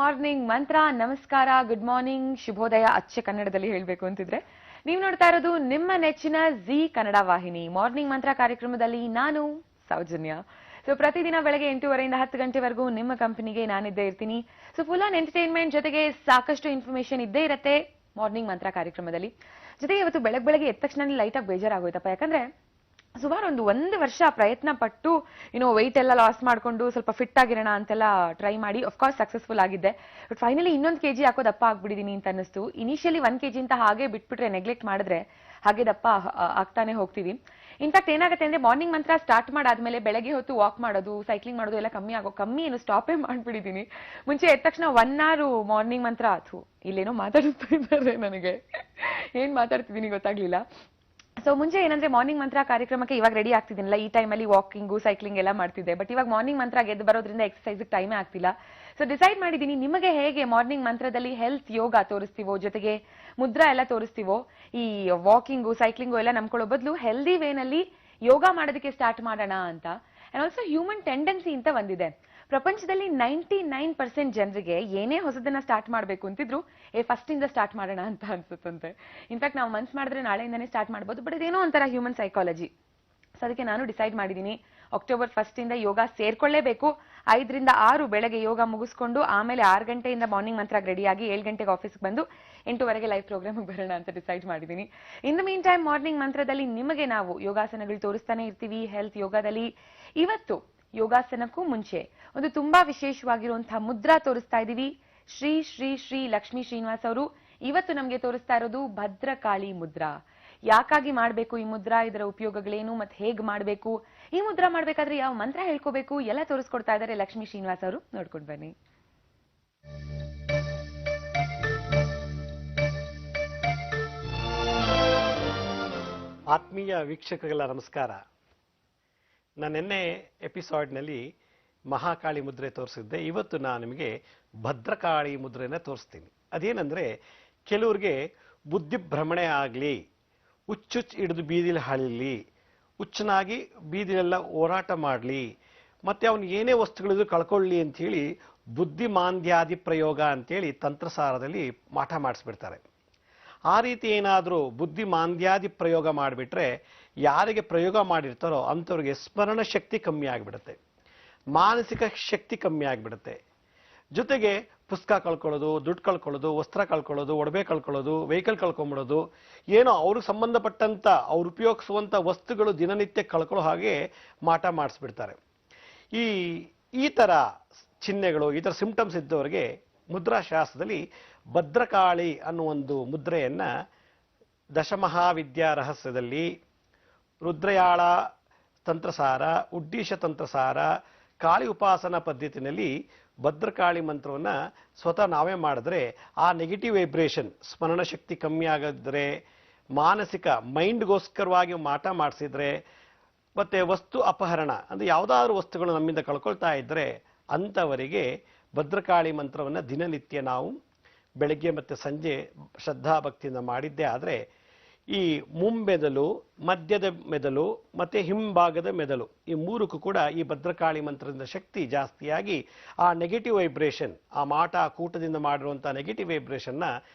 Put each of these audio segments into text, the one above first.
Morning ಮಂತ್ರ. ನಮಸ್ಕಾರ, good morning, ಶುಭೋದಯ ಅಚ್ಚ ಕನ್ನಡದಲ್ಲಿ ಹೇಳಬೇಕು ಅಂತಿದ್ರೆ ನೀವು ನೋಡ್ತಾ ಇರೋದು ನಿಮ್ಮ ನೆಚ್ಚಿನ ಜಿ ಕನ್ನಡ ವಾಹಿನಿ ಮಾರ್ನಿಂಗ್ ಮಂತ್ರ ಕಾರ್ಯಕ್ರಮದಲ್ಲಿ ನಾನು ಸೌಜನ್ಯ. ಸೊ ಪ್ರತಿದಿನ ಬೆಳಗ್ಗೆ 8:30 10 ಗಂಟೆವರೆಗೂ ನಿಮ್ಮ ಕಂಪನಿಗೆ ನಾನಿದ್ದೇ ಇರ್ತೀನಿ. ಸೊ ಫುಲ್ ಆನ್ ಎಂಟರ್ಟೈನ್ಮೆಂಟ್ ಜೊತೆಗೆ ಸಾಕಷ್ಟು ಇನ್ಫಾರ್ಮೇಶನ್ ಇದ್ದೇ ಇರುತ್ತೆ ಮಾರ್ನಿಂಗ್ ಮಂತ್ರ ಕಾರ್ಯಕ್ರಮದಲ್ಲಿ. ಜೊತೆಗೆ ಇವತ್ತು ಬೆಳಗ್ಗೆ ಎದ್ದ ತಕ್ಷಣ ಲೈಟ್ ಆಗಿ ಬೇಜಾರಾಗೋಯ್ತಪ್ಪ. ಯಾಕಂದ್ರೆ ಸುಮಾರು ಒಂದು ವರ್ಷ ಪ್ರಯತ್ನ ಪಟ್ಟು ವೆಯ್ಟ್ ಎಲ್ಲ ಲಾಸ್ ಮಾಡ್ಕೊಂಡು ಸ್ವಲ್ಪ ಫಿಟ್ ಆಗಿರೋಣ ಅಂತೆಲ್ಲ ಟ್ರೈ ಮಾಡಿ ಅಫ್ಕೋರ್ಸ್ ಸಕ್ಸಸ್ಫುಲ್ ಆಗಿದ್ದೆ. ಬಟ್ ಫೈನಲಿ 1 kg ಹಾಕೋ ದಪ್ಪ ಆಗ್ಬಿಟ್ಟಿದೀನಿ ಅಂತ ಅನ್ನಿಸ್ತು. ಇನಿಷಿಯಲಿ 1 kg ಅಂತ ಹಾಗೆ ಬಿಟ್ಬಿಟ್ರೆ, ನೆಗ್ಲೆಕ್ಟ್ ಮಾಡಿದ್ರೆ ಹಾಗೆ ದಪ್ಪ ಆಗ್ತಾನೆ ಹೋಗ್ತೀವಿ. ಇನ್ಫ್ಯಾಕ್ಟ್ ಏನಾಗುತ್ತೆ ಅಂದ್ರೆ ಮಾರ್ನಿಂಗ್ ಮಂತ್ರ ಸ್ಟಾರ್ಟ್ ಮಾಡಾದ್ಮೇಲೆ ಬೆಳಗ್ಗೆ ಹೊತ್ತು ವಾಕ್ ಮಾಡೋದು, ಸೈಕ್ಲಿಂಗ್ ಮಾಡೋದು ಎಲ್ಲ ಕಮ್ಮಿ ಏನು ಸ್ಟಾಪೇ ಮಾಡ್ಬಿಟ್ಟಿದೀನಿ. ಮುಂಚೆ ಎದ್ದ ತಕ್ಷಣ 1 hour ಮಾರ್ನಿಂಗ್ ಮಂತ್ರ ಆತು. ಇಲ್ಲೇನೋ ಮಾತಾಡ್ತಾ ಇದ್ದಾರೆ, ನನಗೆ ಏನ್ ಮಾತಾಡ್ತಿದ್ದೀನಿ ಗೊತ್ತಾಗ್ಲಿಲ್ಲ. ಸೊ ಮುಂಚೆ ಏನಂದ್ರೆ ಮಾರ್ನಿಂಗ್ ಮಂತ್ರ ಕಾರ್ಯಕ್ರಮಕ್ಕೆ ಇವಾಗ ರೆಡಿ ಆಗ್ತಿದ್ದೀನಲ್ಲ, ಈ ಟೈಮಲ್ಲಿ ವಾಕಿಂಗು ಸೈಕ್ಲಿಂಗ್ ಎಲ್ಲ ಮಾಡ್ತಿದ್ದೆ. ಬಟ್ ಇವಾಗ ಮಾರ್ನಿಂಗ್ ಮಂತ್ರ ಗೆದ್ದು ಬರೋದ್ರಿಂದ ಎಕ್ಸರ್ಸೈಸ್ ಟೈಮೇ ಆಗ್ತಿಲ್ಲ. ಸೊ ಡಿಸೈಡ್ ಮಾಡಿದೀನಿ, ನಿಮಗೆ ಹೇಗೆ ಮಾರ್ನಿಂಗ್ ಮಂತ್ರದಲ್ಲಿ ಹೆಲ್ತ್ ಯೋಗ ತೋರಿಸ್ತೀವೋ, ಜೊತೆಗೆ ಮುದ್ರಾ ಎಲ್ಲ ತೋರಿಸ್ತೀವೋ, ಈ ವಾಕಿಂಗು ಸೈಕ್ಲಿಂಗು ಎಲ್ಲ ನಂಬ್ಕೊಳ್ಳೋ ಬದಲು ಹೆಲ್ದಿ ವೇನಲ್ಲಿ ಯೋಗ ಮಾಡೋದಕ್ಕೆ ಸ್ಟಾರ್ಟ್ ಮಾಡೋಣ ಅಂತ. ಅಂಡ್ ಆಲ್ಸೋ ಹ್ಯೂಮನ್ ಟೆಂಡೆನ್ಸಿ ಅಂತ ಒಂದಿದೆ. ಪ್ರಪಂಚದಲ್ಲಿ 99% ಜನರಿಗೆ ಏನೇ ಹೊಸದನ್ನ ಸ್ಟಾರ್ಟ್ ಮಾಡಬೇಕು ಅಂತಿದ್ರು ಫಸ್ಟ್ ಇಂದ ಸ್ಟಾರ್ಟ್ ಮಾಡೋಣ ಅಂತ ಅನ್ಸುತ್ತಂತೆ. ಇನ್ಫ್ಯಾಕ್ಟ್ ನಾವು ಮನ್ಸ್ ಮಾಡಿದ್ರೆ ನಾಳೆಯಿಂದಾನೇ ಸ್ಟಾರ್ಟ್ ಮಾಡ್ಬೋದು. ಬಟ್ ಇದೇನೋ ಒಂಥರ ಹ್ಯೂಮನ್ ಸೈಕಾಲಜಿ. ಸೊ ಅದಕ್ಕೆ ನಾನು ಡಿಸೈಡ್ ಮಾಡಿದ್ದೀನಿ, ಅಕ್ಟೋಬರ್ 1 ಇಂದ ಯೋಗ ಸೇರ್ಕೊಳ್ಳೇಬೇಕು. 5 ರಿಂದ 6 ಬೆಳಗ್ಗೆ ಯೋಗ ಮುಗಿಸ್ಕೊಂಡು ಆಮೇಲೆ 6 ಗಂಟೆಯಿಂದ ಮಾರ್ನಿಂಗ್ ಮಂತ್ರ ರೆಡಿಯಾಗಿ 7 ಗಂಟೆಗೆ ಆಫೀಸ್ಗೆ ಬಂದು 8ವರೆಗೆ ಲೈವ್ ಪ್ರೋಗ್ರಾಮ್ ಬರೋಣ ಅಂತ ಡಿಸೈಡ್ ಮಾಡಿದ್ದೀನಿ. In the mean time morning ಮಂತ್ರದಲ್ಲಿ ನಿಮಗೆ ನಾವು ಯೋಗಾಸನಗಳು ತೋರಿಸ್ತಾನೆ ಇರ್ತೀವಿ. ಹೆಲ್ತ್ ಯೋಗದಲ್ಲಿ ಇವತ್ತು ಯೋಗಾಸನಕ್ಕೂ ಮುಂಚೆ ಒಂದು ತುಂಬಾ ವಿಶೇಷವಾಗಿರುವಂತಹ ಮುದ್ರಾ ತೋರಿಸ್ತಾ ಇದೀವಿ. ಶ್ರೀ ಶ್ರೀ ಶ್ರೀ ಲಕ್ಷ್ಮೀ ಶ್ರೀನಿವಾಸ್ ಅವರು ಇವತ್ತು ನಮಗೆ ತೋರಿಸ್ತಾ ಇರೋದು ಭದ್ರಕಾಳಿ ಮುದ್ರಾ. ಯಾಕಾಗಿ ಮಾಡಬೇಕು ಈ ಮುದ್ರಾ, ಇದರ ಉಪಯೋಗಗಳೇನು, ಮತ್ತೆ ಹೇಗ್ ಮಾಡಬೇಕು, ಈ ಮುದ್ರಾ ಮಾಡ್ಬೇಕಾದ್ರೆ ಯಾವ ಮಂತ್ರ ಹೇಳ್ಕೋಬೇಕು ಎಲ್ಲ ತೋರಿಸ್ಕೊಡ್ತಾ ಇದ್ದಾರೆ ಲಕ್ಷ್ಮೀ ಶ್ರೀನಿವಾಸ್ ಅವರು. ನೋಡ್ಕೊಂಡು ಬನ್ನಿ. ಆತ್ಮೀಯ ವೀಕ್ಷಕರಿಗೆಲ್ಲ ನಮಸ್ಕಾರ. ನಾನು ನಿನ್ನೆ ಎಪಿಸೋಡ್ನಲ್ಲಿ ಮಹಾಕಾಳಿ ಮುದ್ರೆ ತೋರಿಸಿದ್ದೆ. ಇವತ್ತು ನಾನು ನಿಮಗೆ ಭದ್ರಕಾಳಿ ಮುದ್ರೆನ ತೋರಿಸ್ತೀನಿ. ಅದೇನೆಂದರೆ, ಕೆಲವ್ರಿಗೆ ಬುದ್ಧಿಭ್ರಮಣೆ ಆಗಲಿ, ಹುಚ್ಚುಚ್ಚು ಹಿಡಿದು ಬೀದಿಲಿ ಹಾಳಲಿ, ಹುಚ್ಚನಾಗಿ ಬೀದಿಲೆಲ್ಲ ಹೋರಾಟ ಮಾಡಲಿ, ಮತ್ತು ಅವನು ಏನೇ ವಸ್ತುಗಳಿದ್ರು ಕಳ್ಕೊಳ್ಳಿ ಅಂಥೇಳಿ ಬುದ್ಧಿಮಾಂದ್ಯಾದಿ ಪ್ರಯೋಗ ಅಂತೇಳಿ ತಂತ್ರಸಾರದಲ್ಲಿ ಮಾಟ ಮಾಡಿಸ್ಬಿಡ್ತಾರೆ. ಆ ರೀತಿ ಏನಾದರೂ ಬುದ್ಧಿಮಾಂದ್ಯಾದಿ ಪ್ರಯೋಗ ಮಾಡಿಬಿಟ್ರೆ ಯಾರಿಗೆ ಪ್ರಯೋಗ ಮಾಡಿರ್ತಾರೋ ಅಂಥವ್ರಿಗೆ ಸ್ಮರಣ ಶಕ್ತಿ ಕಮ್ಮಿ ಆಗಿಬಿಡುತ್ತೆ, ಮಾನಸಿಕ ಶಕ್ತಿ ಕಮ್ಮಿ ಆಗಿಬಿಡುತ್ತೆ. ಜೊತೆಗೆ ಪುಸ್ತಕ ಕಳ್ಕೊಳ್ಳೋದು, ದುಡ್ಡು ಕಳ್ಕೊಳ್ಳೋದು, ವಸ್ತ್ರ ಕಳ್ಕೊಳ್ಳೋದು, ಒಡವೆ ಕಳ್ಕೊಳ್ಳೋದು, ವೆಹಿಕಲ್ ಕಳ್ಕೊಂಬಿಡೋದು, ಏನೋ ಅವ್ರಿಗೆ ಸಂಬಂಧಪಟ್ಟಂಥ ಅವ್ರು ಉಪಯೋಗಿಸುವಂಥ ವಸ್ತುಗಳು ದಿನನಿತ್ಯ ಕಳ್ಕೊಳ್ಳೋ ಹಾಗೆ ಮಾಟ ಮಾಡಿಸ್ಬಿಡ್ತಾರೆ. ಈ ಥರ ಚಿಹ್ನೆಗಳು, ಈ ಥರ ಸಿಂಪ್ಟಮ್ಸ್ ಇದ್ದವರಿಗೆ ಮುದ್ರಾಶಾಸ್ತ್ರದಲ್ಲಿ ಭದ್ರಕಾಳಿ ಅನ್ನೋ ಒಂದು ಮುದ್ರೆಯನ್ನು ದಶಮಹಾವಿದ್ಯಾ ರಹಸ್ಯದಲ್ಲಿ, ರುದ್ರಯಾಳ ತಂತ್ರಸಾರ, ಉಡ್ಡೀಶ ತಂತ್ರಸಾರ, ಕಾಳಿ ಉಪಾಸನಾ ಪದ್ಧತಿನಲ್ಲಿ ಭದ್ರಕಾಳಿ ಮಂತ್ರವನ್ನು ಸ್ವತಃ ನಾವೇ ಮಾಡಿದ್ರೆ ಆ ನೆಗೆಟಿವ್ ವೈಬ್ರೇಷನ್, ಸ್ಮರಣ ಶಕ್ತಿ ಕಮ್ಮಿ ಆಗಿದ್ರೆ, ಮಾನಸಿಕ ಮೈಂಡ್ಗೋಸ್ಕರವಾಗಿ ಮಾಟ ಮಾಡಿಸಿದ್ರೆ, ಮತ್ತು ವಸ್ತು ಅಪಹರಣ ಅಂದರೆ ಯಾವುದಾದ್ರೂ ವಸ್ತುಗಳು ನಮ್ಮಿಂದ ಕಳ್ಕೊಳ್ತಾ ಇದ್ದರೆ ಅಂಥವರಿಗೆ ಭದ್ರಕಾಳಿ ಮಂತ್ರವನ್ನು ದಿನನಿತ್ಯ ನಾವು ಬೆಳಗ್ಗೆ ಮತ್ತು ಸಂಜೆ ಶ್ರದ್ಧಾಭಕ್ತಿಯಿಂದ ಮಾಡಿದ್ದೇ ಆದರೆ ಈ ಮುಂಬೆದಲು, ಮಧ್ಯದ ಮೆದಲು ಮತ್ತು ಹಿಂಭಾಗದ ಮೆದಲು, ಈ ಮೂರಕ್ಕೂ ಕೂಡ ಈ ಭದ್ರಕಾಳಿ ಮಂತ್ರದಿಂದ ಶಕ್ತಿ ಜಾಸ್ತಿಯಾಗಿ ಆ ನೆಗೆಟಿವ್ ವೈಬ್ರೇಷನ್, ಆ ಮಾಟ ಕೂಟದಿಂದ ಮಾಡಿರುವಂಥ ನೆಗೆಟಿವ್ ವೈಬ್ರೇಷನ್ನ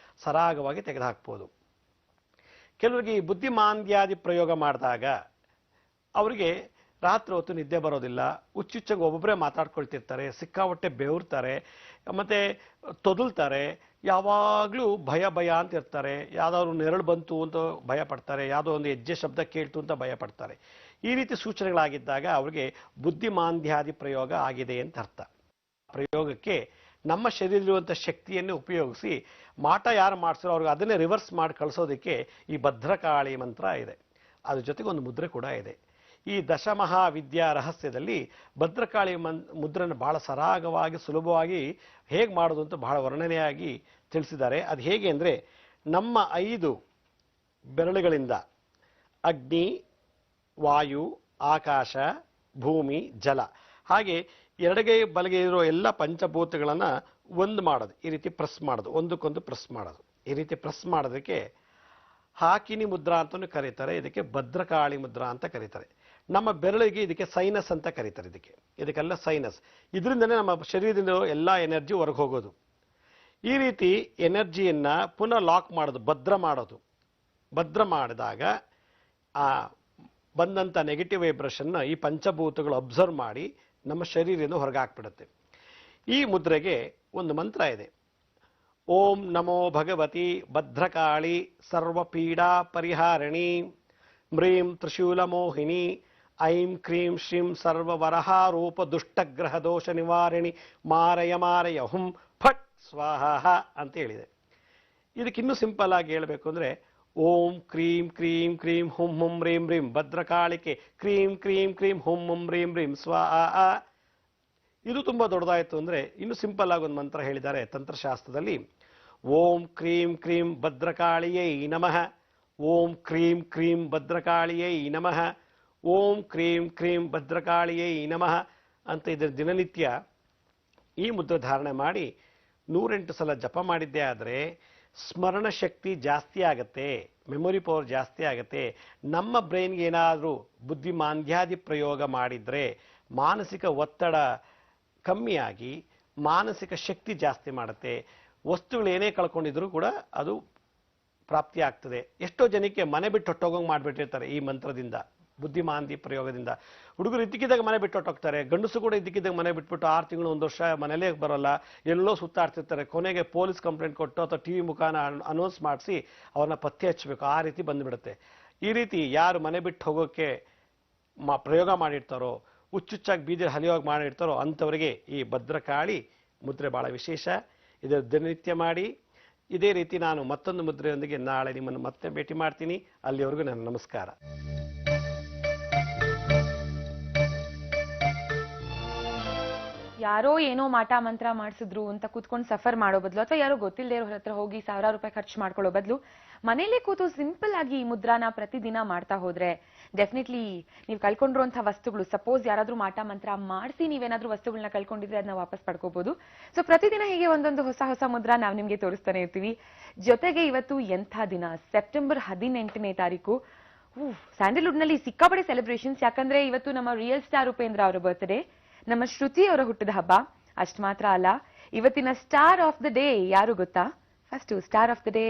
ಸರಾಗವಾಗಿ ತೆಗೆದುಹಾಕ್ಬೋದು. ಕೆಲವರಿಗೆ ಈ ಬುದ್ಧಿಮಾಂದ್ಯಾದಿ ಪ್ರಯೋಗ ಮಾಡಿದಾಗ ಅವರಿಗೆ ರಾತ್ರಿ ಹೊತ್ತು ನಿದ್ದೆ ಬರೋದಿಲ್ಲ, ಹುಚ್ಚುಚ್ಚಂಗೆ ಒಬ್ಬೊಬ್ಬರೇ ಮಾತಾಡ್ಕೊಳ್ತಿರ್ತಾರೆ, ಸಿಕ್ಕಾಪಟ್ಟೆ ಬೆವರ್ತಾರೆ, ಮತ್ತು ತೊದಲ್ತಾರೆ, ಯಾವಾಗಲೂ ಭಯ ಅಂತ ಇರ್ತಾರೆ. ಯಾವುದಾದ್ರು ನೆರಳು ಬಂತು ಅಂತ ಭಯ ಪಡ್ತಾರೆ, ಯಾವುದೋ ಒಂದು ಹೆಜ್ಜೆ ಶಬ್ದ ಕೇಳ್ತು ಅಂತ ಭಯ ಪಡ್ತಾರೆ. ಈ ರೀತಿ ಸೂಚನೆಗಳಾಗಿದ್ದಾಗ ಅವರಿಗೆ ಬುದ್ಧಿಮಾಂದ್ಯಾದಿ ಪ್ರಯೋಗ ಆಗಿದೆ ಅಂತ ಅರ್ಥ. ಪ್ರಯೋಗಕ್ಕೆ ನಮ್ಮ ಶರೀರದಲ್ಲಿರುವಂಥ ಶಕ್ತಿಯನ್ನು ಉಪಯೋಗಿಸಿ ಮಾಟ ಯಾರು ಮಾಡಿಸ್ರೋ ಅವ್ರಿಗೆ ಅದನ್ನೇ ರಿವರ್ಸ್ ಮಾಡಿ ಕಳಿಸೋದಕ್ಕೆ ಈ ಭದ್ರಕಾಳಿ ಮಂತ್ರ ಇದೆ. ಅದ್ರ ಜೊತೆಗೆ ಒಂದು ಮುದ್ರೆ ಕೂಡ ಇದೆ. ಈ ದಶಮಹಾವಿದ್ಯಾ ರಹಸ್ಯದಲ್ಲಿ ಭದ್ರಕಾಳಿ ಮುದ್ರನ್ನು ಬಹಳ ಸರಾಗವಾಗಿ ಸುಲಭವಾಗಿ ಹೇಗೆ ಮಾಡೋದು ಅಂತ ಬಹಳ ವರ್ಣನೆಯಾಗಿ ತಿಳಿಸಿದ್ದಾರೆ. ಅದು ಹೇಗೆ ಅಂದರೆ, ನಮ್ಮ 5 ಬೆರಳುಗಳಿಂದ ಅಗ್ನಿ, ವಾಯು, ಆಕಾಶ, ಭೂಮಿ, ಜಲ, ಹಾಗೆ ಎಡಗೈ ಬಲಗೈ ಇರೋ ಎಲ್ಲ ಪಂಚಭೂತಗಳನ್ನು ಒಂದು ಮಾಡೋದು, ಈ ರೀತಿ ಪ್ರೆಸ್ ಮಾಡೋದು, ಒಂದಕ್ಕೊಂದು ಪ್ರೆಸ್ ಮಾಡೋದು. ಈ ರೀತಿ ಪ್ರೆಸ್ ಮಾಡೋದಕ್ಕೆ ಹಾಕಿನಿ ಮುದ್ರಾ ಅಂತಲೂ ಕರೀತಾರೆ, ಇದಕ್ಕೆ ಭದ್ರಕಾಳಿ ಮುದ್ರಾ ಅಂತ ಕರೀತಾರೆ. ನಮ್ಮ ಬೆರಳಿಗೆ ಇದಕ್ಕೆ ಸೈನಸ್ ಅಂತ ಕರೀತಾರೆ. ಇದಕ್ಕೆಲ್ಲ ಸೈನಸ್. ಇದರಿಂದನೇ ನಮ್ಮ ಶರೀರದಿಂದ ಎಲ್ಲ ಎನರ್ಜಿ ಹೊರಗೆ ಹೋಗೋದು. ಈ ರೀತಿ ಎನರ್ಜಿಯನ್ನ ಪುನಃ ಲಾಕ್ ಮಾಡೋದು, ಭದ್ರ ಮಾಡಿದಾಗ ಆ ಬಂದಂಥ ನೆಗೆಟಿವ್ ವೈಬ್ರೇಷನ್ನ ಈ ಪಂಚಭೂತಗಳು ಅಬ್ಸರ್ವ್ ಮಾಡಿ ನಮ್ಮ ಶರೀರದಿಂದ ಹೊರಗೆ ಹಾಕ್ಬಿಡುತ್ತೆ. ಈ ಮುದ್ರೆಗೆ ಒಂದು ಮಂತ್ರ ಇದೆ. ಓಂ ನಮೋ ಭಗವತಿ ಭದ್ರಕಾಳಿ ಸರ್ವಪೀಡಾ ಪರಿಹಾರಿಣಿ ಮ್ರೀಂ ತ್ರಿಶೂಲ ಮೋಹಿನಿ ಐಂ ಕ್ರೀಂ ಶ್ರೀಂ ಸರ್ವವರಹಾರೂಪ ದುಷ್ಟಗ್ರಹ ದೋಷ ನಿವಾರಿಣಿ ಮಾರಯ ಮಾರಯ ಹುಂ ಫಟ್ ಸ್ವಾಹ ಅಂತ ಹೇಳಿದೆ. ಇದಕ್ಕಿನ್ನೂ ಸಿಂಪಲ್ ಆಗಿ ಹೇಳಬೇಕು ಅಂದರೆ ಓಂ ಕ್ರೀಂ ಕ್ರೀಂ ಕ್ರೀಂ ಹುಂ ಹುಂ ರೀಂ ರೀಂ ಭದ್ರಕಾಳಿಕೆ ಕ್ರೀಂ ಕ್ರೀಂ ಕ್ರೀಂ ಹುಂ ಹುಂ ರೀಂ ರೀಂ ಸ್ವಾಹ. ಇದು ತುಂಬ ದೊಡ್ಡದಾಯಿತು ಅಂದರೆ ಇನ್ನು ಸಿಂಪಲ್ ಆಗಿ ಒಂದು ಮಂತ್ರ ಹೇಳಿದ್ದಾರೆ ತಂತ್ರಶಾಸ್ತ್ರದಲ್ಲಿ. ಓಂ ಕ್ರೀಂ ಕ್ರೀಂ ಭದ್ರಕಾಳಿಯೈ ನಮಃ, ಓಂ ಕ್ರೀಂ ಕ್ರೀಂ ಭದ್ರಕಾಳಿಯೈ ನಮಃ, ಓಂ ಕ್ರೀಂ ಕ್ರೀಂ ಭದ್ರಕಾಳಿಯೈ ನಮಃ ಅಂತ ಇದರ ದಿನನಿತ್ಯ ಈ ಮುದ್ರೆ ಧಾರಣೆ ಮಾಡಿ 108 ಸಲ ಜಪ ಮಾಡಿದ್ದೇ ಆದರೆ ಸ್ಮರಣ ಶಕ್ತಿ ಜಾಸ್ತಿ ಆಗತ್ತೆ, ಮೆಮೊರಿ ಪವರ್ ಜಾಸ್ತಿ ಆಗತ್ತೆ. ನಮ್ಮ ಬ್ರೈನ್ಗೆ ಏನಾದರೂ ಬುದ್ಧಿಮಾಂದ್ಯಾದಿ ಪ್ರಯೋಗ ಮಾಡಿದರೆ ಮಾನಸಿಕ ಒತ್ತಡ ಕಮ್ಮಿಯಾಗಿ ಮಾನಸಿಕ ಶಕ್ತಿ ಜಾಸ್ತಿ ಮಾಡುತ್ತೆ. ವಸ್ತುಗಳು ಏನೇ ಕಳ್ಕೊಂಡಿದ್ರು ಕೂಡ ಅದು ಪ್ರಾಪ್ತಿ ಆಗ್ತದೆ. ಎಷ್ಟೋ ಜನಕ್ಕೆ ಮನೆ ಬಿಟ್ಟು ಹೊಟ್ಟೋಗಂಗೆ ಮಾಡಿಬಿಟ್ಟಿರ್ತಾರೆ ಈ ಮಂತ್ರದಿಂದ, ಬುದ್ಧಿಮಾಂದಿ ಪ್ರಯೋಗದಿಂದ. ಹುಡುಗರು ಇದ್ದಕ್ಕಿದ್ದಾಗ ಮನೆ ಬಿಟ್ಟು ಹೊಟ್ಟೋಗ್ತಾರೆ, ಗಂಡಸು ಕೂಡ ಇದ್ದಕ್ಕಿದ್ದಾಗ ಮನೆ ಬಿಟ್ಬಿಟ್ಟು 6 ತಿಂಗಳು 1 ವರ್ಷ ಮನೇಲೇ ಬರೋಲ್ಲ, ಎಲ್ಲೋ ಸುತ್ತಾಡ್ತಿರ್ತಾರೆ. ಕೊನೆಗೆ ಪೊಲೀಸ್ ಕಂಪ್ಲೇಂಟ್ ಕೊಟ್ಟು ಅಥವಾ ಟಿವಿ ಮುಖಾನ ಅನೌನ್ಸ್ ಮಾಡಿಸಿ ಅವ್ರನ್ನ ಪತ್ತೆ ಹಚ್ಚಬೇಕು, ಆ ರೀತಿ ಬಂದುಬಿಡುತ್ತೆ. ಈ ರೀತಿ ಯಾರು ಮನೆ ಬಿಟ್ಟು ಹೋಗೋಕ್ಕೆ ಪ್ರಯೋಗ ಮಾಡಿರ್ತಾರೋ, ಹುಚ್ಚುಚ್ಚಾಗಿ ಬೀದಿ ಹಲಿಯೋಗಿ ಮಾಡಿರ್ತಾರೋ ಅಂಥವರಿಗೆ ಈ ಭದ್ರಕಾಳಿ ಮುದ್ರೆ ಬಹಳ ವಿಶೇಷ. ಇದರ ದಿನನಿತ್ಯ ಮಾಡಿ. ಇದೇ ರೀತಿ ನಾನು ಮತ್ತೊಂದು ಮುದ್ರೆಯೊಂದಿಗೆ ನಾಳೆ ನಿಮ್ಮನ್ನು ಮತ್ತೆ ಭೇಟಿ ಮಾಡ್ತೀನಿ. ಅಲ್ಲಿವರೆಗೂ ನನ್ನ ನಮಸ್ಕಾರ. ಯಾರೋ ಏನೋ ಮಾಟ ಮಂತ್ರ ಮಾಡಿಸಿದ್ರು ಅಂತ ಕೂತ್ಕೊಂಡು ಸಫರ್ ಮಾಡೋ ಬದಲು, ಅಥವಾ ಯಾರೋ ಗೊತ್ತಿಲ್ಲದೆ ಇರೋ ಹತ್ರ ಹೋಗಿ ಸಾವಿರಾರು ರೂಪಾಯಿ ಖರ್ಚು ಮಾಡ್ಕೊಳ್ಳೋ ಬದಲು ಮನೇಲೆ ಕೂತು ಸಿಂಪಲ್ ಆಗಿ ಈ ಮುದ್ರಾನ ಪ್ರತಿದಿನ ಮಾಡ್ತಾ ಹೋದ್ರೆ ಡೆಫಿನೆಟ್ಲಿ ನೀವು ಕಳ್ಕೊಂಡಿರುವಂತಹ ವಸ್ತುಗಳು, ಸಪೋಸ್ ಯಾರಾದ್ರೂ ಮಾಟ ಮಂತ್ರ ಮಾಡಿಸಿ ನೀವೇನಾದ್ರೂ ವಸ್ತುಗಳನ್ನ ಕಳ್ಕೊಂಡಿದ್ರೆ ಅದನ್ನ ವಾಪಸ್ ಪಡ್ಕೋಬಹುದು. ಸೊ ಪ್ರತಿದಿನ ಹೀಗೆ ಒಂದೊಂದು ಹೊಸ ಹೊಸ ಮುದ್ರಾ ನಾವು ನಿಮ್ಗೆ ತೋರಿಸ್ತಾನೆ ಇರ್ತೀವಿ. ಜೊತೆಗೆ ಇವತ್ತು ಎಂಥ ದಿನ, ಸೆಪ್ಟೆಂಬರ್ 18ನೇ ತಾರೀಕು. ಸ್ಯಾಂಡಲ್ವುಡ್ ನಲ್ಲಿ ಸಿಕ್ಕಾಪಡೆ ಸೆಲೆಬ್ರೇಷನ್ಸ್. ಯಾಕಂದ್ರೆ ಇವತ್ತು ನಮ್ಮ ರಿಯಲ್ ಸ್ಟಾರ್ ಉಪೇಂದ್ರ ಅವರ ಬರ್ತ್ಡೇ, ನಮ್ಮ ಶ್ರುತಿ ಅವರ ಹುಟ್ಟಿದ ಹಬ್ಬ. ಅಷ್ಟ್ ಮಾತ್ರ ಅಲ್ಲ, ಇವತ್ತಿನ ಸ್ಟಾರ್ ಆಫ್ ದ ಡೇ ಯಾರು ಗೊತ್ತಾ? First star of the day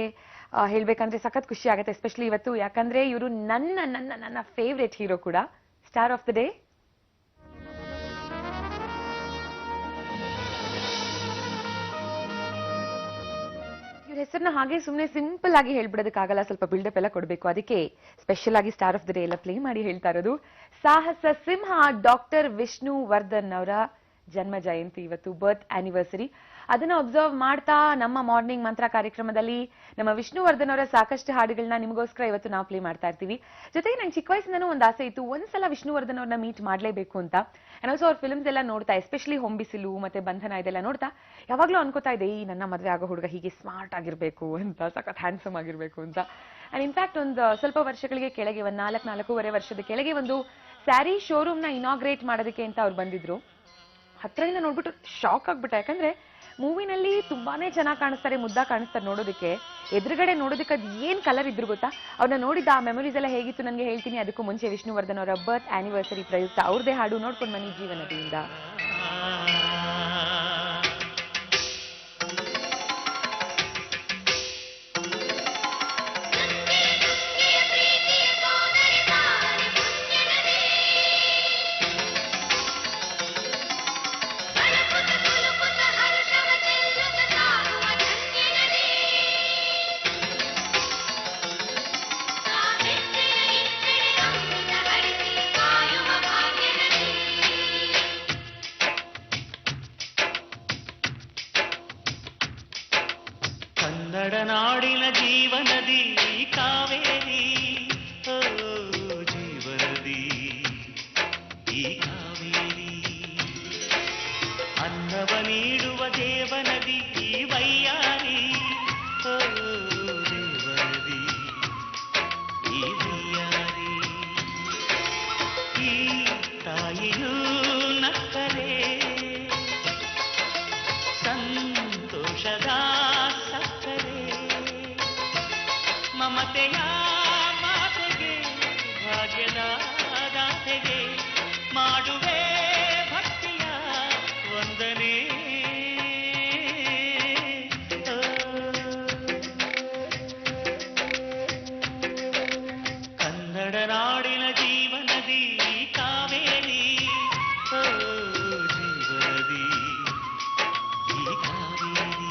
ಹೇಳ್ಬೇಕಂದ್ರೆ ಸಖತ್ ಖುಷಿ ಆಗುತ್ತೆ, ಎಸ್ಪೆಷಲಿ ಇವತ್ತು. ಯಾಕಂದ್ರೆ ಇವರು ನನ್ನ ನನ್ನ ನನ್ನ ಫೇವ್ರೆಟ್ ಹೀರೋ ಕೂಡ. ಸ್ಟಾರ್ ಆಫ್ ದ ಡೇ ಇವ್ರ ಹೆಸರನ್ನ ಹಾಗೆ ಸುಮ್ಮನೆ ಸಿಂಪಲ್ ಆಗಿ ಹೇಳ್ಬಿಡೋದಕ್ಕಾಗಲ್ಲ, ಸ್ವಲ್ಪ ಬಿಲ್ಡಪ್ ಎಲ್ಲ ಕೊಡಬೇಕು. ಅದಕ್ಕೆ ಸ್ಪೆಷಲ್ ಆಗಿ ಸ್ಟಾರ್ ಆಫ್ ದ ಡೇ ಎಲ್ಲ ಪ್ಲೇ ಮಾಡಿ ಹೇಳ್ತಾ ಇರೋದು. ಸಾಹಸ ಸಿಂಹ ಡಾಕ್ಟರ್ ವಿಷ್ಣು ವರ್ಧನ್ ಅವರ ಜನ್ಮ ಜಯಂತಿ ಇವತ್ತು, ಬರ್ತ್ ಆನಿವರ್ಸರಿ. ಅದನ್ನ ಅಬ್ಸರ್ವ್ ಮಾಡ್ತಾ ನಮ್ಮ ಮಾರ್ನಿಂಗ್ ಮಂತ್ರ ಕಾರ್ಯಕ್ರಮದಲ್ಲಿ ನಮ್ಮ ವಿಷ್ಣುವರ್ಧನ್ ಅವರ ಸಾಕಷ್ಟು ಹಾಡುಗಳನ್ನ ನಿಮಗೋಸ್ಕರ ಇವತ್ತು ನಾವು ಪ್ಲೇ ಮಾಡ್ತಾ ಇರ್ತೀವಿ. ಜೊತೆಗೆ ನಂಗೆ ಚಿಕ್ಕ ವಯಸ್ಸಿಂದನೂ ಒಂದು ಆಸೆ ಇತ್ತು, ಒಂದ್ಸಲ ವಿಷ್ಣುವರ್ಧನ್ ಅವ್ರನ್ನ ಮೀಟ್ ಮಾಡ್ಲೇಬೇಕು ಅಂತ. ಅಂಡ್ ಆಲ್ಸೋ ಅವ್ರ ಫಿಲ್ಮ್ಸ್ ಎಲ್ಲ ನೋಡ್ತಾ, ಎಸ್ಪೆಷಲಿ ಹೊಂಬಿಸಿಲು ಮತ್ತೆ ಬಂಧನ ಇದೆಲ್ಲ ನೋಡ್ತಾ ಯಾವಾಗ್ಲೂ ಅನ್ಕೋತಾ ಇದೆ, ಈ ನನ್ನ ಮದುವೆ ಆಗೋ ಹುಡುಗ ಹೀಗೆ ಸ್ಮಾರ್ಟ್ ಆಗಿರ್ಬೇಕು ಅಂತ, ಸಖತ್ ಹ್ಯಾಂಡ್ಸಮ್ ಆಗಿರ್ಬೇಕು ಅಂತ. ಅಂಡ್ ಇನ್ಫ್ಯಾಕ್ಟ್ ಒಂದು ಸ್ವಲ್ಪ ವರ್ಷಗಳಿಗೆ ಕೆಳಗೆ, ಒಂದು 4-4.5 ವರ್ಷದ ಕೆಳಗೆ ಒಂದು ಸ್ಯಾರಿ ಶೋರೂಮ್ ನ ಇನಾಗ್ರೇಟ್ ಮಾಡೋದಕ್ಕೆ ಅಂತ ಅವ್ರು ಬಂದಿದ್ರು. ಹತ್ರದಿಂದ ನೋಡ್ಬಿಟ್ಟು ಶಾಕ್ ಆಗ್ಬಿಟ್ಟ. ಯಾಕಂದ್ರೆ ಮೂವಿನಲ್ಲಿ ತುಂಬಾನೇ ಚೆನ್ನಾಗಿ ಕಾಣಿಸ್ತಾರೆ, ಮುದ್ದ ಕಾಣಿಸ್ತಾರೆ ನೋಡೋದಕ್ಕೆ. ಎದುರುಗಡೆ ನೋಡೋದಕ್ಕೆ ಅದು ಏನ್ ಕಲರ್ ಇದ್ರು ಗೊತ್ತಾ? ಅವ್ರನ್ನ ನೋಡಿದ ಆ ಮೆಮೊರೀಸ್ ಎಲ್ಲ ಹೇಗಿತ್ತು ನನಗೆ ಹೇಳ್ತೀನಿ. ಅದಕ್ಕೂ ಮುಂಚೆ ವಿಷ್ಣುವರ್ಧನ್ ಅವರ ಬರ್ತ್ ಆನಿವರ್ಸರಿ ಪ್ರಯುಕ್ತ ಅವ್ರದೇ ಹಾಡು ನೋಡ್ಕೊಂಡು ಬನ್ನಿ ಜೀವನದಿಂದ. ಕನ್ನಡ ನಾಡಿನ ಜೀವನದಿ ಕಾವೇರಿ, ಓ ಜೀವನದಿ ಈ ಕಾವೇರಿ.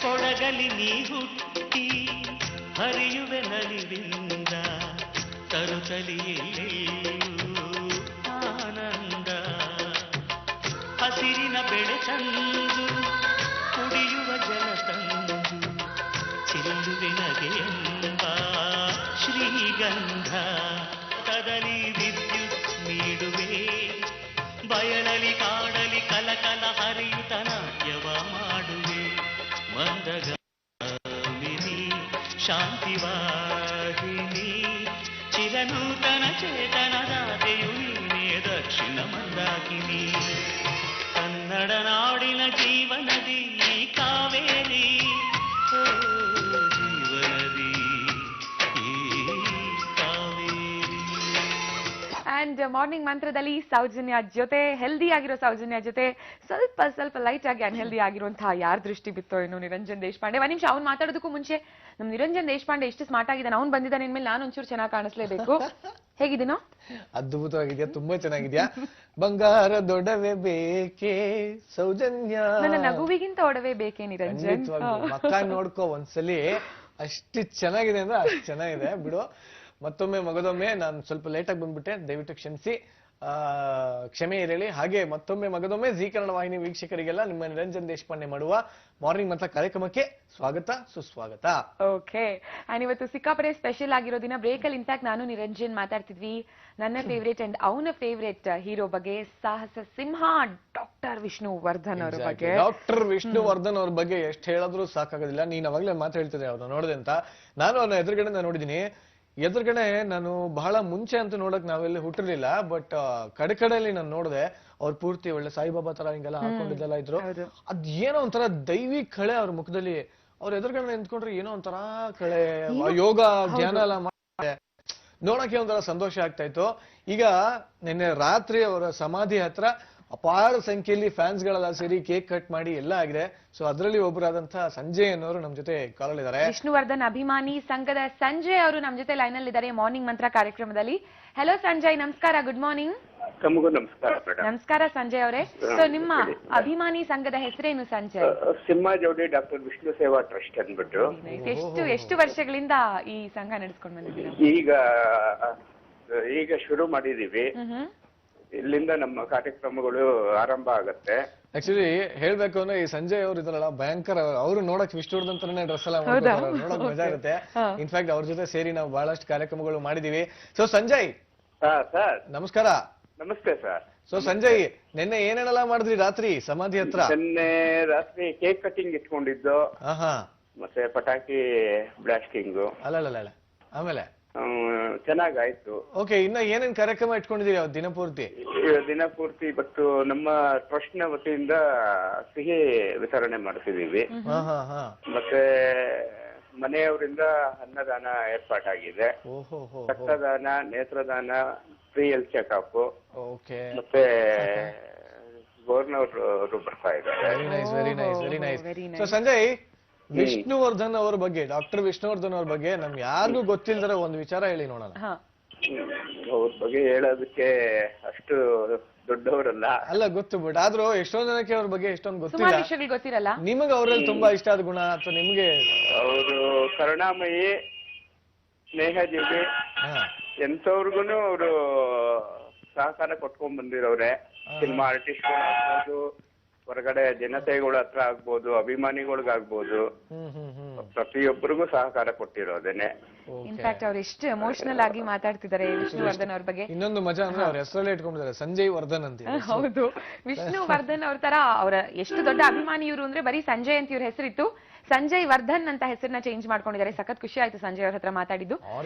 ಕೊಡಗಲಿ ನೀ ಹುಟ್ಟಿ ಹರಿಯುವೆ ನಲಿವಿಂದ, ತರುತ್ತಲಿಯೆಲ್ಲೆಯೂ ಆನಂದ. ಹಸಿರಿನ ಬೆಳೆ ತಂದು ಕುಡಿಯುವ ಜಲ ತಂದು ಚೆಲ್ಲುವೆ ನಗೆಯೆಂಬ ಶ್ರೀಗಂಧ. ಕದಲಿ ವಿದ್ಯುತ್ ನೀಡುವೆ, ಬಯಲಲಿ ಕಾಡಲಿ ಕಲಕಲ ಹರಿಯುತ ನಾಟ್ಯವ ಮಾಡುವೆ. ಮಂದಗಾಮಿನಿ ಶಾಂತಿವಾಹಿನಿ, ಚಿರನೂತನ ಚೇತನದಾತೆಯು ನೀನೇ ದಕ್ಷಿಣ ಮಂದಾಕಿನಿ. ಕನ್ನಡ ನಾಡಿನ ಜೀವನದಿ ಕಾವೇರಿ, ಓ ಜೀವನದಿ ಈ ಕಾವೇರಿ. ಅಂಡ್ ಮಾರ್ನಿಂಗ್ ಮಂತ್ರದಲ್ಲಿ ಸೌಜನ್ಯ ಜೊತೆ, ಹೆಲ್ದಿ ಆಗಿರೋ ಸೌಜನ್ಯ ಜೊತೆ ಸ್ವಲ್ಪ ಲೈಟ್ ಆಗಿ ಅನ್ಹೆಲ್ದಿ ಆಗಿರುವಂತಹ ಯಾರ ದೃಷ್ಟಿ ಬಿತ್ತೋ ಇನ್ನು ನಿರಂಜನ್ ದೇಶಪಾಂಡೆ. ಒಂದ್ ನಿಮಿಷ ಅವ್ನು ಮಾತಾಡೋದಕ್ಕೂ ಮುಂಚೆ ನಮ್ ನಿರಂಜನ್ ದೇಶಪಾಂಡೆ ಎಷ್ಟು ಸ್ಮಾರ್ಟ್ ಆಗಿದ್ದಾನೆ, ಅವ್ನು ಬಂದಿದ್ದಾನೆ ಇನ್ಮೇಲೆ ನಾನು ಒಂಚೂರು ಚೆನ್ನಾಗಿ ಕಾಣಿಸ್ಲೇಬೇಕು. ಹೇಗಿದ್ದೀನೋ? ಅದ್ಭುತವಾಗಿದ್ಯಾ, ತುಂಬಾ ಚೆನ್ನಾಗಿದ್ಯಾ. ಬಂಗಾರ ದೊಡವೆ ಬೇಕೆ ಸೌಜನ್ಯ, ನನ್ನ ನಗುವಿಗಿಂತ ಒಡವೆ ಬೇಕೇ ನಿರಂಜನ್. ಮಕ್ಕ ನೋಡ್ಕೋ ಒಂದ್ಸಲಿ, ಅಷ್ಟು ಚೆನ್ನಾಗಿದೆ ಅಂದ್ರೆ ಅಷ್ಟು ಚೆನ್ನಾಗಿದೆ ಬಿಡು. ಮತ್ತೊಮ್ಮೆ ಮಗದೊಮ್ಮೆ ನಾನು ಸ್ವಲ್ಪ ಲೇಟ್ ಆಗಿ ಬಂದ್ಬಿಟ್ಟೆ, ದಯವಿಟ್ಟು ಕ್ಷಮಿಸಿ, ಕ್ಷಮೆ ಇರಲಿ. ಹಾಗೆ ಮತ್ತೊಮ್ಮೆ ಮಗದೊಮ್ಮೆ ಜಿ ಕನ್ನಡ ವಾಹಿನಿ ವೀಕ್ಷಕರಿಗೆಲ್ಲ ನಿಮ್ಮ ನಿರಂಜನ್ ದೇಶಪಾಂಡೆ ಮಾಡುವ ಮಾರ್ನಿಂಗ್ ಮಂತ್ರ ಕಾರ್ಯಕ್ರಮಕ್ಕೆ ಸ್ವಾಗತ ಸುಸ್ವಾಗತ. ಓಕೆ, ಅಂಡ್ ಇವತ್ತು ಸಿಕ್ಕಾಪಡೆ ಸ್ಪೆಷಲ್ ಆಗಿರೋ ದಿನ. ಬ್ರೇಕ್ ಅಲ್ಲಿ ಇನ್ಫ್ಯಾಕ್ಟ್ ನಾನು ನಿರಂಜನ್ ಮಾತಾಡ್ತಿದ್ವಿ ನನ್ನ ಫೇವ್ರೇಟ್ ಅಂಡ್ ಅವನ ಫೇವ್ರೇಟ್ ಹೀರೋ ಬಗ್ಗೆ, ಸಾಹಸ ಸಿಂಹ ಡಾಕ್ಟರ್ ವಿಷ್ಣುವರ್ಧನ್ ಅವರ ಬಗ್ಗೆ. ಡಾಕ್ಟರ್ ವಿಷ್ಣುವರ್ಧನ್ ಅವ್ರ ಬಗ್ಗೆ ಎಷ್ಟು ಹೇಳಿದ್ರು ಸಾಕಾಗೋದಿಲ್ಲ. ನೀನ್ ಅವಾಗ್ಲೇ ಮಾತು ಹೇಳ್ತಿದ್ದೆ ಅವ್ರನ್ನ ನೋಡಿದೆ ಅಂತ. ನಾನು ಅವ್ರನ್ನ ಎದುರುಗಡೆ ನೋಡಿದೀನಿ. ಎದುರುಗಡೆ ನಾನು ಬಹಳ ಮುಂಚೆ ಅಂತ ನೋಡಕ್ ನಾವೆಲ್ಲಿ ಹುಟ್ಟಿರ್ಲಿಲ್ಲ, ಬಟ್ ಕಡೆಯಲ್ಲಿ ನಾನು ನೋಡಿದೆ ಅವ್ರು ಪೂರ್ತಿ ಒಳ್ಳೆ ಸಾಯಿಬಾಬಾ ತರ ಹಿಂಗೆಲ್ಲ ಹಾಕೊಂಡಿದ್ದೆಲ್ಲ ಇದ್ರು. ಅದ್ ಏನೋ ಒಂಥರ ದೈವಿ ಕಳೆ ಅವ್ರ ಮುಖದಲ್ಲಿ. ಅವ್ರ ಎದುರುಗಡೆ ನಿಂತ್ಕೊಂಡ್ರೆ ಏನೋ ಒಂಥರ ಕಳೆ, ಯೋಗ ಧ್ಯಾನ ಎಲ್ಲ ಮಾಡ್ತಾರೆ, ನೋಡಕ್ಕೆ ಒಂಥರ ಸಂತೋಷ ಆಗ್ತಾ ಇತ್ತು. ಈಗ ನಿನ್ನೆ ರಾತ್ರಿ ಅವರ ಸಮಾಧಿ ಹತ್ರ ಅಪಾರ ಸಂಖ್ಯೆಯಲ್ಲಿ ಫ್ಯಾನ್ಸ್ ಗಳೆಲ್ಲ ಸೇರಿ ಕೇಕ್ ಕಟ್ ಮಾಡಿ ಎಲ್ಲ ಆಗಿದೆ. ಸೊ ಅದರಲ್ಲಿ ಒಬ್ಬರಾದಂತಹ ಸಂಜಯ್ ಅನ್ನೋರು ನಮ್ ಜೊತೆ ಕಾಲ್ ಇದ್ದಾರೆ. ವಿಷ್ಣುವರ್ಧನ್ ಅಭಿಮಾನಿ ಸಂಘದ ಸಂಜಯ್ ಅವರು ನಮ್ ಜೊತೆ ಲೈನ್ ಅಲ್ಲಿ ಇದ್ದಾರೆ ಮಾರ್ನಿಂಗ್ ಮಂತ್ರ ಕಾರ್ಯಕ್ರಮದಲ್ಲಿ. ಹಲೋ ಸಂಜಯ್, ನಮಸ್ಕಾರ, ಗುಡ್ ಮಾರ್ನಿಂಗ್. ತಮಗೂ ನಮಸ್ಕಾರ. ನಮಸ್ಕಾರ ಸಂಜಯ್ ಅವರೇ. ಸೊ ನಿಮ್ಮ ಅಭಿಮಾನಿ ಸಂಘದ ಹೆಸರೇನು ಸಂಜಯ್? ಸಿಂಹಜೋಡಿ ಡಾಕ್ಟರ್ ವಿಷ್ಣು ಸೇವಾ ಟ್ರಸ್ಟ್ ಅಂದ್ಬಿಟ್ಟು. ಎಷ್ಟು ವರ್ಷಗಳಿಂದ ಈ ಸಂಘ ನಡೆಸ್ಕೊಂಡು ಬಂದಿದ್ದೀರಾ? ಈಗ ಶುರು ಮಾಡಿದೀವಿ. ಇಲ್ಲಿಂದ ನಮ್ಮ ಕಾರ್ಯಕ್ರಮಗಳು ಆರಂಭ ಆಗತ್ತೆ. ಆಕ್ಚುಲಿ ಹೇಳ್ಬೇಕು ಅಂದ್ರೆ ಈ ಸಂಜಯ್ ಅವ್ರು ಇದ್ರಲ್ಲ ಭಯಂಕರ, ಅವರು ನೋಡಕ್ ವಿಷ್ಣುವರ್ಧನ್ ತರನೇ ಡ್ರೆಸ್ ಎಲ್ಲ ಮಾಡ್ತಾರೆ, ನೋಡಕ್ ಮಜಾ ಆಗುತ್ತೆ. ಇನ್ಫ್ಯಾಕ್ಟ್ ಅವ್ರ ಜೊತೆ ಸೇರಿ ನಾವು ಬಹಳಷ್ಟು ಕಾರ್ಯಕ್ರಮಗಳು ಮಾಡಿದೀವಿ. ಸೊ ಸಂಜಯ್ ಸರ್ ನಮಸ್ಕಾರ. ನಮಸ್ತೆ ಸರ್. ಸೊ ಸಂಜಯ್, ನಿನ್ನೆ ಏನೇನೆಲ್ಲ ಮಾಡಿದ್ರಿ ರಾತ್ರಿ ಸಮಾಧಿ ಹತ್ರ? ನಿನ್ನೆ ರಾತ್ರಿ ಕೇಕ್ ಕಟಿಂಗ್ ಇಟ್ಕೊಂಡಿದ್ದು, ಮತ್ತೆ ಪಟಾಕಿ ಬ್ಲಾಸ್ಟಿಂಗ್. ಅಲ್ಲ ಆಮೇಲೆ ಚೆನ್ನಾಗಾಯ್ತು. ಓಕೆ, ಇನ್ನ ಏನೇನ್ ಕಾರ್ಯಕ್ರಮ ಇಟ್ಕೊಂಡಿದೀರಿ ದಿನಪೂರ್ತಿ? ದಿನಪೂರ್ತಿ ಇವತ್ತು ನಮ್ಮ ಟ್ರಸ್ಟ್ ನ ವತಿಯಿಂದ ಸಿಹಿ ವಿತರಣೆ ಮಾಡ್ತಿದೀವಿ. ಮತ್ತೆ ಮನೆಯವರಿಂದ ಅನ್ನದಾನ ಏರ್ಪಾಟಾಗಿದೆ. ರಕ್ತದಾನ, ನೇತ್ರದಾನ, ಫ್ರೀ ಹೆಲ್ತ್ ಚೆಕ್ಅಪ್, ಮತ್ತೆ ಗೌರ್ನವರು ಬರ್ತಾ ಇದ್ದಾರೆ. Very nice. So Sanjay, Vishnuvardhan ಅವರ ಬಗ್ಗೆ, ಡಾಕ್ಟರ್ ವಿಷ್ಣುವರ್ಧನ್ ಅವ್ರ ಬಗ್ಗೆ ನಮ್ಗೆ ಯಾರಿಗೂ ಗೊತ್ತಿಲ್ದರ ಒಂದು ವಿಚಾರ ಹೇಳಿ ನೋಡೋಣ. ಅವ್ರ ಬಗ್ಗೆ ಹೇಳೋದಕ್ಕೆ ಅಷ್ಟು ದೊಡ್ಡವರಲ್ಲ. ಅಲ್ಲ ಗೊತ್ತು, ಬಟ್ ಆದ್ರೂ ಎಷ್ಟೊಂದ್ ಜನಕ್ಕೆ ಅವ್ರ ಬಗ್ಗೆ ಎಷ್ಟೊಂದು ಗೊತ್ತಿಲ್ಲ. ನಿಮಗೆ ಅವರಲ್ಲಿ ತುಂಬಾ ಇಷ್ಟ ಆದ ಗುಣ ಅಥವಾ ನಿಮ್ಗೆ? ಅವರು ಕರುಣಾಮಯಿ, ಸ್ನೇಹಜೀವಿ, ಎಂತವ್ರಿಗೂನು ಅವರು ಸಹಕಾರ ಕೊಟ್ಕೊಂಡ್ ಬಂದಿರೋರೆ. ಸಿನಿಮಾ ಆರ್ಟಿಸ್ಟ್ಗಳು ಆಗ್ಬೋದು, ಹೊರಗಡೆ ಜನತೆಗಳ ಹತ್ರ ಆಗ್ಬೋದು, ಅಭಿಮಾನಿಗಳಿಗಾಗ್ಬೋದು, ಪ್ರತಿಯೊಬ್ಬರಿಗೂ ಸಹಕಾರ ಕೊಟ್ಟಿರೋದೇನೆ. ಇನ್ಫ್ಯಾಕ್ಟ್ ಅವ್ರು ಎಷ್ಟು ಎಮೋಷನಲ್ ಆಗಿ ಮಾತಾಡ್ತಿದ್ದಾರೆ ವಿಷ್ಣುವರ್ಧನ್ ಅವ್ರ ಬಗ್ಗೆ. ಇನ್ನೊಂದು ಮಜಾ ಅಂದ್ರೆ ಅವ್ರ ಹೆಸರಲ್ಲೇ ಇಟ್ಕೊಂಡಿದ್ದಾರೆ, ಸಂಜಯ್ ವರ್ಧನ್ ಅಂತ. ಹೌದು, ವಿಷ್ಣುವರ್ಧನ್ ಅವ್ರ ತರ ಅವರ ಎಷ್ಟು ದೊಡ್ಡ ಅಭಿಮಾನಿ ಇವರು ಅಂದ್ರೆ ಬರೀ ಸಂಜಯ್ ಅಂತ ಇವ್ರ ಹೆಸರಿತ್ತು, ಸಂಜಯ್ ವರ್ಧನ್ ಅಂತ ಹೆಸರನ್ನ ಚೇಂಜ್ ಮಾಡ್ಕೊಂಡಿದ್ದಾರೆ. ಸಖತ್ ಖುಷಿ ಆಯ್ತು ಸಂಜಯ್ ಅವ್ರ ಹತ್ರ ಮಾತಾಡಿದ್ದು.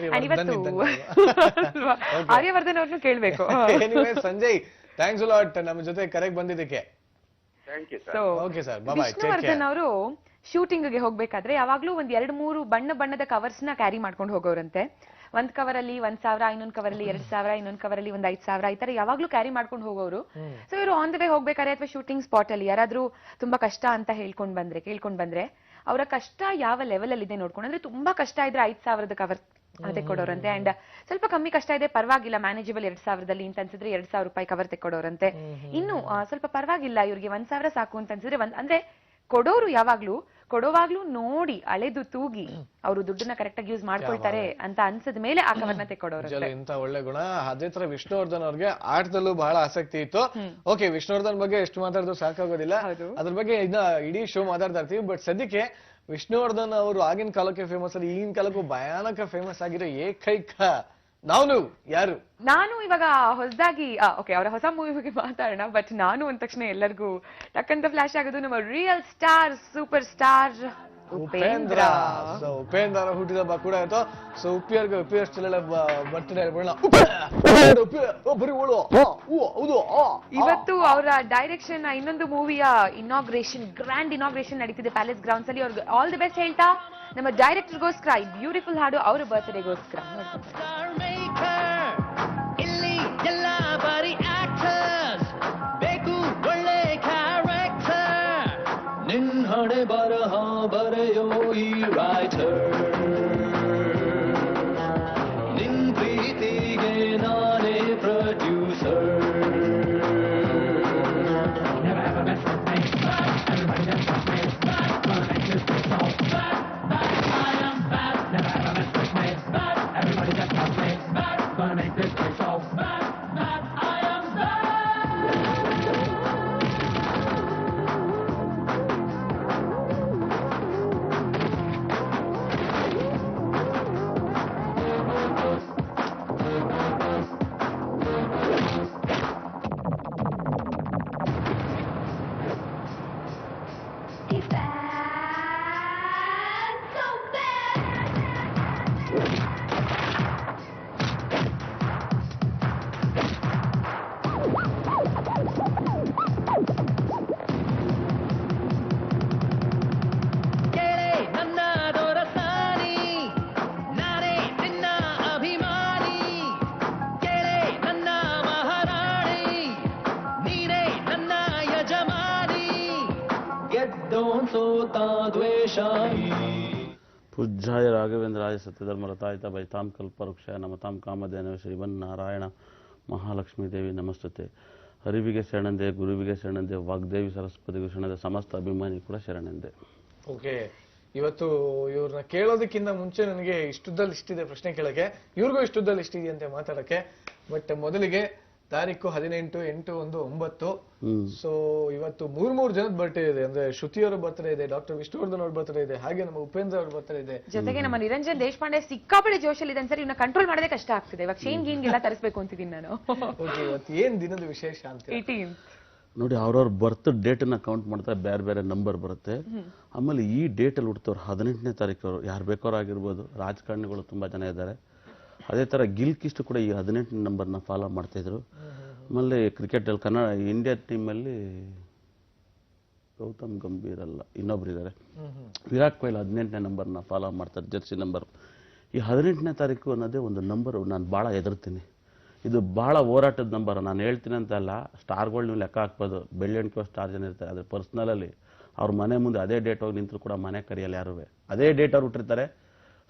ಇವತ್ತು ಆರ್ಯವರ್ಧನ್ ಅವ್ರನ್ನು ಕೇಳ್ಬೇಕು. ಸಂಜಯ್, ಥ್ಯಾಂಕ್ಸ್ ಅ ಲಾಟ್ ನಮ್ಮ ಜೊತೆ ಕರೆಕ್ಟ್ ಬಂದಿದ್ದಕ್ಕೆ. Thank you sir. Okay sir, bye. Vishnuvardhan ಅವರು ಶೂಟಿಂಗ್ ಗೆ ಹೋಗ್ಬೇಕಾದ್ರೆ ಯಾವಾಗ್ಲೂ ಒಂದ್ 2-3 ಬಣ್ಣದ ಕವರ್ಸ್ ನ ಕ್ಯಾರಿ ಮಾಡ್ಕೊಂಡು ಹೋಗೋರಂತೆ. ಒಂದ್ ಕವರ್ ಅಲ್ಲಿ 1,000, ಇನ್ನೊಂದ್ ಕವರ್ ಅಲ್ಲಿ 2,000, ಇನ್ನೊಂದ್ ಕವರ್ ಅಲ್ಲಿ 5,000, ಈ ತರ ಯಾವಾಗ್ಲೂ ಕ್ಯಾರಿ ಮಾಡ್ಕೊಂಡು ಹೋಗೋರು. ಸೊ ಇವರು ಆನ್ ದ ವೇ ಹೋಗ್ಬೇಕಾದ್ರೆ ಅಥವಾ ಶೂಟಿಂಗ್ ಸ್ಪಾಟ್ ಅಲ್ಲಿ ಯಾರಾದ್ರೂ ತುಂಬಾ ಕಷ್ಟ ಅಂತ ಕೇಳ್ಕೊಂಡ್ ಬಂದ್ರೆ ಅವರ ಕಷ್ಟ ಯಾವ ಲೆವೆಲ್ ಅಲ್ಲಿ ಇದೆ ನೋಡ್ಕೊಂಡು, ಅಂದ್ರೆ ತುಂಬಾ ಕಷ್ಟ ಇದ್ರೆ 5,000 ಕವರ್ ತೆಕ್ಕೊಡೋರಂತೆ. ಅಂಡ್ ಸ್ವಲ್ಪ ಕಮ್ಮಿ ಕಷ್ಟ ಇದೆ ಪರವಾಗಿಲ್ಲ ಮ್ಯಾನೇಜಬಲ್ 2,000 ಅಂತ ಅನ್ಸಿದ್ರೆ 2,000 ರೂಪಾಯಿ ಕವರ್ ತೆಕ್ಕೊಡೋರಂತೆ. ಇನ್ನು ಸ್ವಲ್ಪ ಪರವಾಗಿಲ್ಲ ಇವ್ರಿಗೆ 1,000 ಸಾಕು ಅಂತ ಅನ್ಸಿದ್ರೆ ಅಂದ್ರೆ ಕೊಡೋರು ಕೊಡೋವಾಗ್ಲೂ ನೋಡಿ ಅಳೆದು ತೂಗಿ ಅವರು ದುಡ್ಡನ್ನ ಕರೆಕ್ಟ್ ಆಗಿ ಯೂಸ್ ಮಾಡ್ಕೊಳ್ತಾರೆ ಅಂತ ಅನ್ಸದ ಮೇಲೆ ಆ ಕವರ್ನ ತೆಕ್ಕೊಡೋರು. ಇಂತ ಒಳ್ಳೆ ಗುಣ. ಅದೇ ತರ ವಿಷ್ಣುವರ್ಧನ್ ಅವ್ರಿಗೆ ಆಟದಲ್ಲೂ ಬಹಳ ಆಸಕ್ತಿ ಇತ್ತು. ಓಕೆ, ವಿಷ್ಣುವರ್ಧನ್ ಬಗ್ಗೆ ಎಷ್ಟು ಮಾತಾಡಿದ್ರು ಸಾಕಾಗೋದಿಲ್ಲ, ಅದ್ರ ಬಗ್ಗೆ ಇನ್ನ ಇಡೀ ಶೋ ಮಾತಾಡ್ತಾ ಇರ್ತೀವಿ. ಬಟ್ ಸದ್ಯಕ್ಕೆ ವಿಷ್ಣುವರ್ಧನ್ ಅವರು ಆಗಿನ ಕಾಲಕ್ಕೆ ಫೇಮಸ್, ಅಲ್ಲಿ ಈಗಿನ ಕಾಲಕ್ಕೂ ಭಯಾನಕ ಫೇಮಸ್ ಆಗಿರೋ ಏಕೈಕ ಯಾರು? ನಾನು ಇವಾಗ ಹೊಸದಾಗಿ ಅವರ ಹೊಸ ಮೂವಿ ಬಗ್ಗೆ ಮಾತಾಡೋಣ. ಬಟ್ ನಾನು ಅಂದ ತಕ್ಷಣ ಎಲ್ಲರಿಗೂ ಟಕ್ಕಂತ ಫ್ಲಾಶ್ ಆಗೋದು ನಮ್ಮ real star, super star Upendra. Upendra ಹುಟ್ಟಿದಬ್ಬ ಕೂಡ ಆಯ್ತು. ಸೊ ಉಪ್ಪಿಯರ್ಗೆ ಬರ್ತ್ಡೇ ಇವತ್ತು ಅವರ ಡೈರೆಕ್ಷನ್ ಇನ್ನೊಂದು ಮೂವಿಯ ಗ್ರ್ಯಾಂಡ್ ಇನಾಗ್ರೇಷನ್ ನಡೀತಿದೆ ಪ್ಯಾಲೇಸ್ ಗ್ರೌಂಡ್ಸ್ ಅಲ್ಲಿ. ಅವ್ರಿಗೆ ಆಲ್ ದಿ ಬೆಸ್ಟ್ ಹೇಳ್ತಾ ನಮ್ಮ ಡೈರೆಕ್ಟರ್ಗೋಸ್ಕರ ಈ ಬ್ಯೂಟಿಫುಲ್ ಹಾಡು ಅವರ ಬರ್ತ್ಡೇಗೋಸ್ಕರ. ಇಲ್ಲಿ ಎಲ್ಲ ಬಾರಿ ಆಕ್ಟರ್ಸ್ ಬೇಕು ಒಳ್ಳೆ ಕ್ಯಾರೆಕ್ಟರ್, ನಿನ್ ಹಣೆ ಬರಹ ಬರೆಯೋ ಈ ರೈಟರ್, ನಿನ್ ಪ್ರೀತಿಗೆ ನಾನೇ ಪ್ರೊಡ್ಯೂಸರ್. पूज्याय राघवेंद्राय सत्यधर्मरताय भजतां कल्पवृक्षाय नमतां कामधेनवे श्रीमन्नारायण महालक्ष्मी देवी नमस्तुते. ಅರಿವಿಗೆ ಶರಣಂದೆ, ಗುರುವಿಗೆ ಶರಣಂದೆ, ವಾಗ್ದೇವಿ ಸರಸ್ವತಿಗೆ ಶರಣಂದೆ, ಸಮಸ್ತ ಅಭಿಮಾನಿ ಕೂಡ ಶರಣಂದೆ. ಓಕೆ, ಇವತ್ತು ಇವ್ರನ್ನ ಕೇಳೋದಕ್ಕಿಂತ ಮುಂಚೆ ನನಗೆ ಇಷ್ಟುದ್ದಲ್ಲಿ ಇಷ್ಟಿದೆ ಪ್ರಶ್ನೆ ಕೇಳಕ್ಕೆ, ಇವ್ರಿಗೂ ಇಷ್ಟುದ್ದಲ್ಲಿ ಇಷ್ಟಿದೆಯಂತೆ ಮಾತಾಡಕ್ಕೆ. ಬಟ್ ಮೊದಲಿಗೆ ತಾರೀಕು 18/8/9. ಸೊ ಇವತ್ತು 3 ಜನದ ಬರ್ತ್ಡೇ ಇದೆ. ಅಂದ್ರೆ ಶ್ರುತಿ ಅವರ ಬರ್ತ್ಡೇ ಇದೆ, ಡಾಕ್ಟರ್ ವಿಷ್ಣುವರ್ಧನ್ ಅವ್ರ ಬರ್ತ್ಡೇ ಇದೆ, ಹಾಗೆ ನಮ್ಮ ಉಪೇಂದ್ರ ಅವ್ರ ಬರ್ತ್ಡೇ ಇದೆ. ಜೊತೆಗೆ ನಮ್ಮ ನಿರಂಜನ್ ದೇಶಪಾಂಡೆ ಸಿಕ್ಕಾಪಡೆ ಜೋಶಲ್ಲಿ ಇದೆ ಸರ್. ಇವನ್ನ ಕಂಟ್ರೋಲ್ ಮಾಡೋದೇ ಕಷ್ಟ ಆಗ್ತಿದೆ. ಇವಾಗ ಶೇನ್ ಗೀನ್ಗೆಲ್ಲ ತರಿಸ್ಬೇಕು ಅಂತಿದ್ದೀನಿ ನಾನು. ಓಕೆ, ಇವತ್ತು ಏನ್ ದಿನದ ವಿಶೇಷ ಅಂತ 18 ನೋಡಿ, ಅವ್ರವ್ರ ಬರ್ತ್ ಡೇಟನ್ನ ಕೌಂಟ್ ಮಾಡ್ತಾ ಬೇರೆ ಬೇರೆ ನಂಬರ್ ಬರುತ್ತೆ. ಆಮೇಲೆ ಈ ಡೇಟಲ್ಲಿ ಹುಡ್ತವ್ರು 18ನೇ ತಾರೀಕು ಯಾರು ಬೇಕಾದ್ರೂ ಆಗಿರ್ಬೋದು. ರಾಜಕಾರಣಿಗಳು ತುಂಬ ಜನ ಇದ್ದಾರೆ. ಅದೇ ಥರ ಗಿಲ್ಕಿಸ್ಟ್ ಕೂಡ ಈ 18ನೇ ನಂಬರ್ನ ಫಾಲೋ ಮಾಡ್ತಾಯಿದ್ರು. ಆಮೇಲೆ ಕ್ರಿಕೆಟಲ್ಲಿ ಇಂಡಿಯಾ ಟೀಮಲ್ಲಿ ಗೌತಮ್ ಗಂಭೀರ್ ಅಲ್ಲ, ಇನ್ನೊಬ್ರು ಇದ್ದಾರೆ, ವಿರಾಟ್ ಕೊಹ್ಲಿ 18ನೇ ನಂಬರ್ನ ಫಾಲೋ ಮಾಡ್ತಾರೆ, ಜರ್ಸಿ ನಂಬರ್. ಈ 18ನೇ ತಾರೀಕು ಅನ್ನೋದೇ ಒಂದು ನಂಬರು ನಾನು ಭಾಳ ಹೆದರ್ತೀನಿ. ಇದು ಭಾಳ ಹೋರಾಟದ ನಂಬರ್. ನಾನು ಹೇಳ್ತೀನಿ ಅಂತ ಅಲ್ಲ, ಸ್ಟಾರ್ಗಳು ನೀವು ಲೆಕ್ಕ ಹಾಕ್ಬೋದು, ಬೆಳ್ಳೆಣ್ಕೋ ಸ್ಟಾರ್ ಜನ ಇರ್ತಾರೆ. ಆದರೆ ಪರ್ಸ್ನಲಲ್ಲಿ ಅವ್ರ ಮನೆ ಮುಂದೆ ಅದೇ ಡೇಟ್ ಹೋಗಿ ನಿಂತರು ಕೂಡ ಮನೆ ಕರೆಯಲ್ಲ ಯಾರೂ. ಅದೇ ಡೇಟ್ ಅವ್ರು ಹುಟ್ಟಿರ್ತಾರೆ,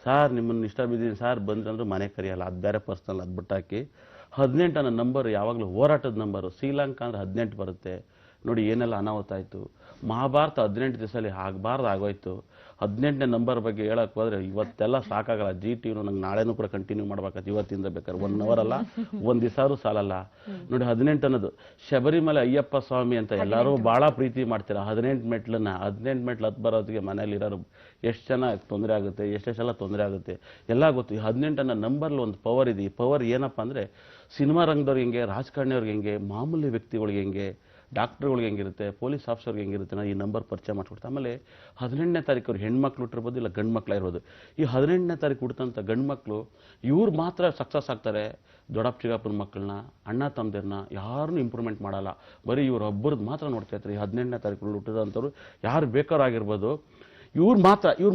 ಸಾರ್ ನಿಮ್ಮನ್ನು ಇಷ್ಟ ಬಿದ್ದೀನಿ ಸಾರ್ ಬಂದ್ರಂದ್ರೂ ಮನೆ ಕರೆಯಲ್ಲ. ಅದು ಬೇರೆ ಪರ್ಸ್ನಲ್, ಅದು ಬಿಟ್ಟಾಕಿ 18 ಅನ್ನೋ ನಂಬರ್ ಯಾವಾಗಲೂ ಹೋರಾಟದ ನಂಬರು. ಶ್ರೀಲಂಕಾ ಅಂದರೆ 18 ಬರುತ್ತೆ. ನೋಡಿ ಏನೆಲ್ಲ ಅನಾಹುತ ಆಯಿತು. ಮಹಾಭಾರತ 18 ದಿವಸದಲ್ಲಿ ಆಗಬಾರ್ದು ಆಗೋಯ್ತು. 18ನೇ ನಂಬರ್ ಬಗ್ಗೆ ಹೇಳಕ್ ಹೋದ್ರೆ ಇವತ್ತೆಲ್ಲ ಸಾಕಾಗಲ್ಲ. ಜಿ ಟಿವಿನೂ ನಂಗೆ ನಾಳೆನೂ ಕೂಡ ಕಂಟಿನ್ಯೂ ಮಾಡ್ಬೇಕಾಗ್ತದೆ. ಇವತ್ತಿಂದ ಬೇಕಾದ್ರೆ 1 hour ಅಲ್ಲ, 1 ದಿವಸ ಸಾಲಲ್ಲ ನೋಡಿ. 18 ಅನ್ನೋದು ಶಬರಿಮಲೆ ಅಯ್ಯಪ್ಪ ಸ್ವಾಮಿ ಅಂತ ಎಲ್ಲರೂ ಬಹಳ ಪ್ರೀತಿ ಮಾಡ್ತೀರಾ. 18 ಮೆಟ್ಲು ಹತ್ತು ಬರೋದಕ್ಕೆ ಮನೇಲಿ ಇರೋರು ಎಷ್ಟು ಜನ ತೊಂದರೆ ಆಗುತ್ತೆ, ಎಷ್ಟೆಷ್ಟೆಲ್ಲ ತೊಂದರೆ ಆಗುತ್ತೆ ಎಲ್ಲ ಗೊತ್ತು. ಈ 18 ಅನ್ನೋ ನಂಬರ್ಲಿ ಒಂದು ಪವರ್ ಇದೆ. ಈ ಪವರ್ ಏನಪ್ಪ ಅಂದ್ರೆ ಸಿನಿಮಾ ರಂಗದವ್ರಿಗೆ ಹೆಂಗೆ, ರಾಜಕಾರಣಿಯವ್ರಿಗೆ ಹೆಂಗೆ, ಮಾಮೂಲಿ ವ್ಯಕ್ತಿಗಳಿಗೆ ಹೆಂಗೆ, ಡಾಕ್ಟರ್ಗಳಿಗೆ ಹೆಂಗಿರುತ್ತೆ, ಪೊಲೀಸ್ ಆಫೀಸರ್ಗೆ ಹೆಂಗಿರುತ್ತೆ, ನಾನು ಈ ನಂಬರ್ ಪರಿಚಯ ಮಾಡಿಕೊಡ್ತೀನಿ. ಆಮೇಲೆ 18ನೇ ತಾರೀಕು ಅವ್ರು ಹೆಣ್ಮಕ್ಳು ಹುಟ್ಟಿರ್ಬೋದು, ಇಲ್ಲ ಗಂಡು ಮಕ್ಳಾಗಿರ್ಬೋದು. ಈ 18ನೇ ತಾರೀಕು ಹುಟ್ಟಿದಂಥ ಗಂಡು ಮಕ್ಕಳು ಇವ್ರು ಮಾತ್ರ ಸಕ್ಸಸ್ ಆಗ್ತಾರೆ. ದೊಡ್ಡಪ್ಪ ಚಿಕ್ಕಪ್ಪನ ಮಕ್ಕಳನ್ನ, ಅಣ್ಣ ತಮ್ಮದಿರನ್ನ ಯಾರನ್ನೂ ಇಂಪ್ರೂವ್ಮೆಂಟ್ ಮಾಡಲ್ಲ. ಬರೀ ಇವ್ರು ಒಬ್ಬರದ್ದು ಮಾತ್ರ ನೋಡ್ತಾ ಇರ್ತಾರೆ. ಈ 18ನೇ ತಾರೀಕು ಹುಟ್ಟಿದಂಥವ್ರು ಯಾರು ಬೇಕಾರಾಗಿರ್ಬೋದು, ಇವ್ರು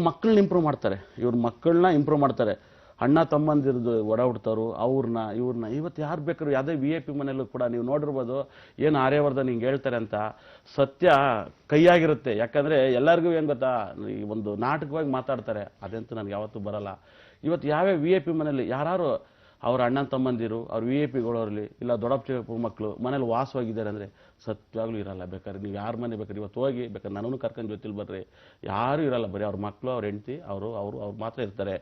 ಮಕ್ಕಳನ್ನ ಇಂಪ್ರೂವ್ ಮಾಡ್ತಾರೆ. ಇವ್ರ ಮಕ್ಕಳನ್ನ ಇಂಪ್ರೂವ್ ಮಾಡ್ತಾರೆ. ಅಣ್ಣ ತಮ್ಮಂದಿರದು ಒಡ ಹುಡ್ತಾರು ಅವ್ರನ್ನ ಇವ್ರನ್ನ. ಇವತ್ತು ಯಾರು ಬೇಕಾದ್ರು ಯಾವುದೇ VIP ಮನೆಯಲ್ಲೂ ಕೂಡ ನೀವು ನೋಡಿರ್ಬೋದು, ಏನು ಆರ್ಯವರ್ಧನ್ ಹಿಂಗೆ ಹೇಳ್ತಾರೆ ಅಂತ ಸತ್ಯ ಕೈಯಾಗಿರುತ್ತೆ. ಯಾಕಂದ್ರೆ ಎಲ್ಲರಿಗೂ ಏನು ಗೊತ್ತಾ, ಈ ಒಂದು ನಾಟಕವಾಗಿ ಮಾತಾಡ್ತಾರೆ, ಅದಂತೂ ನನಗೆ ಯಾವತ್ತೂ ಬರಲ್ಲ. ಇವತ್ತು ಯಾವ್ಯಾವ VIP ಮನೆಯಲ್ಲಿ ಯಾರು ಅವ್ರ ಅಣ್ಣ ತಮ್ಮಂದಿರು, ಅವ್ರ VIPಗಳವ್ರಲ್ಲಿ, ಇಲ್ಲ ದೊಡ್ಡಪ್ಪ ಚಿಕ್ಕಪ್ಪ ಮಕ್ಕಳು ಮನೇಲಿ ವಾಸವಾಗಿದ್ದಾರೆ ಅಂದರೆ ಸತ್ಯವಾಗ್ಲೂ ಇರಲ್ಲ. ಬೇಕಾದ್ರೆ ನೀವು ಯಾರ ಮನೆ ಬೇಕಾದ್ರೆ ಇವತ್ತು ಹೋಗಿ, ಬೇಕಾದ್ರೆ ನನ್ನೂ ಕರ್ಕೊಂಡು ಜೊತೆಲಿ ಬರ್ರಿ, ಯಾರೂ ಇರಲ್ಲ. ಬರೀ ಅವ್ರ ಮಕ್ಕಳು, ಅವ್ರ ಹೆಂಡತಿ, ಅವ್ರು ಮಾತ್ರ ಇರ್ತಾರೆ.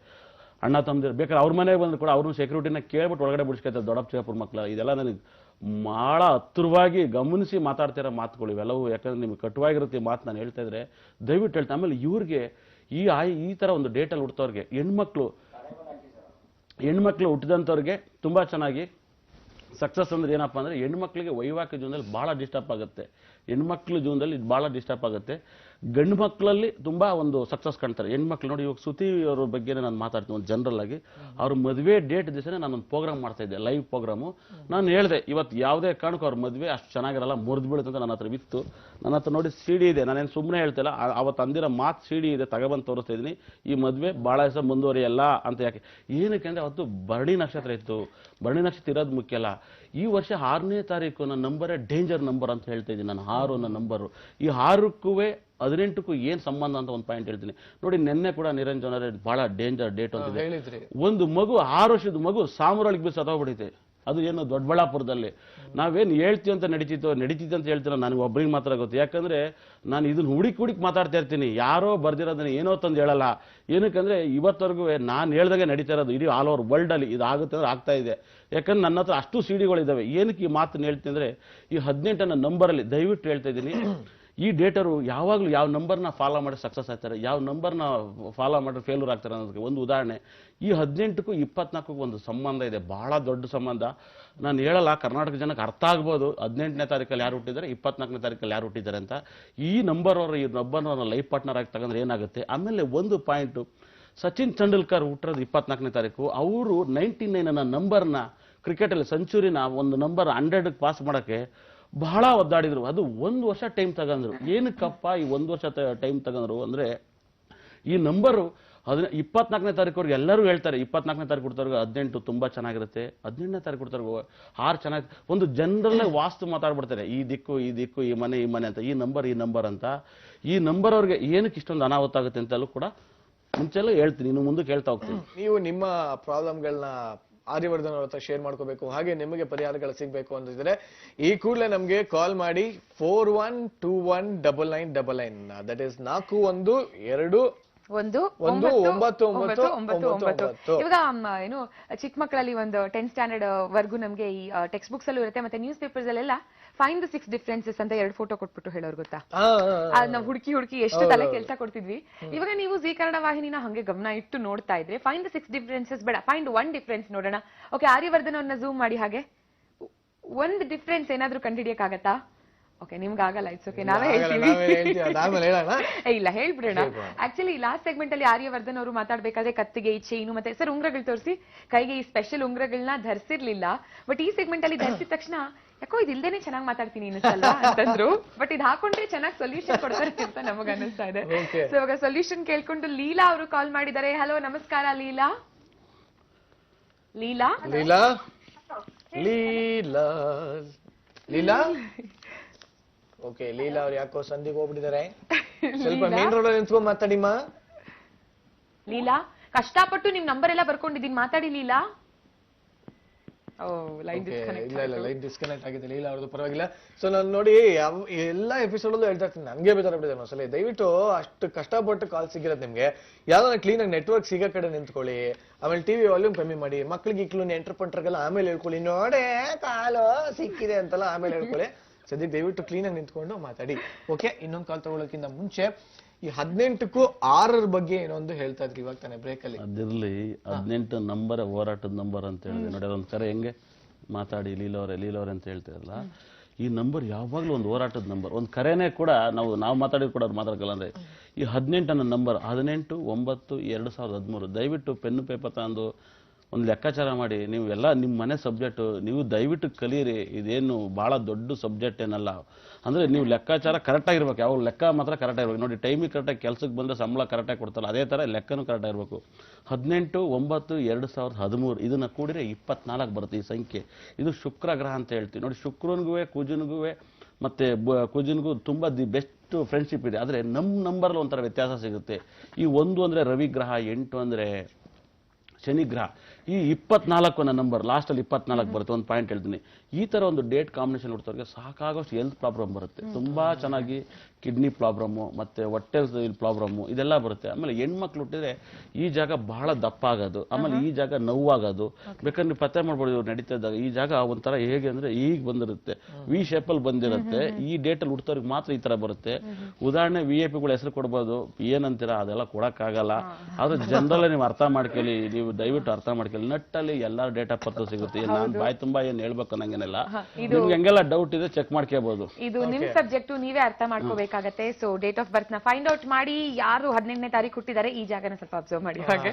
ಅಣ್ಣ ತಮ್ಮದಿರು ಬೇಕಾದ್ರೆ ಅವ್ರ ಮನೆಗೆ ಬಂದು ಕೂಡ ಅವ್ರನ್ನ ಸೆಕ್ಯೂರಿಟಿನ ಕೇಳ್ಬಿಟ್ಟು ಒಳಗಡೆ ಬಿಡಿಸ್ಕೊತಾರೆ ದೊಡ್ಡಪ್ಪ ಚಿಕ್ಕಪ್ಪನ ಮಕ್ಕಳು. ಇದೆಲ್ಲ ನನಗೆ ಭಾಳ ಹತ್ತಿರವಾಗಿ ಗಮನಿಸಿ ಮಾತಾಡ್ತಿರೋ ಮಾತುಗಳು ಇವೆಲ್ಲವೂ. ಯಾಕಂದ್ರೆ ನಿಮ್ಗೆ ಕಟುವಾಗಿರುತ್ತೆ ಈ ಮಾತು ನಾನು ಹೇಳ್ತಾ ಇದ್ರೆ ದಯವಿಟ್ಟು ಹೇಳ್ತಾ. ಆಮೇಲೆ ಇವ್ರಿಗೆ ಈ ಥರ ಒಂದು ಡೇಟಲ್ಲಿ ಹುಟ್ಟೋರಿಗೆ ಹೆಣ್ಮಕ್ಳು ಹುಟ್ಟಿದಂಥವ್ರಿಗೆ ತುಂಬ ಚೆನ್ನಾಗಿ ಸಕ್ಸಸ್ ಅಂದ್ರೆ ಏನಪ್ಪ ಅಂದರೆ, ಹೆಣ್ಮಕ್ಳಿಗೆ ವೈವಾಹಿಕ ಜೀವನದಲ್ಲಿ ಭಾಳ ಡಿಸ್ಟರ್ಬ್ ಆಗುತ್ತೆ. ಹೆಣ್ಮಕ್ಳ ಜೀವನದಲ್ಲಿ ಇದು ಭಾಳ ಡಿಸ್ಟರ್ಬ್ ಆಗುತ್ತೆ. ಗಂಡು ಮಕ್ಕಳಲ್ಲಿ ತುಂಬ ಒಂದು ಸಕ್ಸಸ್ ಕಾಣ್ತಾರೆ. ಹೆಣ್ಮಕ್ಳು ನೋಡಿ, ಇವಾಗ ಶ್ರುತಿ ಅವ್ರ ಬಗ್ಗೆ ನಾನು ಮಾತಾಡ್ತೀನಿ ಒಂದು ಜನರಲ್ ಆಗಿ. ಅವ್ರ ಮದುವೆ ಡೇಟ್ ದಿವಸನೇ ನಾನೊಂದು ಪ್ರೋಗ್ರಾಮ್ ಮಾಡ್ತಾ ಇದ್ದೆ, ಲೈವ್ ಪ್ರೋಗ್ರಾಮು. ನಾನು ಹೇಳಿದೆ ಇವತ್ತು ಯಾವುದೇ ಕಾರಣಕ್ಕೂ ಅವ್ರ ಮದುವೆ ಅಷ್ಟು ಚೆನ್ನಾಗಿರಲ್ಲ, ಮುರಿದು ಬೀಳುತ್ತೆ ಅಂತ ನನ್ನ ಹತ್ರ ಇತ್ತು. ನನ್ನ ಹತ್ರ ನೋಡಿ CD ಇದೆ, ನಾನೇನು ಸುಮ್ಮನೆ ಹೇಳ್ತಿಲ್ಲ. ಅವತ್ತು ಅಂದಿರೋ ಮಾತು CD ಇದೆ, ತಗೊಬಂದು ತೋರಿಸ್ತಾ ಇದ್ದೀನಿ. ಈ ಮದುವೆ ಭಾಳ ದಿವಸ ಮುಂದುವರಿಯಲ್ಲ ಅಂತ. ಏನಕ್ಕೆ ಅಂದರೆ ಅವತ್ತು ಭರಣಿ ನಕ್ಷತ್ರ ಇತ್ತು. ಭರಣಿ ನಕ್ಷತ್ರ ಇರೋದು ಮುಖ್ಯ ಅಲ್ಲ. ಈ ವರ್ಷ 6ನೇ ತಾರೀಕು ನನ್ನ ನಂಬರೇ ಡೇಂಜರ್ ನಂಬರ್ ಅಂತ ಹೇಳ್ತಾ ಇದ್ದೀನಿ ನಾನು. 6 ಅನ್ನೋ ನಂಬರು. ಈ 6ಕ್ಕೂ 18ಕ್ಕೂ ಏನು ಸಂಬಂಧ ಅಂತ ಒಂದು ಪಾಯಿಂಟ್ ಹೇಳ್ತೀನಿ ನೋಡಿ. ನಿನ್ನೆ ಕೂಡ ನಿರಂಜನ್ ಅವರೇ ಭಾಳ ಡೇಂಜರ್ ಡೇಟ್ ಅಂತ ಹೇಳಿದ್ರಿ. ಒಂದು ಮಗು 6 ವರ್ಷದ ಮಗು ಸಾಮೂರೊಳಗೆ ಬಿದ್ದು ಸತ್ತೋಗ್ಬಿಟ್ಟಿದೆ. ಅದು ಏನು ದೊಡ್ಡಬಳ್ಳಾಪುರದಲ್ಲಿ. ನಾವೇನು ಹೇಳ್ತೀವಿ ಅಂತ ನಡೀತಿತ್ತು ಅಂತ ಹೇಳ್ತೀರ, ನನಗೆ ಒಬ್ಬರಿಗೆ ಮಾತ್ರ ಗೊತ್ತು. ಯಾಕಂದ್ರೆ ನಾನು ಇದನ್ನ ಹುಡುಕಿ ಮಾತಾಡ್ತಾ ಇರ್ತೀನಿ. ಯಾರೋ ಬರ್ದಿರೋದನ್ನ ಏನೋ ತಂದು ಹೇಳಲ್ಲ. ಏನಕ್ಕಂದ್ರೆ ಇವತ್ತವರೆಗೂ ನಾನು ಹೇಳ್ದಾಗೆ ನಡೀತಾ ಇರೋದು. ಇಡೀ ಆಲ್ ಓವರ್ ವರ್ಲ್ಡ್ ಅಲ್ಲಿ ಇದು ಆಗುತ್ತೆ ಅಂದ್ರೆ ಆಗ್ತಾ ಇದೆ. ಯಾಕಂದ್ರೆ ನನ್ನ ಹತ್ರ ಅಷ್ಟು CDಗಳಿದ್ದಾವೆ. ಏನಕ್ಕೆ ಈ ಮಾತನ್ನು ಹೇಳ್ತೀನಿ ಅಂದ್ರೆ, ಈ 18 ಅನ್ನೋ ನಂಬರಲ್ಲಿ ದಯವಿಟ್ಟು ಹೇಳ್ತಾ ಇದ್ದೀನಿ, ಈ ಡೇಟರು ಯಾವಾಗಲೂ ಯಾವ ನಂಬರ್ನ ಫಾಲೋ ಮಾಡಿ ಸಕ್ಸಸ್ ಆಗ್ತಾರೆ, ಯಾವ ನಂಬರ್ನ ಫಾಲೋ ಮಾಡಿ ಫೇಲ್ಯೂರ್ ಆಗ್ತಾರೆ ಅನ್ನೋದಕ್ಕೆ ಒಂದು ಉದಾಹರಣೆ. ಈ 18ಕ್ಕೂ 24ಕ್ಕೂ ಒಂದು ಸಂಬಂಧ ಇದೆ, ಬಹಳ ದೊಡ್ಡ ಸಂಬಂಧ. ನಾನು ಹೇಳಲ್ಲ, ಕರ್ನಾಟಕ ಜನಕ್ಕೆ ಅರ್ಥ ಆಗ್ಬೋದು 18ನೇ ತಾರೀಕಲ್ಲಿ ಯಾರು ಹುಟ್ಟಿದ್ದಾರೆ, 24ನೇ ತಾರೀಕಲ್ಲಿ ಯಾರು ಹುಟ್ಟಿದ್ದಾರೆ ಅಂತ. ಈ ನಂಬರ್ನ ಲೈಫ್ ಪಾರ್ಟ್ನರ್ ಆಗಿ ತಗೊಂಡ್ರೆ ಏನಾಗುತ್ತೆ. ಆಮೇಲೆ ಒಂದು ಪಾಯಿಂಟು, ಸಚಿನ್ ತೆಂಡೂಲ್ಕರ್ ಹುಟ್ಟಿರೋದು 24ನೇ ತಾರೀಕು. ಅವರು 99 ಅನ್ನೋ ನಂಬರ್ನ ಕ್ರಿಕೆಟಲ್ಲಿ ಸೆಂಚುರಿನ ಒಂದು ನಂಬರ್ 100ಕ್ಕೆ ಪಾಸ್ ಮಾಡೋಕ್ಕೆ ಬಹಳ ಒದ್ದಾಡಿದ್ರು. ಅದು 1 ವರ್ಷ ಟೈಮ್ ತಗೊಂಡ್ರು. ಏನಕ್ಕಪ್ಪ ಈ 1 ವರ್ಷ ಟೈಮ್ ತಗೊಂಡ್ರು ಅಂದ್ರೆ, ಈ ನಂಬರು 24ನೇ ತಾರೀಕುವರೆಗೆ ಎಲ್ಲರೂ ಹೇಳ್ತಾರೆ 24ನೇ ತಾರೀಕು ಕೊಡ್ತಾರ್ಗೆ 18 ತುಂಬಾ ಚೆನ್ನಾಗಿರುತ್ತೆ, 18ನೇ ತಾರೀಕು ಕೊಡ್ತಾರ್ಗೆ 6 ಚೆನ್ನಾಗಿ. ಒಂದು ಜನರಲ್ಲೇ ವಾಸ್ತು ಮಾತಾಡ್ಬಿಡ್ತಾರೆ, ಈ ದಿಕ್ಕು ಈ ಮನೆ ಅಂತ, ಈ ನಂಬರ್ ಅಂತ. ಈ ನಂಬರ್ ಅವ್ರಿಗೆ ಏನಕ್ಕೆ ಇಷ್ಟೊಂದು ಅನಾಹುತ ಆಗುತ್ತೆ ಅಂತಲೂ ಕೂಡ ಮುಂಚೆಲ್ಲ ಹೇಳ್ತೀನಿ, ಇನ್ನು ಮುಂದಕ್ಕೆ ಹೇಳ್ತಾ ಹೋಗ್ತೀನಿ. ನೀವು ನಿಮ್ಮ ಪ್ರಾಬ್ಲಮ್ಗಳನ್ನ ಆರ್ಯವರ್ಧನ್ ಅವ್ರ ಹತ್ರ ಶೇರ್ ಮಾಡ್ಕೋಬೇಕು, ಹಾಗೆ ನಿಮಗೆ ಪರಿಹಾರಗಳು ಸಿಗ್ಬೇಕು ಅಂತಿದ್ರೆ ಈ ಕೂಡಲೇ ನಮ್ಗೆ ಕಾಲ್ ಮಾಡಿ 41219999. That is 41219999. ಇವಾಗ ಏನು ಚಿಕ್ಕ ಮಕ್ಕಳಲ್ಲಿ ಒಂದು 10th ಸ್ಟ್ಯಾಂಡರ್ಡ್ ವರ್ಗು ನಮ್ಗೆ ಈ ಟೆಕ್ಸ್ಟ್ ಬುಕ್ಸ್ ಅಲ್ಲೂ ಇರುತ್ತೆ, ಮತ್ತೆ ನ್ಯೂಸ್ ಪೇಪರ್ಸ್ ಅಲ್ಲೆಲ್ಲ ಫೈಂಡ್ ದ 6 ಡಿಫ್ರೆನ್ಸಸ್ ಅಂತ 2 ಫೋಟೋ ಕೊಟ್ಬಿಟ್ಟು ಹೇಳೋರು ಗೊತ್ತಾ. ನಾವು ಹುಡುಕಿ ಎಷ್ಟು ತಲೆ ಕೆಲಸ ಕೊಡ್ತಿದ್ವಿ. ಇವಾಗ ನೀವು ಜಿ ಕನ್ನಡ ವಾಹಿನಿನ ಹಂಗೆ ಗಮನ ಇಟ್ಟು ನೋಡ್ತಾ ಇದ್ರೆ ಫೈಂಡ್ ದ 6 ಡಿಫ್ರೆನ್ಸಸ್ ಬೇಡ, ಫೈಂಡ್ 1 ಡಿಫ್ರೆನ್ಸ್ ನೋಡೋಣ. ಓಕೆ, ಆರ್ಯವರ್ಧನ್ ಅವ್ರನ್ನ ಝೂಮ್ ಮಾಡಿ ಹಾಗೆ 1 ಡಿಫ್ರೆನ್ಸ್ ಏನಾದ್ರೂ ಕಂಡುಹಿಡಿಯಕ್ಕಾಗತ್ತಾ? ಓಕೆ, ನಿಮ್ಗೆ ಆಗಲ್ಲ, ಇಟ್ಸ್ ಓಕೆ, ನಾವೇ ಹೇಳ್ತೀವಿ. ಇಲ್ಲ, ಹೇಳ್ಬಿಡೋಣ. ಆಕ್ಚುಲಿ ಲಾಸ್ಟ್ ಸೆಗ್ಮೆಂಟ್ ಅಲ್ಲಿ ಆರ್ಯವರ್ಧನ್ ಅವರು ಮಾತಾಡ್ಬೇಕಾದ್ರೆ ಕತ್ತಿಗೆ ಈ ಚೈನು ಮತ್ತೆ ಸರ್ ಉಂಗ್ರಗಳು ತೋರಿಸಿ, ಕೈಗೆ ಈ ಸ್ಪೆಷಲ್ ಉಂಗ್ರಗಳನ್ನ ಧರಿಸಿರ್ಲಿಲ್ಲ. ಬಟ್ ಈ ಸೆಗ್ಮೆಂಟ್ ಅಲ್ಲಿ ಧರಿಸಿದ ತಕ್ಷಣ ಯಾಕೋ ಇದಿಲ್ದೇನೆ ಚೆನ್ನಾಗಿ ಮಾತಾಡ್ತೀನಿ ಅನ್ನಿಸಲ್ಲ ಅಂತಂದ್ರು. ಬಟ್ ಇದು ಹಾಕೊಂಡ್ರೆ ಚೆನ್ನಾಗಿ ಸೊಲ್ಯೂಷನ್ ಕೊಡ್ತಾರೆ ಅಂತ ನಮಗ್ ಅನಿಸ್ತಾ ಇದೆ. ಸೊ ಇವಾಗ ಸೊಲ್ಯೂಷನ್ ಕೇಳ್ಕೊಂಡು ಲೀಲಾ ಅವರು ಕಾಲ್ ಮಾಡಿದ್ದಾರೆ. ಹಲೋ, ನಮಸ್ಕಾರ ಲೀಲಾ. ಲೀಲಾ ಲೀಲಾ ಲೀಲಾ ಲೀಲಾ ಓಕೆ, ಲೀಲಾ ಅವ್ರು ಯಾಕೋ ಸಂಧಿಗೆ ಹೋಗ್ಬಿಟ್ಟಿದ್ದಾರೆ. ಸ್ವಲ್ಪ ಮೇನ್ ರೋಡ್ ಅಲ್ಲಿ ನಿಂತ್ಕೊಂಡ್ ಮಾತಾಡಿಮ್ಮ. ಲೀಲಾ, ಕಷ್ಟಪಟ್ಟು ನಿಮ್ ನಂಬರ್ ಎಲ್ಲ ಬರ್ಕೊಂಡಿದೀನಿ, ಮಾತಾಡಿ ಲೀಲಾ. ಲೈನ್ ಇಲ್ಲ ಇಲ್ಲ ಲೈನ್ ಡಿಸ್ಕನೆಕ್ಟ್ ಆಗಿದೆ ಲೀಲಾ ಅವ್ರದ್ದು, ಪರವಾಗಿಲ್ಲ. ಸೊ ನಾನು ನೋಡಿ ಎಲ್ಲಾ ಎಪಿಸೋಡ್ ಅಲ್ಲೂ ಹೇಳ್ತಾ ಇರ್ತೀನಿ, ನನ್ಗೆ ಬೇಜಾರಾಗ್ಬಿಟ್ಟಿದೆ ಒಂದ್ಸಲ. ದಯವಿಟ್ಟು ಅಷ್ಟು ಕಷ್ಟಪಟ್ಟು ಕಾಲ್ ಸಿಗಿರೋದು ನಿಮ್ಗೆ, ಯಾವ್ದಾರ ಕ್ಲೀನ್ ಆಗಿ ನೆಟ್ವರ್ಕ್ ಸಿಗೋ ಕಡೆ ನಿಂತ್ಕೊಳ್ಳಿ. ಆಮೇಲೆ ಟಿವಿ ವಾಲ್ಯೂಮ್ ಕಮ್ಮಿ ಮಾಡಿ, ಮಕ್ಳಿಗೆ ಇಕ್ಲು ನೆಂಟ್ರ ಪಂಟ್ರಿಗೆಲ್ಲ ಆಮೇಲೆ ಹೇಳ್ಕೊಳ್ಳಿ, ನೋಡೇ ಕಾಲು ಸಿಕ್ಕಿದೆ ಅಂತೆಲ್ಲ ಆಮೇಲೆ ಹೇಳ್ಕೊಳ್ಳಿ. ಸದ್ಯಕ್ಕೆ ದಯವಿಟ್ಟು ಕ್ಲೀನ್ ಆಗಿ ನಿಂತ್ಕೊಂಡು ಮಾತಾಡಿ. ಓಕೆ, ಇನ್ನೊಂದು ಕಾಲ್ ತಗೊಳ್ಳೋಕ್ಕಿಂತ ಮುಂಚೆ ಈ 18ಕ್ಕೂ 6 ಬಗ್ಗೆ ಏನೊಂದು ಹೇಳ್ತಾ ಇದ್ರಿ ಇವಾಗ ತಾನೇ ಬ್ರೇಕ್ ಅಲ್ಲಿ. ಅದಿರ್ಲಿ, 18 ನಂಬರ್ ಹೋರಾಟದ ನಂಬರ್ ಅಂತ ಹೇಳಿದೆ ನೋಡಿ. ಅದೊಂದು ಕರೆ ಹೆಂಗೆ ಮಾತಾಡಿ ಲೀಲವ್ರೆ ಅಂತ ಹೇಳ್ತಿರಲ್ಲ, ಈ ನಂಬರ್ ಯಾವಾಗ್ಲೂ ಒಂದು ಹೋರಾಟದ ನಂಬರ್. ಒಂದು ಕರೆನೇ ಕೂಡ ನಾವು ಮಾತಾಡಿದ್ರು ಕೂಡ ಅವ್ರು ಮಾತಾಡಲ್ಲ. ಅಂದ್ರೆ ಈ 18 ಅನ್ನೋ ನಂಬರ್ 18/9/2013. ದಯವಿಟ್ಟು ಪೆನ್ನು ಪೇಪರ್ ತಂದು ಒಂದು ಲೆಕ್ಕಾಚಾರ ಮಾಡಿ. ನೀವು ಎಲ್ಲ ನಿಮ್ಮ ಮನೆ ಸಬ್ಜೆಕ್ಟು ನೀವು ದಯವಿಟ್ಟು ಕಲೀರಿ. ಇದೇನು ಭಾಳ ದೊಡ್ಡ ಸಬ್ಜೆಕ್ಟ್ ಏನಲ್ಲ. ಅಂದರೆ ನೀವು ಲೆಕ್ಕಾಚಾರ ಕರೆಕ್ಟಾಗಿರ್ಬೇಕು. ಯಾವ ಲೆಕ್ಕ ಮಾತ್ರ ಕರೆಕ್ಟಾಗಿರ್ಬೇಕು ನೋಡಿ. ಟೈಮಿಗೆ ಕರೆಕ್ಟಾಗಿ ಕೆಲಸಕ್ಕೆ ಬಂದರೆ ಸಂಬಳ ಕರೆಕ್ಟಾಗಿ ಕೊಡ್ತಾರಲ್ಲ, ಅದೇ ಥರ ಲೆಕ್ಕನೂ ಕರೆಕ್ಟಾಗಿರ್ಬೇಕು. 18/9/2013 ಇದನ್ನು ಕೂಡಿದ್ರೆ 24 ಬರುತ್ತೆ ಈ ಸಂಖ್ಯೆ. ಇದು ಶುಕ್ರ ಗ್ರಹ ಅಂತ ಹೇಳ್ತೀವಿ ನೋಡಿ. ಶುಕ್ರನಿಗೂ ಕುಜನಿಗೂ ಮತ್ತು ಕುಜನಿಗೂ ತುಂಬ ದಿ ಬೆಸ್ಟ್ ಫ್ರೆಂಡ್ಶಿಪ್ ಇದೆ. ಆದರೆ ನಮ್ಮ ನಂಬರಲ್ಲಿ ಒಂಥರ ವ್ಯತ್ಯಾಸ ಸಿಗುತ್ತೆ. ಈ 1 ಅಂದರೆ ರವಿ ಗ್ರಹ, 8 ಅಂದರೆ ಶನಿ ಗ್ರಹ. ಈ 24 ಅನ್ನೋ ನಂಬರ್ ಲಾಸ್ಟಲ್ಲಿ 24 ಬರುತ್ತೆ. ಒಂದು ಪಾಯಿಂಟ್ ಹೇಳ್ತೀನಿ, ಈ ಥರ ಒಂದು ಡೇಟ್ ಕಾಂಬಿನೇಷನ್ ಹುಡ್ತವ್ರಿಗೆ ಸಾಕಾಗೋಷ್ಟು ಹೆಲ್ತ್ ಪ್ರಾಬ್ಲಮ್ ಬರುತ್ತೆ. ತುಂಬ ಚೆನ್ನಾಗಿ ಕಿಡ್ನಿ ಪ್ರಾಬ್ಲಮ್ಮು ಮತ್ತು ಹೊಟ್ಟೆ ಪ್ರಾಬ್ಲಮ್ಮು ಇದೆಲ್ಲ ಬರುತ್ತೆ. ಆಮೇಲೆ ಹೆಣ್ಮಕ್ಳು ಹುಟ್ಟಿದ್ರೆ ಈ ಜಾಗ ಬಹಳ ದಪ್ಪ ಆಗೋದು, ಆಮೇಲೆ ಈ ಜಾಗ ನೋವಾಗೋದು. ಬೇಕಾದ್ರೆ ನೀವು ಪತ್ತೆ ಮಾಡ್ಬೋದು ನಡೀತಾ ಇದ್ದಾಗ. ಈ ಜಾಗ ಒಂಥರ ಹೇಗೆ ಅಂದರೆ ಈಗ ಬಂದಿರುತ್ತೆ, ವಿ ಶೇಪಲ್ಲಿ ಬಂದಿರುತ್ತೆ. ಈ ಡೇಟಲ್ಲಿ ಹುಡ್ತವ್ರಿಗೆ ಮಾತ್ರ ಈ ಥರ ಬರುತ್ತೆ. ಉದಾಹರಣೆ VIP ಗಳ ಹೆಸರು ಕೊಡ್ಬೋದು, ಏನಂತೀರಾ ಅದೆಲ್ಲ ಕೊಡೋಕ್ಕಾಗಲ್ಲ. ಆದ್ರೆ ಜನರಲ್ಲೇ ನೀವು ಅರ್ಥ ಮಾಡ್ಕೊಳ್ಳಿ, ನೀವು ದಯವಿಟ್ಟು ಅರ್ಥ ಮಾಡ್ಕೊಳ್ಳಿ. ನಟ್ಟಲ್ಲಿ ಎಲ್ಲರ ಡೇಟ್ ಆಫ್ ಬರ್ತ್ ಸಿಗುತ್ತೆ. ನಾನು ಬಾಯ್ ತುಂಬಾ ಏನ್ ಹೇಳ್ಬೇಕು ನಂಗೇನೆಲ್ಲ, ನಿಮ್ಗೆ ಹೆಂಗೆಲ್ಲ ಡೌಟ್ ಇದೆ ಚೆಕ್ ಮಾಡ್ಕೋಬಹುದು. ಇದು ನಿಮ್ ಸಬ್ಜೆಕ್ಟ್, ನೀವೇ ಅರ್ಥ ಮಾಡ್ಕೋಬೇಕಾಗತ್ತೆ. ಸೊ ಡೇಟ್ ಆಫ್ ಬರ್ತ್ ನ ಫೈಂಡ್ ಔಟ್ ಮಾಡಿ, ಯಾರು 18ನೇ ತಾರೀಕು ಹುಟ್ಟಿದ್ದಾರೆ ಈ ಜಾಗನ ಸ್ವಲ್ಪ ಅಬ್ಸರ್ವ್ ಮಾಡಿ. ಹಾಗೆ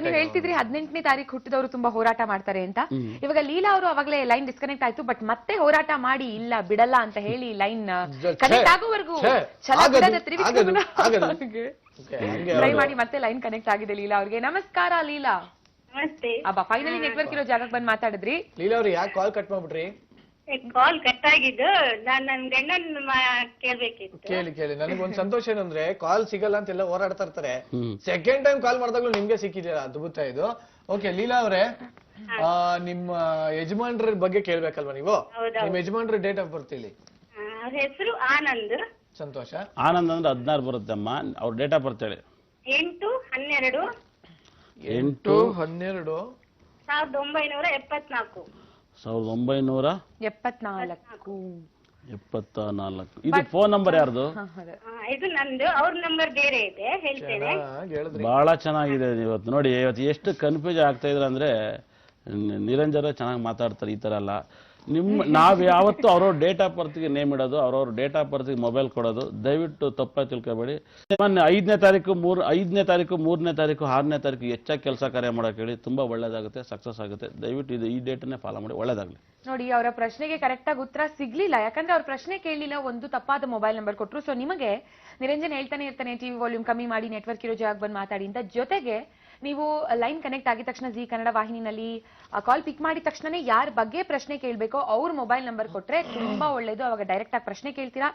ನೀವು ಹೇಳ್ತಿದ್ರಿ 18ನೇ ತಾರೀಕು ಹುಟ್ಟಿದವರು ತುಂಬಾ ಹೋರಾಟ ಮಾಡ್ತಾರೆ ಅಂತ. ಇವಾಗ ಲೀಲಾ ಅವರು ಅವಾಗಲೇ ಲೈನ್ ಡಿಸ್ಕನೆಕ್ಟ್ ಆಯ್ತು, ಬಟ್ ಮತ್ತೆ ಹೋರಾಟ ಮಾಡಿ ಇಲ್ಲ ಬಿಡಲ್ಲ ಅಂತ ಹೇಳಿ ಲೈನ್ ಕನೆಕ್ಟ್ ಆಗುವವರೆಗೂ ಟ್ರೈ ಮಾಡಿ ಮತ್ತೆ ಲೈನ್ ಕನೆಕ್ಟ್ ಆಗಿದೆ ಲೀಲಾ ಅವ್ರಿಗೆ. ನಮಸ್ಕಾರ ಲೀಲಾ. ನಮಸ್ತೆ. ಅಬ್ಬಾ ಫೈನಲಿ ನೆಟ್ವರ್ಕ್ ಇರೋ ಜಾಗಕ್ಕೆ ಬಂದ್ ಮಾತಾಡಿದ್ರಿ. ಲೀಲಾ ಅವ್ರು ಯಾಕೆ ಕಾಲ್ ಕಟ್ ಮಾಡ್ಬಿಟ್ರಿ? ಕಾಲ್ ಕಟ್ ಆಗಿದ್ದು ನಾನ್ ನನ್ ಗಂಡನ್ ಕೇಳ್ಬೇಕಿತ್ತು. ಕೇಳಿ ನನಗೊಂದು ಸಂತೋಷ ಏನಂದ್ರೆ ಕಾಲ್ ಸಿಗಲ್ಲ ಅಂತೆಲ್ಲ ಹೋರಾಡ್ತಾ ಇರ್ತಾರೆ. ಸೆಕೆಂಡ್ ಟೈಮ್ ಕಾಲ್ ಮಾಡಿದಾಗ್ಲೂ ನಿಮ್ಗೆ ಸಿಕ್ಕಿದೆಯಲ್ಲ, ಅದ್ಭುತ ಇದು. ಓಕೆ ಲೀಲಾ ಅವರೇ, ನಿಮ್ಮ ಯಜಮಾನ್ರ ಬಗ್ಗೆ ಕೇಳ್ಬೇಕಲ್ವಾ ನೀವು? ನಿಮ್ ಯಜಮಾನ್ರ ಡೇಟ್ ಆಫ್ ಬರ್ತ್ ಹೇಳಿ. ಅವ್ರ ಹೆಸರು ಆನಂದ್. ಸಂತೋಷ. ಆನಂದ್ ಅಂದ್ರೆ 16 ಬರುತ್ತಮ್ಮ. ಅವ್ರ ಡೇಟ್ ಆಫ್ ಬರ್ತ್ ಹೇಳಿ. 8/12/1974. 1974. ಇದು ಫೋನ್ ನಂಬರ್ ಯಾರ್ದು? ಇದು ನಂದು. ಅವ್ರ ನಂಬರ್ ಬೇರೆ ಇದೆ, ಹೇಳ್ತೇನೆ. ಬಹಳ ಚೆನ್ನಾಗಿದೆ. ಇವತ್ತು ನೋಡಿ, ಇವತ್ತು ಎಷ್ಟು ಕನ್ಫ್ಯೂಸ್ ಆಗ್ತಾ ಇದ್ರ ಅಂದ್ರೆ, ನಿರಂಜನ ಚೆನ್ನಾಗಿ ಮಾತಾಡ್ತಾರೆ. ಈ ತರ ಎಲ್ಲ ನಾವ್ ಯಾವತ್ತು ಅವ್ರವ್ರ ಡೇಟ್ ಆಫ್ ಬರ್ತ್ಗೆ ನೇಮ್ ಇಡೋದು, ಅವ್ರವ್ರ ಡೇಟ್ ಆಫ್ ಬರ್ತ್ಗೆ ಮೊಬೈಲ್ ಕೊಡೋದು ದಯವಿಟ್ಟು ತಪ್ಪಾಗಿ ತಿಳ್ಕೊಬೇಡಿ. 5ನೇ ತಾರೀಕು 3ನೇ ತಾರೀಕು 6ನೇ ತಾರೀಕು ಹೆಚ್ಚಾಗಿ ಕೆಲಸ ಕಾರ್ಯ ಮಾಡೋಕೆ ಹೇಳಿ. ತುಂಬಾ ಒಳ್ಳೇದಾಗುತ್ತೆ, ಸಕ್ಸಸ್ ಆಗುತ್ತೆ. ದಯವಿಟ್ಟು ಈ ಡೇಟನ್ನೇ ಫಾಲೋ ಮಾಡಿ, ಒಳ್ಳೇದಾಗ್ಲಿ. ನೋಡಿ, ಅವರ ಪ್ರಶ್ನೆಗೆ ಕರೆಕ್ಟ್ ಆಗಿ ಉತ್ತರ ಸಿಗ್ಲಿಲ್ಲ, ಯಾಕಂದ್ರೆ ಅವ್ರ ಪ್ರಶ್ನೆ ಕೇಳಲಿಲ್ಲ, ಒಂದು ತಪ್ಪಾದ ಮೊಬೈಲ್ ನಂಬರ್ ಕೊಟ್ರು. ಸೊ ನಿಮಗೆ ನಿರಂಜನ್ ಹೇಳ್ತಾನೆ ಇರ್ತಾನೆ ಟಿವಿ ವಾಲ್ಯೂಮ್ ಕಮ್ಮಿ ಮಾಡಿ, ನೆಟ್ವರ್ಕ್ ಇರೋ ಜಾಗ ಬಂದು ಮಾತಾಡಿ ಅಂತ. ಜೊತೆಗೆ ನೀವು ಲೈನ್ ಕನೆಕ್ಟ್ ಆಗಿದ ತಕ್ಷಣ ಜಿ ಕನ್ನಡ ವಾಹಿನಿನಲ್ಲಿ ಕಾಲ್ ಪಿಕ್ ಮಾಡಿದ ತಕ್ಷಣನೇ ಯಾರ ಬಗ್ಗೆ ಪ್ರಶ್ನೆ ಕೇಳಬೇಕೋ ಅವ್ರ ಮೊಬೈಲ್ ನಂಬರ್ ಕೊಟ್ರೆ ತುಂಬಾ ಒಳ್ಳೇದು. ಅವಾಗ ಡೈರೆಕ್ಟ್ ಆಗಿ ಪ್ರಶ್ನೆ ಕೇಳ್ತೀರಾ,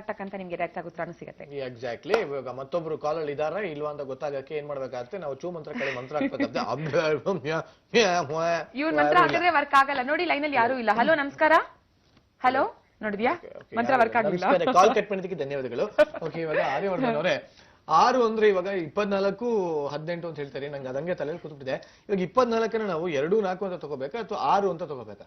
ಟಕ್ ಅಂತ ನಿಮ್ಗೆ ಡೈರೆಕ್ಟ್ ಆಗಿ ಉತ್ತರನೂ ಸಿಗುತ್ತೆ. ಎಕ್ಸಾಕ್ಟ್ಲಿ. ಇವಾಗ ಮತ್ತೊಬ್ರು ಕಾಲ್ ಅಲ್ಲಿ ಇದಾರ ಇಲ್ವಾ ಅಂತ ಗೊತ್ತಾಗಕ್ಕೆ ಏನ್ ಮಾಡ್ಬೇಕಾಗುತ್ತೆ, ನಾವು ಚೂ ಮಂತ್ರ ಕಡೆ ಮಂತ್ರ ಹಾಕ್ಬೇಕಾಗುತ್ತೆ. ಇವ್ರ ಮಂತ್ರ ಹಾಕಿದ್ರೆ ವರ್ಕ್ ಆಗಲ್ಲ. ನೋಡಿ, ಲೈನ್ ಅಲ್ಲಿ ಯಾರು ಇಲ್ಲ. ಹಲೋ, ನಮಸ್ಕಾರ. ಹಲೋ, ನೋಡಿದ್ಯಾ ಮಂತ್ರ ವರ್ಕ್ ಆಗಿಲ್ಲ. ಕಾಲ್ ಕಟ್ ಮಾಡಿದ್ದಕ್ಕೆ ಧನ್ಯವಾದಗಳು. ಓಕೆ, ಇವಾಗ ಆರ್ಯವರ್ಧನ್ ಅವರೇ, 6 ಅಂದ್ರೆ ಇವಾಗ 24/18 ಅಂತ ಹೇಳ್ತಾರೆ. ನಂಗೆ ಅದಂಗೆ ತಲೆಯಲ್ಲಿ ಕೂತ್ಬಿಟ್ಟಿದೆ. ಇವಾಗ 24 ನಾವು 2-4 ಅಂತ ತಗೋಬೇಕಾ ಅಥವಾ 6 ಅಂತ ತಗೋಬೇಕಾ?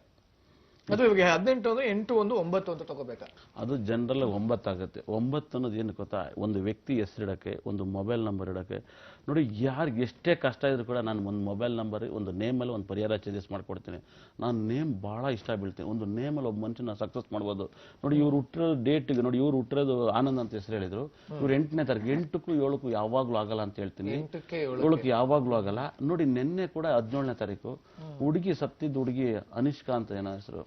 ಅಥವಾ ಇವಾಗ 18 ಅಂದ್ರೆ 8-1-9 ಅಂತ ತಗೋಬೇಕಾ? ಅದು ಜನರಲ್ 9 ಆಗುತ್ತೆ. 9 ಅನ್ನೋದು ಏನು ಗೊತ್ತಾ, ಒಂದು ವ್ಯಕ್ತಿ ಹೆಸರಿಡಕ್ಕೆ, ಒಂದು ಮೊಬೈಲ್ ನಂಬರ್ ಇಡಕ್ಕೆ. ನೋಡಿ, ಯಾರಿಗೆ ಎಷ್ಟೇ ಕಷ್ಟ ಇದ್ರು ಕೂಡ ನಾನು ಒಂದು ಮೊಬೈಲ್ ನಂಬರ್, ಒಂದು ನೇಮಲ್ಲಿ ಒಂದು ಪರಿಹಾರ ಚೇಂಜಸ್ ಮಾಡ್ಕೊಡ್ತೀನಿ. ನಾನು ನೇಮ್ ಭಾಳ ಇಷ್ಟ ಬೀಳ್ತೀನಿ. ಒಂದು ನೇಮಲ್ಲಿ ಒಬ್ಬ ಮನುಷ್ಯನ ಸಕ್ಸಸ್ ಮಾಡ್ಬೋದು. ನೋಡಿ, ಇವ್ರು ಹುಟ್ಟಿರೋ ಡೇಟಿಗೆ ನೋಡಿ, ಇವ್ರು ಹುಟ್ಟಿರೋದು ಆನಂದ್ ಅಂತ ಹೆಸರು ಹೇಳಿದ್ರು. ಇವ್ರು 8ನೇ ತಾರೀಕು. 8ಕ್ಕೂ 7ಕ್ಕೂ ಯಾವಾಗ್ಲೂ ಆಗಲ್ಲ ಅಂತ ಹೇಳ್ತೀನಿ. 7ಕ್ಕೆ ಯಾವಾಗ್ಲೂ ಆಗಲ್ಲ. ನೋಡಿ, ನಿನ್ನೆ ಕೂಡ 17ನೇ ತಾರೀಕು ಹುಡುಗಿ ಸತ್ತಿದ್ದು, ಹುಡುಗಿ ಅನಿಷ್ಕಾ ಅಂತ ಏನೋ ಹೆಸರು,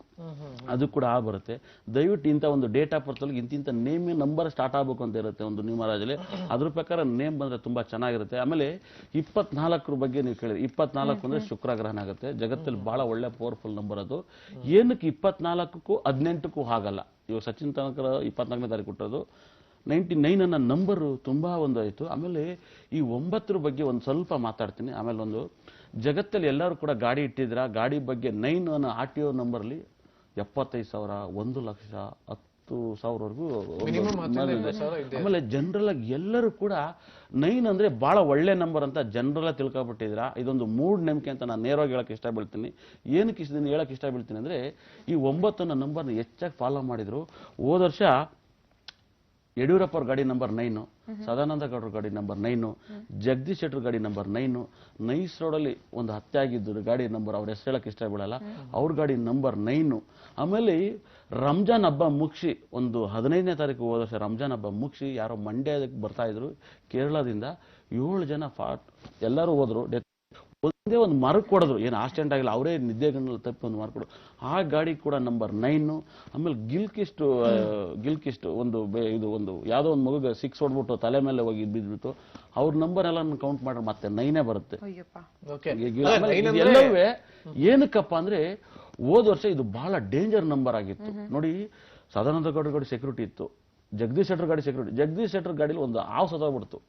ಅದು ಕೂಡ ಬರುತ್ತೆ. ದಯವಿಟ್ಟು ಇಂಥ ಒಂದು ಡೇಟ್ ಆಫ್ ಬರ್ತ್ ಅಲ್ಲಿ ಇಂತಿಂತ ನೇಮ್ ನಂಬರ್ ಸ್ಟಾರ್ಟ್ ಆಗ್ಬೇಕು ಅಂತ ಇರುತ್ತೆ ಒಂದು ನ್ಯೂಮರಾಜಲ್ಲಿ. ಅದ್ರ ಪ್ರಕಾರ ನೇಮ್ ಬಂದ್ರೆ ತುಂಬಾ ಚೆನ್ನಾಗಿರುತ್ತೆ. ಆಮೇಲೆ 24 ಬಗ್ಗೆ ನೀವು ಕೇಳಿದ್ರೆ, 24 ಅಂದ್ರೆ ಶುಕ್ರ ಗ್ರಹಣ ಆಗುತ್ತೆ. ಜಗತ್ತಲ್ಲಿ ಬಹಳ ಒಳ್ಳೆ ಪವರ್ಫುಲ್ ನಂಬರ್ ಅದು. ಏನಕ್ಕೆ 24ಕ್ಕೂ 18ಕ್ಕೂ ಆಗಲ್ಲ? ಇವಾಗ ಸಚಿನ್ ತೆಂಡೂಲ್ಕರ್ 24ನೇ ತಾರೀಕು ಹುಟ್ಟೋದು, 99 ಅನ್ನೋ ನಂಬರು ತುಂಬಾ ಒಂದು ಆಯಿತು. ಆಮೇಲೆ ಈ 9 ಬಗ್ಗೆ ಒಂದು ಸ್ವಲ್ಪ ಮಾತಾಡ್ತೀನಿ. ಆಮೇಲೆ ಒಂದು ಜಗತ್ತಲ್ಲಿ ಎಲ್ಲರೂ ಕೂಡ ಗಾಡಿ ಇಟ್ಟಿದ್ರ, ಗಾಡಿ ಬಗ್ಗೆ 9 ಅನ್ನೋ RTO ನಂಬರ್ಲಿ 75,000, 1,00,000, 10,000ವರೆಗೂ. ಆಮೇಲೆ ಜನರಲ್ ಆಗಿ ಎಲ್ಲರೂ ಕೂಡ 9 ಅಂದ್ರೆ ಬಹಳ ಒಳ್ಳೆ ನಂಬರ್ ಅಂತ ಜನರಲ್ ಆಗಿ ತಿಳ್ಕೊಬಿಟ್ಟಿದ್ರ. ಇದೊಂದು ಮೂಢನಂಬಿಕೆ ಅಂತ ನಾನು ನೇರವಾಗಿ ಹೇಳಕ್ ಇಷ್ಟ ಬೀಳ್ತೀನಿ. ಏನಕ್ಕೆ ಇದನ್ನ ಹೇಳಕ್ ಇಷ್ಟ ಬೀಳ್ತೀನಿ ಅಂದ್ರೆ ಈ 9 ಅನ್ನೋ ನಂಬರ್ನ ಹೆಚ್ಚಾಗಿ ಫಾಲೋ ಮಾಡಿದ್ರು. ಹೋದ ವರ್ಷ ಯಡಿಯೂರಪ್ಪ ಅವ್ರ ಗಾಡಿ ನಂಬರ್ 9, ಸದಾನಂದ ಗೌಡ್ರ ಗಾಡಿ ನಂಬರ್ 9, ಜಗದೀಶ್ ಶೆಟ್ಟರ್ ಗಾಡಿ ನಂಬರ್ 9, ನೈಸ್ ರೋಡಲ್ಲಿ ಒಂದು ಹತ್ಯೆ ಆಗಿದ್ದು ಗಾಡಿ ನಂಬರ್ ಅವ್ರ ಹೆಸರು ಹೇಳಕ್ ಇಷ್ಟ ಬೀಳಲ್ಲ, ಅವ್ರ ಗಾಡಿ ನಂಬರ್ 9. ಆಮೇಲೆ ರಂಜಾನ್ ಹಬ್ಬ ಮುಗಿಸಿ ಒಂದು 15ನೇ ತಾರೀಕು ಹೋದ ವರ್ಷ ರಂಜಾನ್ ಹಬ್ಬ ಮುಗಿಸಿ ಯಾರೋ ಮಂಡ್ಯಕ್ಕೆ ಬರ್ತಾ ಇದ್ರು ಕೇರಳದಿಂದ. 7 ಜನ ಎಲ್ಲರೂ ಹೋದ್ರು. ಒಂದೇ ಒಂದು ಮಾರ್ಕ್ ಕೊಡಿದ್ರು, ಏನು ಆಕ್ಸಿಡೆಂಟ್ ಆಗಿಲ್ಲ, ಅವರೇ ನಿದ್ದೆಗಣ್ಣಲ್ಲಿ ತಪ್ಪಿ ಒಂದು ಮಾರ್ಕ್ ಕೊಡು. ಆ ಗಾಡಿ ಕೂಡ ನಂಬರ್ 9. ಆಮೇಲೆ ಗಿಲ್ಕಿಸ್ಟ್ ಒಂದು ಇದು ಒಂದು ಯಾವುದೋ ಒಂದು ಮಗುಗೆ 6 ಹೊಡ್ಬಿಟ್ಟು ತಲೆ ಮೇಲೆ ಹೋಗಿ ಬಿದ್ಬಿಟ್ಟು ಅವ್ರ ನಂಬರ್ ಎಲ್ಲ ಕೌಂಟ್ ಮಾಡ್ರೆ ಮತ್ತೆ 9 ಬರುತ್ತೆ. ಎಲ್ಲವೂ ಏನಕ್ಕಪ್ಪ ಅಂದ್ರೆ ಹೋದ ವರ್ಷ ಇದು ಬಹಳ ಡೇಂಜರ್ ನಂಬರ್ ಆಗಿತ್ತು ನೋಡಿ. ಸದಾನಂದ ಗೌಡ ಗಾಡಿ ಸೆಕ್ಯೂರಿಟಿ ಇತ್ತು, ಜಗದೀಶ್ ಶೆಟ್ಟರ್ ಗಾಡಿ ಸೆಕ್ಯೂರಿಟಿ. ಜಗದೀಶ್ ಶೆಟ್ಟರ್ ಗಾಡಿಲಿ ಒಂದು ಹಾವು ಸತ್ತೋಗ್ಬಿಡ್ತು,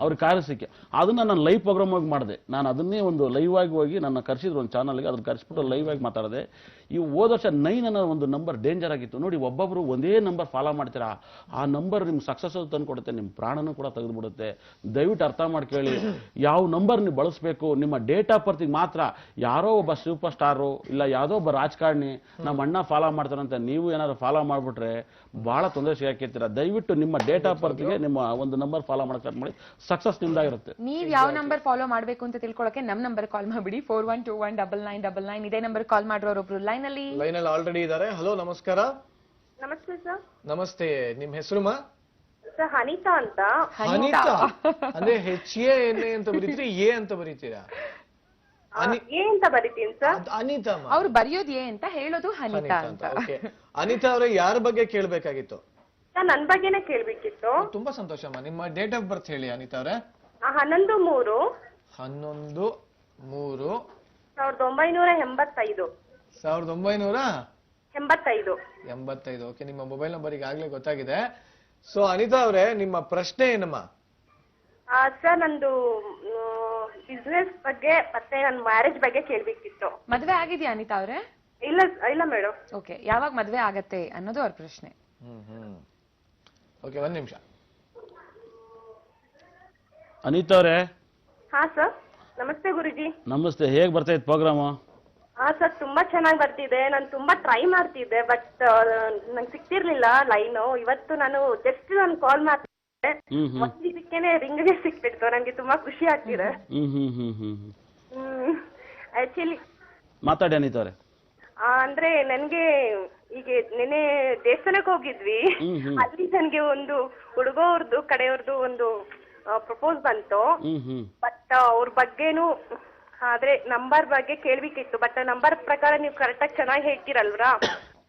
ಅವ್ರಿಗೆ ಕಾರ್ಯಸಿಕ್ಕೆ. ಅದನ್ನ ನಾನು ಲೈವ್ ಪ್ರೋಗ್ರಾಮ್ ಆಗಿ ಮಾಡಿದೆ. ನಾನು ಅದನ್ನೇ ಒಂದು ಲೈವ್ ಆಗಿ ಹೋಗಿ ನನ್ನ ಕರೆಸಿದ್ರು ಒಂದು ಚಾನಲ್ಗೆ, ಅದನ್ನ ಕರೆಸ್ಬಿಟ್ಟು ಲೈವ್ ಆಗಿ ಮಾತಾಡಿದೆ. ಈ ಹೋದ ವರ್ಷ 9 ಅನ್ನೋ ಒಂದು ನಂಬರ್ ಡೇಂಜರ್ ಆಗಿತ್ತು ನೋಡಿ. ಒಬ್ಬೊಬ್ರು ಒಂದೇ ನಂಬರ್ ಫಾಲೋ ಮಾಡ್ತೀರಾ, ಆ ನಂಬರ್ ನಿಮ್ಗೆ ಸಕ್ಸಸ್ ತಂದು ಕೊಡುತ್ತೆ, ನಿಮ್ಮ ಪ್ರಾಣನೂ ಕೂಡ ತೆಗೆದುಬಿಡುತ್ತೆ. ದಯವಿಟ್ಟು ಅರ್ಥ ಮಾಡ್ಕೊಳ್ಳಿ, ಯಾವ ನಂಬರ್ ನೀವು ಬಳಸಬೇಕು. ನಿಮ್ಮ ಡೇಟ್ ಆಫ್ ಬರ್ತಿಗೆ ಮಾತ್ರ ಯಾರೋ ಒಬ್ಬ ಸೂಪರ್ ಸ್ಟಾರು ಇಲ್ಲ ಯಾವುದೋ ಒಬ್ಬ ರಾಜಕಾರಣಿ ನಮ್ಮ ಅಣ್ಣ ಫಾಲೋ ಮಾಡ್ತಾರಂತ ನೀವು ಏನಾದ್ರು ಫಾಲೋ ಮಾಡ್ಬಿಟ್ರೆ ಬಹಳ ತೊಂದರೆ ಸಿಗಾಕಿರ್ತೀರ. ದಯವಿಟ್ಟು ನಿಮ್ಮ ಡೇಟ್ ಆಫ್ ಬರ್ತಿಗೆ ನಿಮ್ಮ ಒಂದು ನಂಬರ್ ಫಾಲೋ ಮಾಡಕ್ ಸ್ಟಾರ್ಟ್ ಮಾಡಿ, ಸಕ್ಸಸ್ ನಿಮ್ದಾಗಿರುತ್ತೆ. ನೀವ್ ಯಾವ ನಂಬರ್ ಫಾಲೋ ಮಾಡ್ಬೇಕು ಅಂತ ತಿಳ್ಕೊಳಕ್ಕೆ ನಮ್ ನಂಬರ್ ಕಾಲ್ ಮಾಡ್ಬಿಡಿ 41219999. ಇದೇ ನಂಬರ್ ಕಾಲ್ ಮಾಡಿರೋರೊಬ್ರು ಲೈನ್ ಅಲ್ಲಿ ಆಲ್ರೆಡಿ ಇದಾರೆ. ಹಲೋ, ನಮಸ್ಕಾರ. ನಮಸ್ತೆ ಸರ್. ನಮಸ್ತೆ, ನಿಮ್ ಹೆಸರು? ಸರ್ ಅನಿತಾ ಅಂತ. ಅನಿತಾ ಅಂದ್ರೆ HANA ಅಂತ ಬರೀತೀರಿ, ಎ ಅಂತ ಬರೀತೀರಾ? ಏ ಅಂತ ಬರೀತೀನಿ ಸರ್. ಅನಿತಾ ಅವ್ರು ಬರೆಯೋದು ಏ ಅಂತ ಹೇಳೋದು ಅನಿತಾ ಅಂತ. ಅನಿತಾ ಅವರೇ, ಯಾರ ಬಗ್ಗೆ ಕೇಳ್ಬೇಕಾಗಿತ್ತು? ಸರ್ ನನ್ ಬಗ್ಗೆನೇ ಕೇಳ್ಬೇಕಿತ್ತು. ತುಂಬಾ ಸಂತೋಷಮ್ಮ. ನಿಮ್ಮ ಡೇಟ್ ಆಫ್ ಬರ್ತ್ ಹೇಳಿ ಅನಿತಾ ಅವರೇ. 11/3/1985. 1985. ಓಕೆ, ನಿಮ್ಮ ಮೊಬೈಲ್ ನಂಬರ್ ಈಗಾಗಲೇ ಗೊತ್ತಾಗಿದೆ. ಸೊ ಅನಿತಾ ಅವರೇ, ನಿಮ್ಮ ಪ್ರಶ್ನೆ ಏನಮ್ಮ? ಸರ್ ನಂದು ಬಿಸ್ನೆಸ್ ಬಗ್ಗೆ ಮತ್ತೆ ನನ್ನ ಮ್ಯಾರೇಜ್ ಬಗ್ಗೆ ಕೇಳ್ಬೇಕಿತ್ತು. ಮದ್ವೆ ಆಗಿದ್ಯಾ ಅನಿತಾ ಅವ್ರೆ? ಇಲ್ಲ ಇಲ್ಲ ಮೇಡಮ್. ಓಕೆ, ಯಾವಾಗ ಮದ್ವೆ ಆಗತ್ತೆ ಅನ್ನೋದು ಅವ್ರ ಪ್ರಶ್ನೆ. ಓಕೆ, 1 ನಿಮಿಷ. ಅನಿತಾ ಅವರೇ. ಹಾ ಸರ್, ನಮಸ್ತೆ ಗುರುಜಿ. ನಮಸ್ತೆ, ಹೇಗ್ ಬರ್ತಾ ಇತ್ತು ಪ್ರೋಗ್ರಾಮು? ಹಾ ಸರ್, ತುಂಬಾ ಚೆನ್ನಾಗಿ ಬರ್ತಿದೆ. ನಾನು ತುಂಬಾ ಟ್ರೈ ಮಾಡ್ತಿದ್ದೆ, ಬಟ್ ನಂಗೆ ಸಿಕ್ತಿರ್ಲಿಲ್ಲ ಲೈನು. ಇವತ್ತು ನಾನು ಜಸ್ಟ್ ನಾನು ಕಾಲ್ ಮಾಡ್ತಿದ್ದೆ, ಇದಕ್ಕೇನೆ ರಿಂಗ್ಗೆ ಸಿಕ್ಬಿಡ್ತು. ನಂಗೆ ತುಂಬಾ ಖುಷಿ ಆಗ್ತಿದೆ. ಆಕ್ಚುಲಿ ಮಾತಾಡಿ ಅನಿತಾ ಅವರೇ. ಅಂದ್ರೆ ನನ್ಗೆ ಈಗ ನೆನೆ ದೇವಸ್ಥಾನಕ್ಕೆ ಹೋಗಿದ್ವಿ, ಅಲ್ಲಿ ನನ್ಗೆ ಒಂದು ಹುಡುಗವ್ರದ್ದು ಕಡೆಯವ್ರದ್ದು ಒಂದು ಪ್ರಪೋಸ್ ಬಂತು. ಬಟ್ ಅವ್ರ ಬಗ್ಗೆನು ಆದ್ರೆ ನಂಬರ್ ಬಗ್ಗೆ ಕೇಳ್ಬೇಕಿತ್ತು. ಬಟ್ ನಂಬರ್ ಪ್ರಕಾರ ನೀವು ಕರೆಕ್ಟ್ ಆಗಿ ಚೆನ್ನಾಗಿ ಹೇಳ್ತೀರಲ್ವಾ,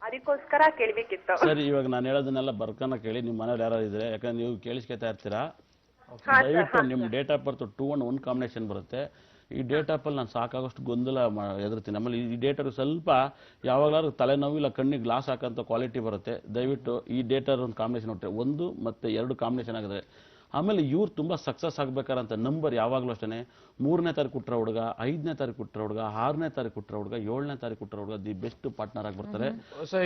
ಅದಕ್ಕೋಸ್ಕರ ಕೇಳ್ಬೇಕಿತ್ತು. ಸರಿ, ಇವಾಗ ನಾನು ಹೇಳೋದನ್ನೆಲ್ಲ ಬರ್ಕನ ಕೇಳಿ. ನಿಮ್ಮ ಮನೇಲಿ ಯಾರು ಇದ್ರೆ, ಯಾಕಂದ್ರೆ ನೀವು ಕೇಳಿಸ್ಕೊತಾ ಇರ್ತೀರಾ. ದಯವಿಟ್ಟು ನಿಮ್ date of birth 2 and 1 combination ಬರುತ್ತೆ. ಈ ಡೇಟ್ ಆಫ್ ಅಲ್ಲಿ ನಾನು ಸಾಕಾಗೋಷ್ಟು ಗೊಂದಲ ಎದುರ್ತೀನಿ. ಆಮೇಲೆ ಈ ಡೇಟರ್ ಸ್ವಲ್ಪ ಯಾವಾಗಲಾದ್ರೂ ತಲೆನೋವು ಇಲ್ಲ ಕಣ್ಣಿಗೆ ಗ್ಲಾಸ್ ಹಾಕಂತ ಕ್ವಾಲಿಟಿ ಬರುತ್ತೆ. ದಯವಿಟ್ಟು ಈ ಡೇಟರ್ ಒಂದು ಕಾಂಬಿನೇಷನ್ ಹೊಟ್ಟೆ 1 ಮತ್ತು 2 ಕಾಂಬಿನೇಷನ್ ಆಗಿದ್ರೆ. ಆಮೇಲೆ ಇವ್ರು ತುಂಬಾ ಸಕ್ಸಸ್ ಆಗ್ಬೇಕಾರಂತ ನಂಬರ್ ಯಾವಾಗಲೂ ಅಷ್ಟೇ 3ನೇ ತಾರೀಕು ಹುಟ್ಟಿರೋ ಹುಡುಗ, 5ನೇ ತಾರೀಕು ಹುಟ್ಟಿರೋ ಹುಡುಗ, 6ನೇ ತಾರೀಕು ಹುಟ್ಟಿರೋ ಹುಡುಗ, 7ನೇ ತಾರೀಕು ಹುಟ್ಟಿರೋ ಹುಡುಗ ದಿ ಬೆಸ್ಟ್ ಪಾರ್ಟ್ನರ್ ಆಗಿ ಬರ್ತಾರೆ.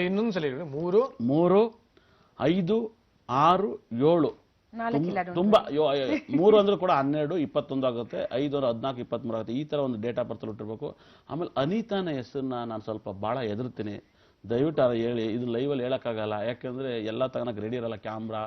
ಇನ್ನೊಂದ್ಸಲ 3, 5, 6, 7 ತುಂಬಾ 3 ಅಂದ್ರೂ ಕೂಡ 12, 21 ಆಗುತ್ತೆ. 5, 14, 23 ಆಗುತ್ತೆ. ಈ ತರ ಒಂದು ಡೇಟ್ ಆಫ್ ಬರ್ತ್ ಹುಟ್ಟಿರ್ಬೇಕು. ಆಮೇಲೆ ಅನಿತಾನ ಹೆಸರನ್ನ ನಾನು ಸ್ವಲ್ಪ ಬಹಳ ಎದುರ್ತೀನಿ. ದಯವಿಟ್ಟು ಹೇಳಿ, ಇದು ಲೈವಲ್ಲಿ ಹೇಳಕ್ಕಾಗಲ್ಲ, ಯಾಕಂದ್ರೆ ಎಲ್ಲ ತಗೊಳಕ್ ರೆಡಿ ಇರಲ್ಲ ಕ್ಯಾಮ್ರಾ.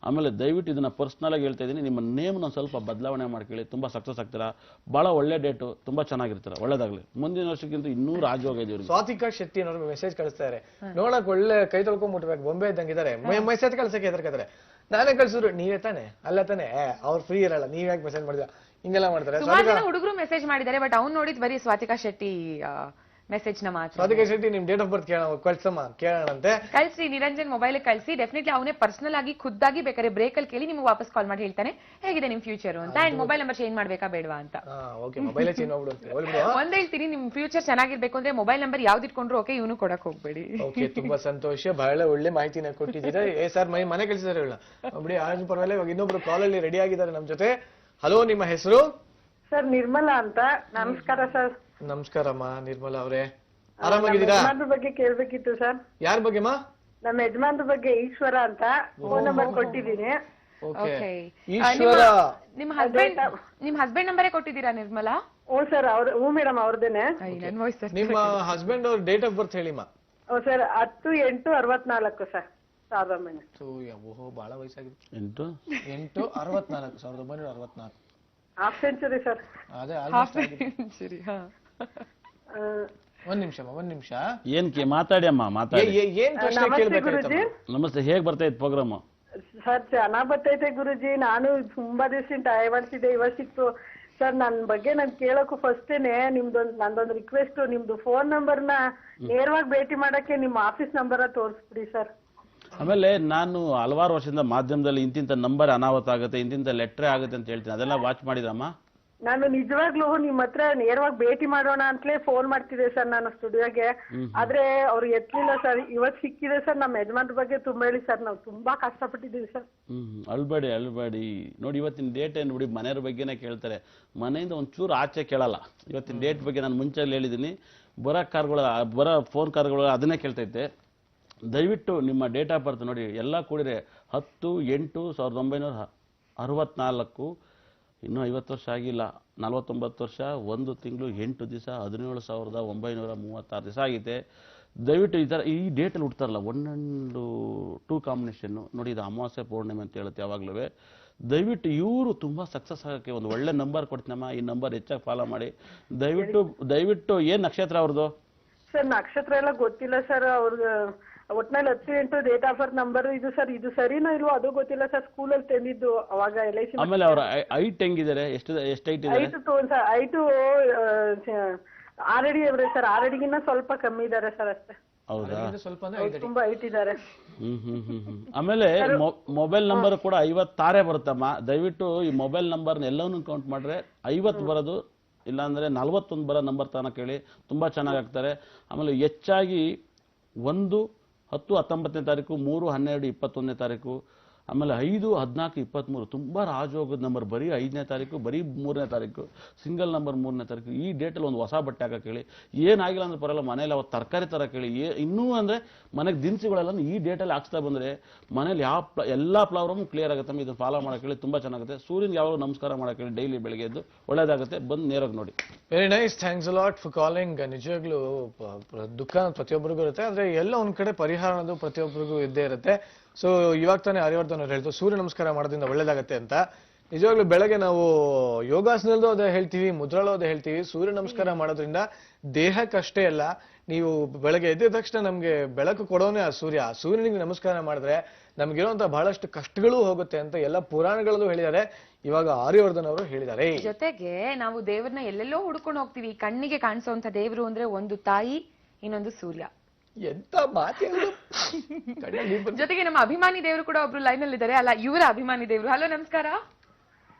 ಆಮೇಲೆ ದಯವಿಟ್ಟು ಇದನ್ನ ಪರ್ಸನಲ್ ಆಗಿ ಹೇಳ್ತಾ ಇದ್ದೀನಿ, ನಿಮ್ಮ ನೇಮ್ ನಾನು ಸ್ವಲ್ಪ ಬದಲಾವಣೆ ಮಾಡ್ಕೊಳ್ಳಿ. ತುಂಬಾ ಸಕ್ಸಸ್ ಆಗ್ತೀರಾ, ಬಹಳ ಒಳ್ಳೆ ಡೇಟು, ತುಂಬಾ ಚೆನ್ನಾಗಿರ್ತೀರ. ಒಳ್ಳೇದಾಗ್ಲಿ. ಮುಂದಿನ ವರ್ಷಕ್ಕಿಂತ ಇನ್ನೂ ರಾಜೋಗಿದ್ದೀವಿ. ಸ್ವಾತಿಕಾ ಶೆಟ್ಟಿ ಅನ್ನೋರು ಮೆಸೇಜ್ ಕಳಿಸ್ತಾರೆ. ನೋಡಕ್ ಒಳ್ಳೆ ಕೈ ತೊಳ್ಕೊಂಡ್ಬಿಟ್ಬೇಕು, ಬೊಂಬೆ ಇದ್ದಂಗಿದ್ದಾರೆ. ಮೆಸೇಜ್ ಕಳ್ಸಕ್ಕೆ ಹೆದರ್ಕತಾರೆ. ನಾನೇ ಕಳ್ಸಿದ್ರು, ನೀವೇ ತಾನೆ ಅಲ್ಲ ತಾನೆ, ಅವ್ರು ಫ್ರೀ ಇರಲ್ಲ, ನೀವ್ ಯಾಕೆ ಮೆಸೇಜ್ ಮಾಡಿದ್ರ, ಹಿಂಗೆಲ್ಲ ಮಾಡ್ತಾರೆ. ಸುಮಾರು ಜನ ಹುಡುಗರು ಮೆಸೇಜ್ ಮಾಡಿದ್ದಾರೆ, ಬಟ್ ಅವ್ನು ನೋಡಿದ್ ಬರೀ ಸ್ವಾತಿಕಾ ಶೆಟ್ಟಿ ಮೆಸೇಜ್ ನ ಮಾತ್ರ ಅದಕ್ಕೆ ಶೆಟ್ಟಿ ನಿಮ್ ಡೇಟ್ ಆಫ್ ಬರ್ತ್ ಕಳ್ಸಮ್ಮ ಕೇಳೋಣಂತೆ. ಕಳ್ಸಿ, ನಿರಂಜನ್ ಮೊಬೈಲ್ ಕಳ್ಸಿ. ಡೆಫಿನೆಟ್ಲಿ ಅವನೇ ಪರ್ಸನಲ್ ಆಗಿ ಖುದ್ದಾಗಿ ಬೇಕಾದ್ರೆ ಬ್ರೇಕ್ ಅಲ್ಲಿ ಕೇಳಿ ನಿಮ್ಗೆ ವಾಪಸ್ ಕಾಲ್ ಮಾಡಿ ಹೇಳ್ತಾನೆ ಹೇಗಿದೆ ನಿಮ್ ಫ್ಯೂಚರ್ ಅಂತ, ಅಂಡ್ ಮೊಬೈಲ್ ನಂಬರ್ ಚೇಂಜ್ ಮಾಡ್ಬೇಕಾ ಬೇಡವಾ ಅಂತ. ಓಕೆ, ಮೊಬೈಲೇ ಚೇಂಜ್ ಮಾಡ್ಬಿಡುತ್ತೆ. ಒಂದ್ ಹೇಳ್ತೀನಿ, ನಿಮ್ ಫ್ಯೂಚರ್ ಚೆನ್ನಾಗಿರ್ಬೇಕು ಅಂದ್ರೆ ಮೊಬೈಲ್ ನಂಬರ್ ಯಾವ್ದು ಇಟ್ಕೊಂಡ್ರು ಓಕೆ, ಇವನು ಕೊಡಕ್ ಹೋಗ್ಬೇಡಿ. ಓಕೆ, ತುಂಬಾ ಸಂತೋಷ, ಬಹಳ ಒಳ್ಳೆ ಮಾಹಿತಿನ ಕೊಟ್ಟಿದ್ದೀರಾ. ಸರ್ ಮನೆ ಕಳಿಸಿದಾರೆ ಬಿಡಿ, ಆಜು ಪರವಾಗಿಲ್ಲ. ಇವಾಗ ಇನ್ನೊಬ್ರು ಕಾಲ್ ಅಲ್ಲಿ ರೆಡಿ ಆಗಿದ್ದಾರೆ ನಮ್ ಜೊತೆ. ಹಲೋ, ನಿಮ್ಮ ಹೆಸರು? ಸರ್ ನಿರ್ಮಲಾ ಅಂತ. ನಮಸ್ಕಾರ ಸರ್. ನಮಸ್ಕಾರಮ್ಮ ನಿರ್ಮಲಾ ಅವರೇ, ಆರಾಮಾಗಿದ್ದೀರಾ? ಯಜಮಾನ್ರ ಬಗ್ಗೆ ಕೇಳ್ಬೇಕಿತ್ತು ಸರ್. ಯಾರ ಬಗ್ಗೆಮ್ಮ? ನಮ್ಮ ಯಜಮಾನ್ರ ಬಗ್ಗೆ ಈಶ್ವರ ಅಂತ. ಫೋನ್ ನಂಬರ್ ಕೊಟ್ಟಿದ್ದೀನಿ. ಓಕೆ, ಈಶ್ವರ. ನಿಮ್ ಹಸ್ಬೆಂಡ್ ನಂಬರೇ ಕೊಟ್ಟಿದ್ದೀರಾ ನಿರ್ಮಲಾ? ಹ್ಞೂ ಸರ್, ಹ್ಞೂ ಮೇಡಮ್ ಅವ್ರದೇನೆ. ನನ್ ವಾಯ್ಸ್ ನಿಮ್ಮ ಹಸ್ಬೆಂಡ್ ಅವ್ರ ಡೇಟ್ ಆಫ್ ಬರ್ತ್ ಹೇಳಿಮ್ಮ. ಹ್ಞೂ ಸರ್, 10/8/64 ಸರ್, 1900. ಓಹೋ, ಬಹಳ ವಯಸ್ಸಾಗಿದೆ. 8/64 1964. Half century sir. ಅದೇ ಆಲ್ಮೋಸ್ಟ್ ಆಗಿದೆ. ಸರಿ. ಒಂದ್ ನಿಮಿಷ ಮಾತಾಡಿ ಅಮ್ಮ, ಮಾತಾಡಿ. ಏನ್ ಪ್ರಶ್ನೆ ನಮಸ್ತೆ ಕೇಳ್ಬೇಕಾಯ್ತು? ಗುರುಜಿ. ನಮಸ್ತೆ, ಹೇಗ್ ಬರ್ತಾ ಇತ್ತು ಪ್ರೋಗ್ರಾಮ್? ಸರ್ ಚೆನ್ನಾಗ್ ಬರ್ತೈತೆ ಗುರುಜಿ. ನಾನು ತುಂಬಾ ದಿವಸ ಟ್ರೈ ಮಾಡ್ತಿದ್ದೆ, ಇವತ್ತು ಸಿಕ್ತು ಸರ್. ನನ್ ಬಗ್ಗೆ ನಾನ್ ಕೇಳಕ್ಕೂ ಫಸ್ಟೇನೆ ನಂದೊಂದು ರಿಕ್ವೆಸ್ಟ್, ನಿಮ್ದು ಫೋನ್ ನಂಬರ್ನ ನೇರವಾಗಿ ಭೇಟಿ ಮಾಡಕ್ಕೆ ನಿಮ್ಮ ಆಫೀಸ್ ನಂಬರ್ ತೋರಿಸ್ಬಿಡಿ ಸರ್. ಆಮೇಲೆ ನಾನು ಹಲವಾರು ವರ್ಷದಿಂದ ಮಾಧ್ಯಮದಲ್ಲಿ ಇಂತಿಂತ ನಂಬರ್ ಅನಾಹುತ ಆಗುತ್ತೆ, ಇಂತಿಂತ ಲೆಟ್ರೆ ಆಗುತ್ತೆ ಅಂತ ಹೇಳ್ತೀನಿ, ಅದೆಲ್ಲ ವಾಚ್ ಮಾಡಿದ್ರಮ್ಮ? ನಾನು ನಿಜವಾಗ್ಲೂ ನಿಮ್ ಹತ್ರ ನೇರವಾಗಿ ಭೇಟಿ ಮಾಡೋಣ ಅಂತಲೇ ಫೋನ್ ಮಾಡ್ತಿದ್ದೆ ಸರ್ ನಾನು ಸ್ಟುಡಿಯೋಗೆ. ಆದ್ರೆ ಅವ್ರು ಎತ್ತಲಿಲ್ಲ ಸರ್. ಇವತ್ತು ಸಿಕ್ಕಿದೆ ಸರ್. ನಮ್ಮ ಯಜಮಾನ್ರ ಬಗ್ಗೆ ತುಂಬಾ ಹೇಳಿ ಸರ್, ನಾವು ತುಂಬಾ ಕಷ್ಟಪಟ್ಟಿದ್ದೀವಿ ಸರ್. ಅಳ್ಬೇಡಿ ನೋಡಿ, ಇವತ್ತಿನ ಡೇಟ್ ಏನು ಬಿಡಿ, ಮನೆಯವ್ರ ಬಗ್ಗೆನೇ ಕೇಳ್ತಾರೆ, ಮನೆಯಿಂದ ಒಂಚೂರು ಆಚೆ ಕೇಳಲ್ಲ. ಇವತ್ತಿನ ಡೇಟ್ ಬಗ್ಗೆ ನಾನು ಮುಂಚೆ ಹೇಳಿದ್ದೀನಿ, ಬರೋ ಫೋನ್ ಕಾರ್ಗಳು ಅದನ್ನೇ ಕೇಳ್ತೈತೆ. ದಯವಿಟ್ಟು ನಿಮ್ಮ ಡೇಟ್ ಆಫ್ ಬರ್ತ್ ನೋಡಿ, ಎಲ್ಲ ಕೂಡಿರೆ 10/8/1964. ಇನ್ನೂ 50 ವರ್ಷ ಆಗಿಲ್ಲ, 49 ವರ್ಷ 1 ತಿಂಗಳು 8 ದಿವಸ 17,936 ದಿವಸ ಆಗಿದೆ. ದಯವಿಟ್ಟು ಈ ಡೇಟಲ್ಲಿ ಹುಡ್ತಾರಲ್ಲ 1 and 2 ಕಾಂಬಿನೇಷನ್ನು ನೋಡಿ, ಇದು ಅಮಾವಾಸ್ಯೆ ಪೌರ್ಣಿಮೆ ಅಂತ ಹೇಳುತ್ತೆ ಯಾವಾಗಲೂ. ದಯವಿಟ್ಟು ಇವರು ತುಂಬ ಸಕ್ಸಸ್ ಆಗೋಕ್ಕೆ ಒಂದು ಒಳ್ಳೆ ನಂಬರ್ ಕೊಡ್ತೀನಮ್ಮ, ಈ ನಂಬರ್ ಹೆಚ್ಚಾಗಿ ಫಾಲೋ ಮಾಡಿ ದಯವಿಟ್ಟು. ಏನು ನಕ್ಷತ್ರ ಅವ್ರದ್ದು? ಸರ್ ನಕ್ಷತ್ರ ಎಲ್ಲ ಗೊತ್ತಿಲ್ಲ ಸರ್. ಅವ್ರಿಗೆ ಒಟ್ನಲ್ಲಿ 10/8 ಡೇಟ್ ಆಫ್ ಬರ್ತ್ ನಂಬರ್ ಇದು ಸರ್. ಇದು ಸರಿನೋ ಇಲ್ವೋ ಅದು ಗೊತ್ತಿಲ್ಲ ಸರ್. ಸ್ಕೂಲಲ್ಲಿ ತಂದಿದ್ದು ಅವಾಗ LIC. ಆಮೇಲೆ ಅವ್ರ ಹೈಟ್ ಹೆಂಗಿದ್ದಾರೆ? ಎಷ್ಟು ಹೈಟ್ ಇದೆ? ಐಟು 6 ಅಡಿ ಇವ್ರೆ ಸರ್. 6 ಅಡಿಗಿನ್ನ ಸ್ವಲ್ಪ ಕಮ್ಮಿ ಇದಾರೆ ಸರ್ ಅಷ್ಟೇ. ಹೌದಾ? ತುಂಬಾ ಹೈಟ್ ಇದಾರೆ. ಆಮೇಲೆ ಮೊಬೈಲ್ ನಂಬರ್ ಕೂಡ 56 ಬರುತ್ತಮ್ಮ. ದಯವಿಟ್ಟು ಈ ಮೊಬೈಲ್ ನಂಬರ್ನ ಎಲ್ಲವನ್ನೂ ಕೌಂಟ್ ಮಾಡ್ರೆ 50 ಬರೋದು, ಇಲ್ಲಾಂದ್ರೆ 41 ಬರೋ ನಂಬರ್ ತನಕ ಕೇಳಿ, ತುಂಬಾ ಚೆನ್ನಾಗಾಗ್ತಾರೆ. ಆಮೇಲೆ ಹೆಚ್ಚಾಗಿ 1/10/19ನೇ ತಾರೀಕು, 3/12/21ನೇ ತಾರೀಕು, ಆಮೇಲೆ 5/14/23 ತುಂಬಾ ರಾಜಯೋಗದ ನಂಬರ್. ಬರೀ 5ನೇ ತಾರೀಕು, ಬರೀ 3ನೇ ತಾರೀಕು, ಸಿಂಗಲ್ ನಂಬರ್ 3ನೇ ತಾರೀಕು. ಈ ಡೇಟಲ್ಲಿ ಒಂದು ಹೊಸ ಬಟ್ಟೆ ಹಾಕಕ್ಕೆ ಹೇಳಿ. ಏನಾಗಿಲ್ಲ ಅಂದ್ರೆ ಪರಲ್ಲ, ಮನೇಲಿ ಅವತ್ತು ತರಕಾರಿ ತರ ಕೇಳಿ. ಇನ್ನೂ ಅಂದ್ರೆ ಮನೆಗೆ ದಿನಸಿಗಳೆಲ್ಲ ಈ ಡೇಟಲ್ಲಿ ಹಾಕ್ಸ್ತಾ ಬಂದ್ರೆ ಮನೇಲಿ ಎಲ್ಲ ಪ್ರಾಬ್ಲಮ್ ಕ್ಲಿಯರ್ ಆಗುತ್ತೆ. ಇದನ್ನು ಫಾಲೋ ಮಾಡಕ್ಕೆ ಹೇಳಿ, ತುಂಬಾ ಚೆನ್ನಾಗುತ್ತೆ. ಸೂರ್ಯನಿಗೆ ಯಾವಾಗ ನಮಸ್ಕಾರ ಮಾಡಕ್ಕೆ ಹೇಳಿ ಡೈಲಿ ಬೆಳಿಗ್ಗೆ ಎದ್ದು, ಒಳ್ಳೇದಾಗುತ್ತೆ. ಬಂದು ನೇರಾಗಿ ನೋಡಿ. Very nice, thanks a lot for calling. ನಿಜವಾಗ್ಲೂ ದುಃಖ ಪ್ರತಿಯೊಬ್ಬರಿಗೂ ಇರುತ್ತೆ, ಆದ್ರೆ ಎಲ್ಲ ಒಂದ್ ಕಡೆ ಪರಿಹಾರ ಅನ್ನೋದು ಪ್ರತಿಯೊಬ್ಬರಿಗೂ ಇದ್ದೇ ಇರುತ್ತೆ. ಸೊ ಇವಾಗ ತಾನೇ ಹರಿವರ್ಧನ್ ಅವ್ರು ಹೇಳ್ತು ಸೂರ್ಯ ನಮಸ್ಕಾರ ಮಾಡೋದ್ರಿಂದ ಒಳ್ಳೇದಾಗತ್ತೆ ಅಂತ. ನಿಜವಾಗ್ಲೂ ಬೆಳಗ್ಗೆ ನಾವು ಯೋಗಾಸನದಲ್ಲೂ ಅದೇ ಹೇಳ್ತೀವಿ, ಮುದ್ರಲ್ಲೂ ಅದೇ ಹೇಳ್ತೀವಿ. ಸೂರ್ಯ ನಮಸ್ಕಾರ ಮಾಡೋದ್ರಿಂದ ದೇಹಕ್ಕಷ್ಟೇ ಅಲ್ಲ, ನೀವು ಬೆಳಗ್ಗೆ ಎದ್ದ ತಕ್ಷಣ ನಮ್ಗೆ ಬೆಳಕು ಕೊಡೋನೇ ಆ ಸೂರ್ಯ. ಆ ಸೂರ್ಯನಿಗೆ ನಮಸ್ಕಾರ ಮಾಡಿದ್ರೆ ನಮ್ಗಿರುವಂತ ಬಹಳಷ್ಟು ಕಷ್ಟಗಳು ಹೋಗುತ್ತೆ ಅಂತ ಎಲ್ಲ ಪುರಾಣಗಳಲ್ಲೂ ಹೇಳಿದ್ದಾರೆ. ಇವಾಗ ಆರ್ಯವರ್ಧನ್ ಅವರು ಹೇಳಿದ್ದಾರೆ. ಜೊತೆಗೆ ನಾವು ದೇವ್ರನ್ನ ಎಲ್ಲೆಲ್ಲೋ ಹುಡ್ಕೊಂಡು ಹೋಗ್ತೀವಿ. ಕಣ್ಣಿಗೆ ಕಾಣಿಸುವಂತ ದೇವ್ರು ಅಂದ್ರೆ ಒಂದು ತಾಯಿ, ಇನ್ನೊಂದು ಸೂರ್ಯ. ಎಂತ ಮಾತು. ಜೊತೆಗೆ ನಮ್ಮ ಅಭಿಮಾನಿ ದೇವರು ಕೂಡ ಒಬ್ರು ಲೈನ್ ಅಲ್ಲಿ ಇದ್ದಾರೆ. ಅಲ್ಲ, ಇವರ ಅಭಿಮಾನಿ ದೇವರು. ಹಲೋ ನಮಸ್ಕಾರ.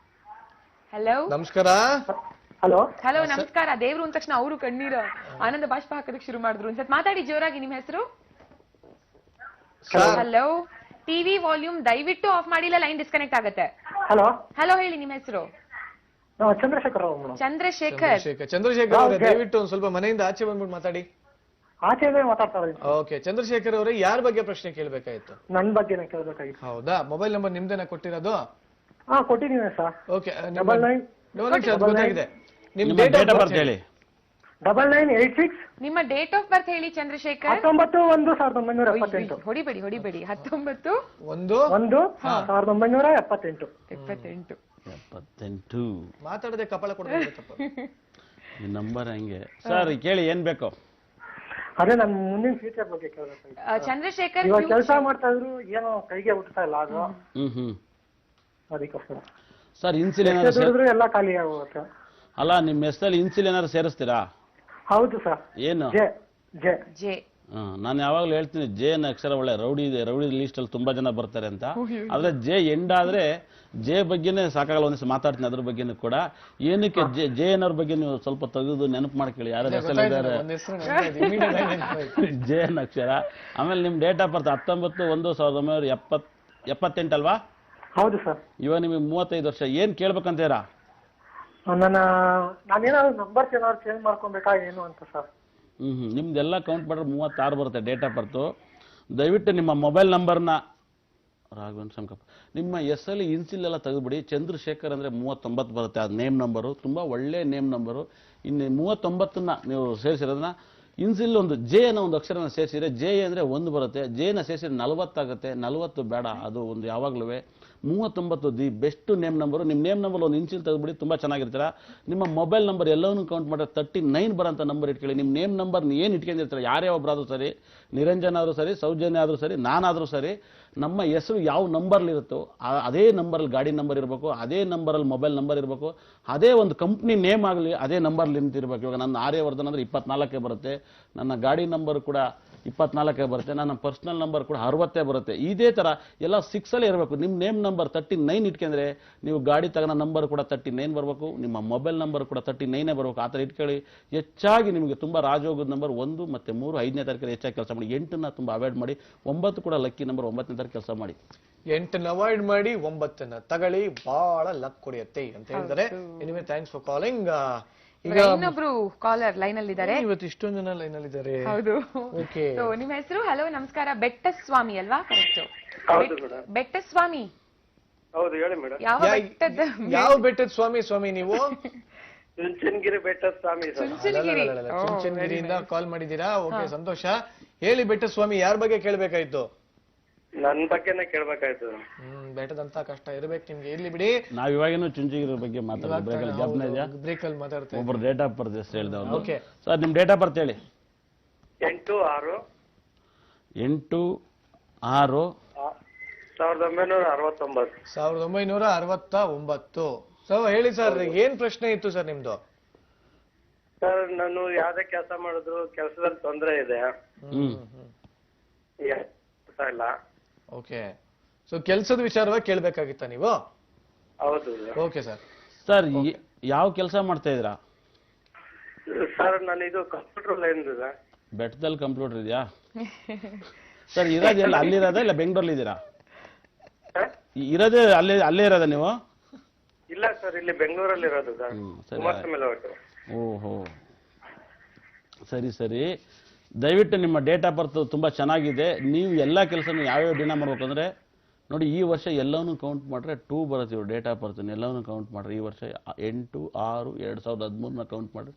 ಹಲೋ ನಮಸ್ಕಾರ. ಹಲೋ ನಮಸ್ಕಾರ. ದೇವ್ರು ಅಂದ ತಕ್ಷಣ ಅವರು ಕಣ್ಣೀರು ಆನಂದ ಬಾಷ್ಪ ಹಾಕೋದಕ್ಕೆ ಶುರು ಮಾಡಿದ್ರು. ಒಂದ್ಸತ್ ಮಾತಾಡಿ ಜೋರಾಗಿ. ನಿಮ್ಮ ಹೆಸರು? ಹಲೋ, ಟಿವಿ ವಾಲ್ಯೂಮ್ ದಯವಿಟ್ಟು ಆಫ್ ಮಾಡಿಲ್ಲ, ಲೈನ್ ಡಿಸ್ಕನೆಕ್ಟ್ ಆಗುತ್ತೆ. ಹಲೋ ಹೇಳಿ, ನಿಮ್ಮ ಹೆಸರು? ಚಂದ್ರಶೇಖರ್ ಅವರೇ, ದಯವಿಟ್ಟು ಒಂದ್ ಸ್ವಲ್ಪ ಮನೆಯಿಂದ ಆಚೆ ಬಂದ್ಬಿಟ್ಟು ಮಾತಾಡಿ. ಓಕೆ, ಚಂದ್ರಶೇಖರ್ ಅವರೇ, ಯಾರ ಬಗ್ಗೆ ಪ್ರಶ್ನೆ ಕೇಳಬೇಕಾಯ್ತು? ನನ್ ಬಗ್ಗೆ ಕೇಳಬೇಕಾಗಿತ್ತು. ಹೌದಾ? ಮೊಬೈಲ್ ನಂಬರ್ ನಿಮ್ದೇನ ಕೊಟ್ಟಿರೋದು? ಕೊಟ್ಟಿದ್ದೀನಿ ಸರ್. ಓಕೆ, ಗೊತ್ತಾಗಿದೆ. ನಿಮ್ ಡೇಟ್ ಆಫ್ ಬರ್ತ್ ಹೇಳಿ. 9986. ನಿಮ್ಮ ಡೇಟ್ ಆಫ್ ಬರ್ತ್ ಹೇಳಿ ಚಂದ್ರಶೇಖರ್. 19/1/1978. ಹೊಡಿಬೇಡಿ 19/1/1978. ಮಾತಾಡದೆ ಕಪಾಳ ಕೊಡಬೇಕಪ್ಪ. ಈ ನಂಬರ್ ಹೆಂಗೆ ಸರ್? ಕೇಳಿ, ಏನ್ ಬೇಕು? ಅದೇ ನನ್ ಮುಂದಿನ ಫ್ಯೂಚರ್ ಬಗ್ಗೆ ಕೇಳಬೇಕಾಗಿತ್ತು. ಚಂದ್ರಶೇಖರ್ ಇವಾಗ ಕೆಲಸ ಮಾಡ್ತಾ ಇದ್ರು, ಏನೋ ಕೈಗೆ ಹುಟ್ಟತಾ ಇಲ್ಲ ಅದು. ಅದಕ್ಕೋಸ್ಕರ ಸರ್ ಇನ್ಸುಲಿನ್ ಎಲ್ಲ ಖಾಲಿ ಆಗುತ್ತೆ. ಅಲ್ಲ, ನಿಮ್ಮ ಹೆಸರಲ್ಲಿ ಇನ್ಸುಲಿನ್ ಏನಾದ್ರು ಸೇರಿಸ್ತೀರಾ? ಹೌದು ಸರ್. ಏನು ಜೆ ಜೆ ಜೆ. ನಾನು ಯಾವಾಗಲೂ ಹೇಳ್ತೀನಿ ಜೆ ನ ಅಕ್ಷರ ಒಳ್ಳೆ ರೌಡಿ ಇದೆ, ರೌಡಿ ಲಿಸ್ಟ್ ಅಲ್ಲಿ ತುಂಬಾ ಜನ ಬರ್ತಾರೆ ಅಂತ. ಆದ್ರೆ ಜೆ ಎಂಡ್ ಆದ್ರೆ ಜೆ ಬಗ್ಗೆನೇ ಸಾಕಾಗಲ್ಲ, ಒಂದಿವ್ಸ ಮಾತಾಡ್ತೀನಿ ಅದ್ರ ಬಗ್ಗೆನೂ ಕೂಡ. ಏನಕ್ಕೆ ಜೆ ಅನ್ನೋರ್ ಬಗ್ಗೆ ನೀವು ಸ್ವಲ್ಪ ತೆಗೆದು ನೆನಪು ಮಾಡ್ಕೊಳ್ಳಿ, ಯಾರು ಹೆಸರಿದ್ದಾರೆ ಜೆ ಎನ್ ಅಕ್ಷರ. ಆಮೇಲೆ ನಿಮ್ ಡೇಟ್ ಆಫ್ ಬರ್ತ್ 19/1/1978 ಅಲ್ವಾ? ಹೌದು ಸರ್. ಇವಾಗ ನಿಮಗೆ 35 ವರ್ಷ. ಏನ್ ಕೇಳ್ಬೇಕಂತೀರಾ? ನಾನೇನಾದ್ರು ನಂಬರ್ಸ್ ಏನಾದ್ರು ಚೇಂಜ್ ಮಾಡ್ಕೊಬೇಕಾ ಏನು ಅಂತ ಸರ್. ನಿಮ್ದೆಲ್ಲ ಕೌಂಟ್ ಮಾಡಿದ್ರೆ 36 ಬರುತ್ತೆ ಡೇಟ್ ಆಫ್ ಬರ್ತು. ದಯವಿಟ್ಟು ನಿಮ್ಮ ಮೊಬೈಲ್ ನಂಬರ್ನ ರಾಘವನ್ ಶಂಕಪ್ಪ ನಿಮ್ಮ ಅಲ್ಲಿ ಇನ್ಸಿಲ್ ಎಲ್ಲ ತೆಗೆದುಬಿಡಿ. ಚಂದ್ರಶೇಖರ್ ಅಂದ್ರೆ 39 ಬರುತ್ತೆ, ಅದು ನೇಮ್ ನಂಬರು, ತುಂಬಾ ಒಳ್ಳೆ ನೇಮ್ ನಂಬರು. ಇನ್ನು 39ನ್ನ ನೀವು ಸೇರಿಸಿರೋದನ್ನ ಇನ್ಸಿಲ್ ಒಂದು ಜೆ ಅನ್ನೋ ಒಂದು ಅಕ್ಷರನ ಸೇರಿಸಿದ್ರೆ ಜೆ ಅಂದ್ರೆ 1 ಬರುತ್ತೆ, ಜೆನ ಸೇರಿಸಿದ್ರೆ 40 ಆಗುತ್ತೆ. 40 ಬೇಡ, ಅದು ಒಂದು ಯಾವಾಗ್ಲೂ 39 ದಿ ಬೆಸ್ಟ್ ನೇಮ್ ನಂಬರು. ನಿಮ್ಮ ನೇಮ್ ನಂಬರ್ ಒಂದು ಇನ್ಸಿಲ್ ತೆಗೆದುಬಿಡಿ, ತುಂಬಾ ಚೆನ್ನಾಗಿರ್ತೀರ. ನಿಮ್ಮ ಮೊಬೈಲ್ ನಂಬರ್ ಎಲ್ಲವನ್ನೂ ಕೌಂಟ್ ಮಾಡಿದ್ರೆ 39 ಬರೋಂಥ ನಂಬರ್ ಇಟ್ಕೊಳ್ಳಿ. ನಿಮ್ಮ ನೇಮ್ ನಂಬರ್ ಏನು ಇಟ್ಕೊಂಡಿರ್ತಾರೆ, ಯಾರೇ ಒಬ್ಬರಾದ್ರೂ ಸರಿ, ನಿರಂಜನ್ ಆದರೂ ಸರಿ, ಸೌಜನ್ಯ ಆದರೂ ಸರಿ, ನಾನಾದರೂ ಸರಿ, ನಮ್ಮ ಹೆಸರು ಯಾವ ನಂಬರ್ಲಿ ಇರುತ್ತೋ ಅದೇ ನಂಬರಲ್ಲಿ ಗಾಡಿ ನಂಬರ್ ಇರಬೇಕು, ಅದೇ ನಂಬರಲ್ಲಿ ಮೊಬೈಲ್ ನಂಬರ್ ಇರಬೇಕು, ಅದೇ ಒಂದು ಕಂಪ್ನಿ ನೇಮ್ ಆಗಲಿ ಅದೇ ನಂಬರ್ಲಿ ನಿಂತಿರ್ಬೇಕು. ಇವಾಗ ನನ್ನ ಆರ್ಯವರ್ಧನ್ ಅಂದರೆ 24 ಬರುತ್ತೆ, ನನ್ನ ಗಾಡಿ ನಂಬರ್ ಕೂಡ 24 ಬರುತ್ತೆ, ನನ್ನ ಪರ್ಸನಲ್ ನಂಬರ್ ಕೂಡ 60 ಬರುತ್ತೆ. ಇದೇ ಥರ ಎಲ್ಲ 6 ಇರಬೇಕು. ನಿಮ್ಮ ನೇಮ್ ನಂಬರ್ 39 ಇಟ್ಕೊಂಡ್ರೆ ನೀವು ಗಾಡಿ ತಗೋಣ ನಂಬರ್ ಕೂಡ 39 ಬರಬೇಕು, ನಿಮ್ಮ ಮೊಬೈಲ್ ನಂಬರ್ ಕೂಡ 39 ಬರಬೇಕು. ಆ ಥರ ಇಟ್ಕೊಳ್ಳಿ. ಹೆಚ್ಚಾಗಿ ನಿಮಗೆ ತುಂಬ ರಾಜಯೋಗದ ನಂಬರ್ 1 ಮತ್ತು 3 5ನೇ ತಾರೀಕು ಹೆಚ್ಚಾಗಿ ಕೆಲಸ ಮಾಡಿ. 8ನ್ನ ತುಂಬ ಅವಾಯ್ಡ್ ಮಾಡಿ. 9 ಕೂಡ ಲಕ್ಕಿ ನಂಬರ್, 9ನೇ ತಾರೀಕು ಕೆಲಸ ಮಾಡಿ. 8ನ್ನ ಅವಾಯ್ಡ್ ಮಾಡಿ, 9ನ್ನ ತಗೊಳ್ಳಿ, ಬಹಳ ಲಕ್ ಕೊಡಿಯತ್ತೆ ಅಂತ ಹೇಳಿದರೆ. Anyway thanks for calling. ಈಗ ಇನ್ನೊಬ್ರು ಕಾಲರ್ ಲೈನ್ ಅಲ್ಲಿ ಇದ್ದಾರೆ. ಇವತ್ತು ಇಷ್ಟೊಂದು ಜನ ಲೈನ್ ಅಲ್ಲಿ ಇದ್ದಾರೆ. ಹೌದು. ಓಕೆ, ಸೊ ನಿಮ್ಮ ಹೆಸರು? ಹಲೋ ನಮಸ್ಕಾರ. ಬೆಟ್ಟಸ್ವಾಮಿ ಅಲ್ವಾ? ಕರೆಕ್ಟ್. ಹೌದು ಮೇಡಮ್. ಬೆಟ್ಟಸ್ವಾಮಿ. ಹೌದು ಹೇಳಿ ಮೇಡಮ್. ಯಾವ ಬೆಟ್ಟದ? ಯಾವ ಬೆಟ್ಟದ ಸ್ವಾಮಿ ನೀವು? ಚುಂಚನಗಿರಿ ಬೆಟ್ಟದ ಸ್ವಾಮಿ ಸರ್. ಚುಂಚನಗಿರಿಯಿಂದ ಕಾಲ್ ಮಾಡಿದ್ದೀರಾ? ಓಕೆ, ಸಂತೋಷ. ಹೇಳಿ ಬೆಟ್ಟದ ಸ್ವಾಮಿ, ಯಾರ ಬಗ್ಗೆ ಕೇಳಬೇಕಾಯ್ತು? ನನ್ ಬಗ್ಗೆನೇ ಕೇಳ್ಬೇಕಾಯ್ತು. ಬೆಟ್ಟದಂತ ಕಷ್ಟ ಇರ್ಬೇಕು ನಿಮ್ಗೆ. ಇರ್ಲಿ ಬಿಡಿ, ನಾವ್ ಇವಾಗೇನು ಚುಂಚನಗಿರಿ ಬಗ್ಗೆ ಮಾತಾಡೋದು. ಜ್ಞಾಪನ ಇದೆಯಾ? ಬ್ರೇಕ್ ಅಲ್ಲಿ ಮಾತಾಡ್ತೇವೆ. ಒಬ್ಬರು ಡೇಟ್ ಆಫ್ ಬರ್ತ್ ಎಷ್ಟು ಹೇಳಿದವರು. ಓಕೆ ಸರ್, ನಿಮ್ ಡೇಟ್ ಆಫ್ ಬರ್ತ್ ಹೇಳಿ. 8/6/1969. 1969. ಸೊ ಹೇಳಿ ಸರ್, ಏನ್ ಪ್ರಶ್ನೆ ಇತ್ತು ಸರ್ ನಿಮ್ದು? ಸರ್, ನಾನು ಯಾವ್ದೇ ಕೆಲಸ ಮಾಡಿದ್ರು ಕೆಲಸದಲ್ಲಿ ತೊಂದರೆ ಇದೆ. ಇಲ್ಲ. ಓಕೆ, ಸೊ ಕೆಲಸದ ವಿಚಾರವಾಗಿ ಕೇಳ್ಬೇಕಾಗಿತ್ತ ನೀವು? ಹೌದು. Okay sir. ಸರ್, ಯಾವ ಕೆಲಸ ಮಾಡ್ತಾ ಇದ್ದೀರಾ? ಸರ್, ನಾನು ಇದು ಕಂಪ್ಯೂಟರ್ ಲೈನ್ ಇದೆ. ಬೆಟ್ಟದಲ್ಲಿ ಕಂಪ್ಯೂಟರ್ ಇದೆಯಾ? ಸರ್, ಇರೋದೆಲ್ಲ ಅಲ್ಲಿರೋದ ಇಲ್ಲ ಬೆಂಗಳೂರಲ್ಲಿ ಇದ್ದೀರಾ? ಇರೋದೇ ಅಲ್ಲೇ ಇರೋದ ನೀವು? ಇಲ್ಲ ಸರ್, ಇಲ್ಲಿ ಬೆಂಗಳೂರಲ್ಲಿ ಇರೋದು ಸರ್. ಓಹೋ, ಸರಿ ಸರಿ. ದಯವಿಟ್ಟು ನಿಮ್ಮ ಡೇಟ್ ಆಫ್ ಬರ್ತ್ ತುಂಬಾ ಚೆನ್ನಾಗಿದೆ. ನೀವು ಎಲ್ಲ ಕೆಲಸನೂ ಯಾವ್ಯಾವ ದಿನ ಮಾಡ್ಬೇಕಂದ್ರೆ ನೋಡಿ, ಈ ವರ್ಷ ಎಲ್ಲವನ್ನೂ ಕೌಂಟ್ ಮಾಡ್ರೆ 2 ಬರುತ್ತೆ. ಇವ್ರು ಡೇಟ್ ಆಫ್ ಬರ್ತ್ ಎಲ್ಲವನ್ನೂ ಕೌಂಟ್ ಮಾಡ್ರೆ ಈ ವರ್ಷ 8/6/2013ನ ಕೌಂಟ್ ಮಾಡ್ರೆ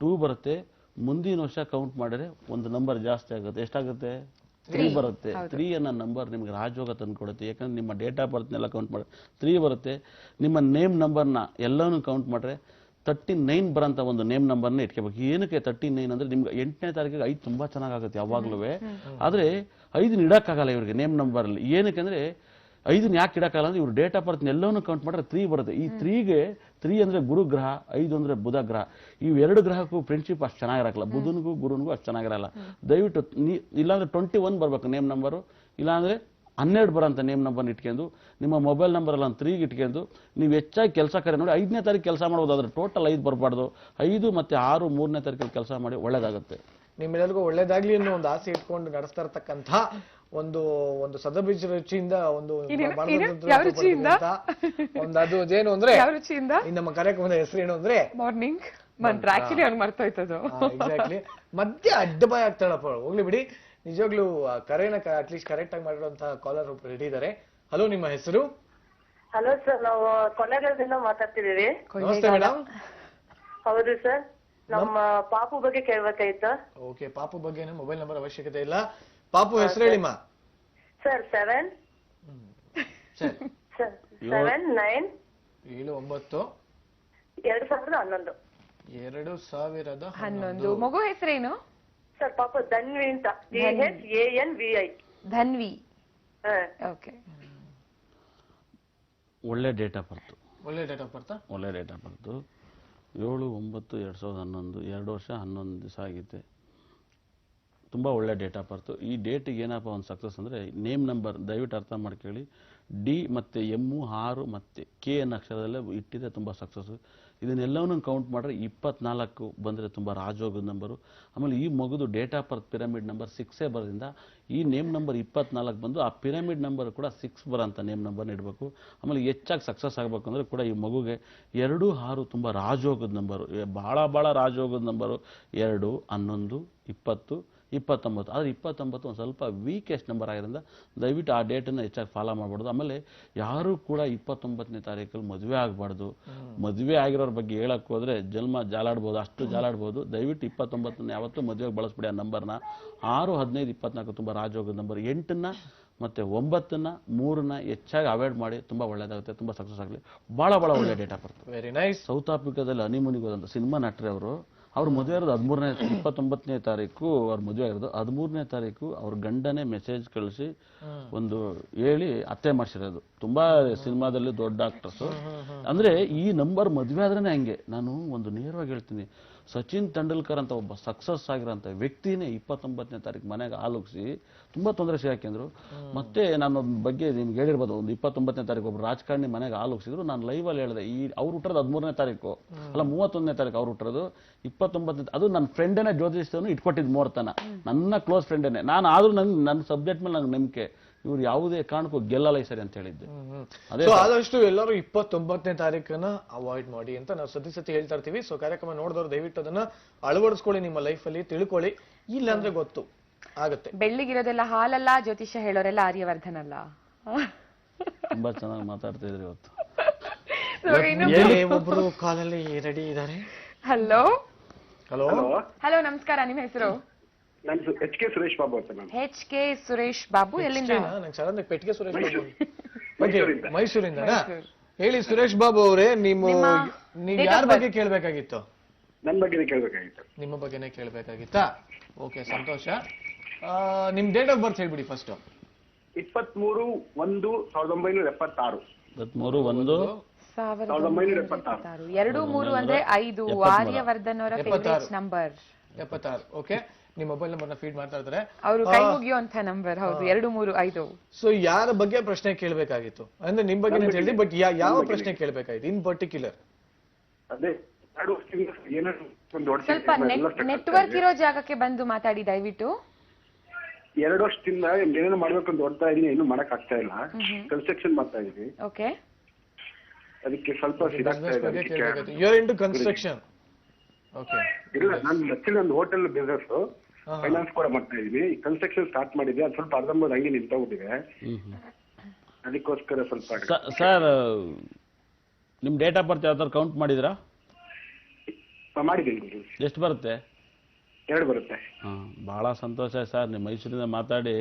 2 ಬರುತ್ತೆ. ಮುಂದಿನ ವರ್ಷ ಕೌಂಟ್ ಮಾಡಿದ್ರೆ ಒಂದು ನಂಬರ್ ಜಾಸ್ತಿ ಆಗುತ್ತೆ. ಎಷ್ಟಾಗುತ್ತೆ? 3 ಬರುತ್ತೆ. 3 ಅನ್ನೋ ನಂಬರ್ ನಿಮ್ಗೆ ರಾಜಯೋಗ ತಂದು ಕೊಡುತ್ತೆ. ಯಾಕಂದ್ರೆ ನಿಮ್ಮ ಡೇಟ್ ಆಫ್ ಬರ್ತ್ನೆಲ್ಲ ಕೌಂಟ್ ಮಾಡಿ 3 ಬರುತ್ತೆ. ನಿಮ್ಮ ನೇಮ್ ನಂಬರ್ನ ಎಲ್ಲವನ್ನೂ ಕೌಂಟ್ ಮಾಡ್ರೆ 39 ಬರೋಂಥ ಒಂದು ನೇಮ್ ನಂಬರ್ನ ಇಟ್ಕೋಬೇಕು. ಏನಕ್ಕೆ 39 ಅಂದ್ರೆ ನಿಮ್ಗೆ 8ನೇ ತಾರೀಕಿಗೆ 5 ತುಂಬಾ ಚೆನ್ನಾಗುತ್ತೆ ಯಾವಾಗ್ಲೂ. ಆದ್ರೆ 5 ಇಡಕ್ಕಾಗಲ್ಲ ಇವ್ರಿಗೆ ನೇಮ್ ನಂಬರ್ ಅಲ್ಲಿ. ಏನಕ್ಕೆ ಅಂದ್ರೆ 5 ಯಾಕೆ ಇಡಕ್ಕಾಗಲ್ಲ ಅಂದ್ರೆ ಇವ್ರು ಡೇಟ್ ಆಫ್ ಬರ್ತ್ ಎಲ್ಲವನ್ನೂ ಕೌಂಟ್ ಮಾಡಿದ್ರೆ 3 ಬರುತ್ತೆ. ಈ 3 ಅಂದ್ರೆ ಗುರು ಗ್ರಹ, 5 ಅಂದ್ರೆ ಬುಧ ಗ್ರಹ. ಇವೆರಡು ಗ್ರಹಕ್ಕೂ ಫ್ರೆಂಡ್ಶಿಪ್ ಅಷ್ಟು ಚೆನ್ನಾಗಿರಲ್ಲ. ಬುಧನಿಗೂ ಗುರುನಿಗೂ ಅಷ್ಟು ಚೆನ್ನಾಗಿರಲ್ಲ. ದಯವಿಟ್ಟು ಇಲ್ಲಾಂದ್ರೆ 21 ಬರ್ಬೇಕು ನೇಮ್ ನಂಬರು, ಇಲ್ಲಾಂದ್ರೆ 12 ಬರೋಂಥ ನೇಮ್ ನಂಬರ್ ಇಟ್ಕೊಂಡು ನಿಮ್ಮ ಮೊಬೈಲ್ ನಂಬರ್ ಎಲ್ಲ 3 ಇಟ್ಕೊಂಡು ನೀವು ಹೆಚ್ಚಾಗಿ ಕೆಲಸ ಕರೆ ನೋಡಿ 5ನೇ ತಾರೀಕು ಕೆಲಸ ಮಾಡ್ಬೋದು. ಆದ್ರೆ ಟೋಟಲ್ 5 ಬರಬಾರ್ದು. 5 ಮತ್ತು 6 3ನೇ ತಾರೀಕಲ್ಲಿ ಕೆಲಸ ಮಾಡಿ ಒಳ್ಳೇದಾಗುತ್ತೆ. ನಿಮ್ಮೆಲ್ಲರಿಗೂ ಒಳ್ಳೇದಾಗ್ಲಿ ಅನ್ನೋ ಒಂದು ಆಸೆ ಇಟ್ಕೊಂಡು ನಡೆಸ್ತಾ ಇರ್ತಕ್ಕಂಥ ಒಂದು ಸದಭಿರುಚಿ ರುಚಿಯಿಂದ ಒಂದು ಅದು ಅದೇನು ಅಂದ್ರೆ ನಮ್ಮ ಕಾರ್ಯಕ್ರಮದ ಹೆಸರೇನು ಅಂದ್ರೆ ಮಾರ್ನಿಂಗ್ ಮಂತ್ರ. ಆಕ್ಚುಲಿ ಅವ್ನು ಮರ್ತೋಯ್ತದು. ಎಕ್ಸಾಕ್ಟ್ಲಿ. ಮಧ್ಯ ಅಡ್ಡಬಾಯ್ ಆಗ್ತಾಳಪ್ಪ. ಹೋಗ್ಲಿ ಬಿಡಿ, ನಿಜವಾಗ್ಲೂ ಕರೆನ ಅಟ್ಲೀಸ್ಟ್ ಕರೆಕ್ಟ್ ಆಗಿ ಮಾಡಿರುವಂತಹ ಕಾಲರ್ ಒಬ್ರು ರೆಡಿ ಇದ್ದಾರೆ. ಹಲೋ, ನಿಮ್ಮ ಹೆಸರು? ಹಲೋ ಸರ್, ನಾವು ಕೊಳ್ಳೇಗಾಲದಿಂದ ಮಾತಾಡ್ತಿದೀವಿ. ನಮಸ್ತೆ ಮೇಡಮ್. ಹೌದು ಸರ್, ನಮ್ಮ ಪಾಪು ಬಗ್ಗೆ ಕೇಳ್ಬೇಕಾಯ್ತು. ಓಕೆ, ಪಾಪು ಬಗ್ಗೆ ಮೊಬೈಲ್ ನಂಬರ್ ಅವಶ್ಯಕತೆ ಇಲ್ಲ. ಪಾಪು ಹೆಸರು ಹೇಳಿಮ್ಮ. ಸರ್ 7 9 2011. ಮಗು ಹೆಸರೇನು? ಸರ್ ಪಾಪ ಧನ್ವಿ ಅಂತ. DHANVI. ಧನ್ವಿ. ಓಕೆ, ಒಳ್ಳೆ ಡೇಟ್ ಆಫ್ ಬರ್ತ್. ಒಳ್ಳೆ ಡೇಟ್ ಆಫ್ ಬರ್ತ್. ಒಳ್ಳೆ ಡೇಟ್ ಆಫ್ ಬರ್ತ್. 7/9/2011, 2 ವರ್ಷ 11 ದಿವಸ ಆಗೈತೆ. ತುಂಬ ಒಳ್ಳೆ ಡೇಟ್ ಆಫ್ ಬರ್ತು. ಈ ಡೇಟಿಗೆ ಏನಪ್ಪ ಒಂದು ಸಕ್ಸಸ್ ಅಂದರೆ ನೇಮ್ ನಂಬರ್ ದಯವಿಟ್ಟು ಅರ್ಥ ಮಾಡ್ಕೊಳ್ಳಿ. ಡಿ ಮತ್ತು ಎಮ್ಮು 6 ಮತ್ತು ಕೆ ಅನ್ನೋ ಅಕ್ಷರದಲ್ಲೇ ಇಟ್ಟಿದೆ, ತುಂಬ ಸಕ್ಸಸ್ಸು. ಇದನ್ನೆಲ್ಲವನ್ನೂ ಕೌಂಟ್ ಮಾಡಿದ್ರೆ 24 ಬಂದರೆ ತುಂಬ ರಾಜೋಗದ ನಂಬರು. ಆಮೇಲೆ ಈ ಮಗುದು date of birth pyramid number 6 ಬರೋದ್ರಿಂದ ಈ ನೇಮ್ ನಂಬರ್ 24 ಬಂದು ಆ ಪಿರಮಿಡ್ ನಂಬರ್ ಕೂಡ 6 ಬರೋಂಥ ನೇಮ್ ನಂಬರ್ನ ಇಡಬೇಕು. ಆಮೇಲೆ ಹೆಚ್ಚಾಗಿ ಸಕ್ಸಸ್ ಆಗಬೇಕು ಅಂದರೆ ಕೂಡ ಈ ಮಗುಗೆ 2, 6 ತುಂಬ ರಾಜೋಗದ ನಂಬರು, ಭಾಳ ರಾಜೋಗದ ನಂಬರು. 2, 11, 20, 29. ಆದರೆ 29 ಒಂದು ಸ್ವಲ್ಪ ವೀಕೆಸ್ಟ್ ನಂಬರ್ ಆಗಿರೋದ್ರಿಂದ ದಯವಿಟ್ಟು ಆ ಡೇಟನ್ನು ಹೆಚ್ಚಾಗಿ ಫಾಲೋ ಮಾಡ್ಬಾರ್ದು. ಆಮೇಲೆ ಯಾರೂ ಕೂಡ 29ನೇ ತಾರೀಕಲ್ಲಿ ಮದುವೆ ಆಗಬಾರ್ದು. ಮದುವೆ ಆಗಿರೋರ ಬಗ್ಗೆ ಹೇಳಕ್ಕೆ ಹೋದರೆ ಜನ್ಮ ಜಾಲಾಡ್ಬೋದು, ಅಷ್ಟು ಜಾಲಾಡ್ಬೋದು. ದಯವಿಟ್ಟು 29ನ ಯಾವತ್ತೂ ಮದುವೆಗೆ ಬಳಸ್ಬಿಡಿ ಆ ನಂಬರ್ನ. 6, 15, 24 ತುಂಬ ರಾಜೋಗದ ನಂಬರ್. 8ನ ಮತ್ತು 9ನ 3ನ ಹೆಚ್ಚಾಗಿ ಅವಾಯ್ಡ್ ಮಾಡಿ, ತುಂಬ ಒಳ್ಳೆಯದಾಗುತ್ತೆ, ತುಂಬ ಸಕ್ಸಸ್ ಆಗಲಿ. ಭಾಳ ಒಳ್ಳೆ date of birth. Very nice. South ಆಫ್ರಿಕಾದಲ್ಲಿ ಹನಿಮೂನಿಗೆ ಹೋದಂಥ ಸಿನಿಮಾ ನಟರೆ ಅವ್ರ ಮದುವೆ ಇರೋದು 29ನೇ ತಾರೀಕು ಅವ್ರ ಮದುವೆ ಆಗಿರೋದು. 13ನೇ ತಾರೀಕು ಅವ್ರ ಗಂಡನೇ ಮೆಸೇಜ್ ಕಳಿಸಿ ಒಂದು ಹೇಳಿ ಅತ್ತೆ ಮಾಡಿಸಿರೋದು. ತುಂಬಾ ಸಿನಿಮಾದಲ್ಲಿ ದೊಡ್ಡ ಆಕ್ಟರ್ಸು. ಅಂದ್ರೆ ಈ ನಂಬರ್ ಮದುವೆ ಆದ್ರೇನೆ ಹಂಗೆ. ನಾನು ಒಂದು ನೇರವಾಗಿ ಹೇಳ್ತೀನಿ, ಸಚಿನ್ ತೆಂಡೂಲ್ಕರ್ ಅಂತ ಒಬ್ಬ ಸಕ್ಸಸ್ ಆಗಿರೋಂಥ ವ್ಯಕ್ತಿನೇ 29ನೇ ತಾರೀಕು ಮನೆಗೆ ಆಲೋಗಿಸಿ ತುಂಬಾ ತೊಂದರೆ ಸಿಗಾಕೆಂದ್ರು. ಮತ್ತೆ ನಾನು ಬಗ್ಗೆ ನಿಮ್ಗೆ ಹೇಳಿರ್ಬೋದು, ಒಂದು 29ನೇ ತಾರೀಕು ಒಬ್ಬರು ರಾಜಕಾರಣಿ ಮನೆಗೆ ಆಲೋಗಿಸಿದ್ರು. ನಾನು ಲೈವಲ್ಲಿ ಹೇಳಿದೆ, ಈ ಅವ್ರು ಹುಟ್ಟಿರೋದು 13ನೇ ತಾರೀಕು ಅಲ್ಲ 31ನೇ ತಾರೀಕು ಅವ್ರು ಹುಟ್ಟಿರೋದು. 29ನೇ ಅದು ನನ್ನ ಫ್ರೆಂಡೇನೆ ಜ್ಯೋತಿಷ್ಯನು ಇಟ್ಕೊಟ್ಟಿದ್ದು ಮುಹೂರ್ತನ, ನನ್ನ ಕ್ಲೋಸ್ ಫ್ರೆಂಡೇನೆ. ನಾನು ಆದ್ರೂ ನನ್ನ ಸಬ್ಜೆಕ್ಟ್ ಮೇಲೆ ನಂಗೆ ನಂಬಿಕೆ, ಇವ್ರು ಯಾವುದೇ ಕಾರಣಕ್ಕೂ ಗೆಲ್ಲಲ್ಲ ಈ ಸರಿ ಅಂತ ಹೇಳಿದ್ದೆ. ಆದಷ್ಟು ಎಲ್ಲರೂ 29ನೇ ತಾರೀಕನ್ನ ಅವಾಯ್ಡ್ ಮಾಡಿ ಅಂತ ನಾವು ಸತಿ ಹೇಳ್ತಾ ಇರ್ತೀವಿ. ಸೊ ಕಾರ್ಯಕ್ರಮ ನೋಡಿದವರು ದಯವಿಟ್ಟು ಅದನ್ನ ಅಳವಡಿಸ್ಕೊಳ್ಳಿ, ನಿಮ್ಮ ಲೈಫ್ ಅಲ್ಲಿ ತಿಳ್ಕೊಳ್ಳಿ. ಇಲ್ಲ ಅಂದ್ರೆ ಗೊತ್ತು ಆಗತ್ತೆ. ಬೆಳ್ಳಿಗಿರೋದೆಲ್ಲ ಹಾಲಲ್ಲ, ಜ್ಯೋತಿಷ್ಯ ಹೇಳೋರೆಲ್ಲ ಆರ್ಯವರ್ಧನ್ ಅಲ್ಲ. ತುಂಬಾ ಚೆನ್ನಾಗಿ ಮಾತಾಡ್ತಾ ಇದ್ರಿ ಇವತ್ತು. ಒಬ್ರು ಕಾಲಲ್ಲಿ ರೆಡಿ ಇದ್ದಾರೆ. ಹಲೋ ಹಲೋ ಹಲೋ, ನಮಸ್ಕಾರ. ನಿಮ್ಮ ಹೆಸರು? ನಾನು HK ಸುರೇಶ್ ಬಾಬು ಅಂತ. ನಾನು HK ಸುರೇಶ್ ಬಾಬು. ಎಲ್ಲಿಂದ? ನಂಗೆ ಸಡನ್ ಪೆಟ್ಟಿಗೆ ಸುರೇಶ್ ಬಾಬು ಮೈಸೂರಿಂದ. ಮೈಸೂರಿಂದ ಹೇಳಿ ಸುರೇಶ್ ಬಾಬು ಅವರೇ, ನೀವು ಯಾರ ಬಗ್ಗೆ ಕೇಳ್ಬೇಕಾಗಿತ್ತು? ನನ್ನ ಬಗ್ಗೆನೇ ಕೇಳ್ಬೇಕಾಗಿತ್ತು. ನಿಮ್ಮ ಬಗ್ಗೆನೇ ಕೇಳ್ಬೇಕಾಗಿತ್ತಾ? ಓಕೆ, ಸಂತೋಷ. ನಿಮ್ ಡೇಟ್ ಆಫ್ ಬರ್ತ್ ಹೇಳ್ಬಿಡಿ ಫಸ್ಟ್. 23/1/1976. 23/1/1976. 2-3 ಅಂದ್ರೆ 5. ಆರ್ಯವರ್ಧನ್ ಅವರ ಫೇವರೇಟ್ ನಂಬರ್ 76. ಓಕೆ, ನಿಮ್ಮ ಮೊಬೈಲ್ ನಂಬರ್ನ ಫೀಡ್ ಮಾಡ್ತಾ ಇದ್ದಾರೆ. ಅವರು ಕೈ ಮುಗಿಯುವಂತ ನಂಬರ್. ಹೌದು, 2-3-5. ಸೊ ಯಾರ ಬಗ್ಗೆ ಪ್ರಶ್ನೆ ಕೇಳ್ಬೇಕಾಗಿತ್ತು ಅಂದ್ರೆ ನಿಮ್ ಬಗ್ಗೆ ಹೇಳಿದ್ರಿ, ಬಟ್ ಯಾವ ಪ್ರಶ್ನೆ ಕೇಳ್ಬೇಕಾಗಿತ್ತು ಇನ್ ಪರ್ಟಿಕ್ಯುಲರ್? ಅದೇ ಸ್ವಲ್ಪ ನೆಟ್ವರ್ಕ್ ಇರೋ ಜಾಗಕ್ಕೆ ಬಂದು ಮಾತಾಡಿ ದಯವಿಟ್ಟು. 2 ವರ್ಷದಿಂದ ಏನೇನೋ ಮಾಡ್ಬೇಕು ಅಂತ ಓಡ್ತಾ ಇದೀನಿ, ಏನು ಮಾಡಕ್ ಆಗ್ತಾ ಇಲ್ಲ. ಕನ್ಸ್ಟ್ರಕ್ಷನ್ ಮಾಡ್ತಾ ಇದೀವಿ. ಓಕೆ, ಅದಕ್ಕೆ ಸ್ವಲ್ಪ ಸಿಗಾಗ್ತಾ ಇದೆ. You are into construction? Okay. ಇಲ್ಲ, ನಾನು ಆಕ್ಚುಲಿ ಒಂದು ಹೋಟೆಲ್ ಬಿಸ್ನೆಸ್ ಫೈನಾನ್ಸ್ ಕೂಡ ಮಾಡ್ತಾ ಇದೀನಿ. ಈ ಕನ್ಸ್ಟ್ರಕ್ಷನ್ ಸ್ಟಾರ್ಟ್ ಮಾಡಿದ್ದೆ, ಅದು ಸ್ವಲ್ಪ ಅರ್ಧಂಬರ್ಧ ಹಂಗೆ ನಿಂತೋಗ್ಬಿಟ್ಟಿದೆ. ಅದಕ್ಕೋಸ್ಕರ ಸ್ವಲ್ಪ. ಸರ್, ನಿಮ್ ಡೇಟ್ ಆಫ್ ಬರ್ತ್ ಯಾವ್ದಾದ್ರು ಕೌಂಟ್ ಮಾಡಿದ್ರಾ? ಮಾಡಿದ್ದೀನಿ. ಎಷ್ಟು ಬರುತ್ತೆ? 2 ಬರುತ್ತೆ. ಬಹಳ ಸಂತೋಷ ಸರ್, ನಿಮ್ಮ ಮೈಸೂರಿಂದ ಮಾತಾಡಿ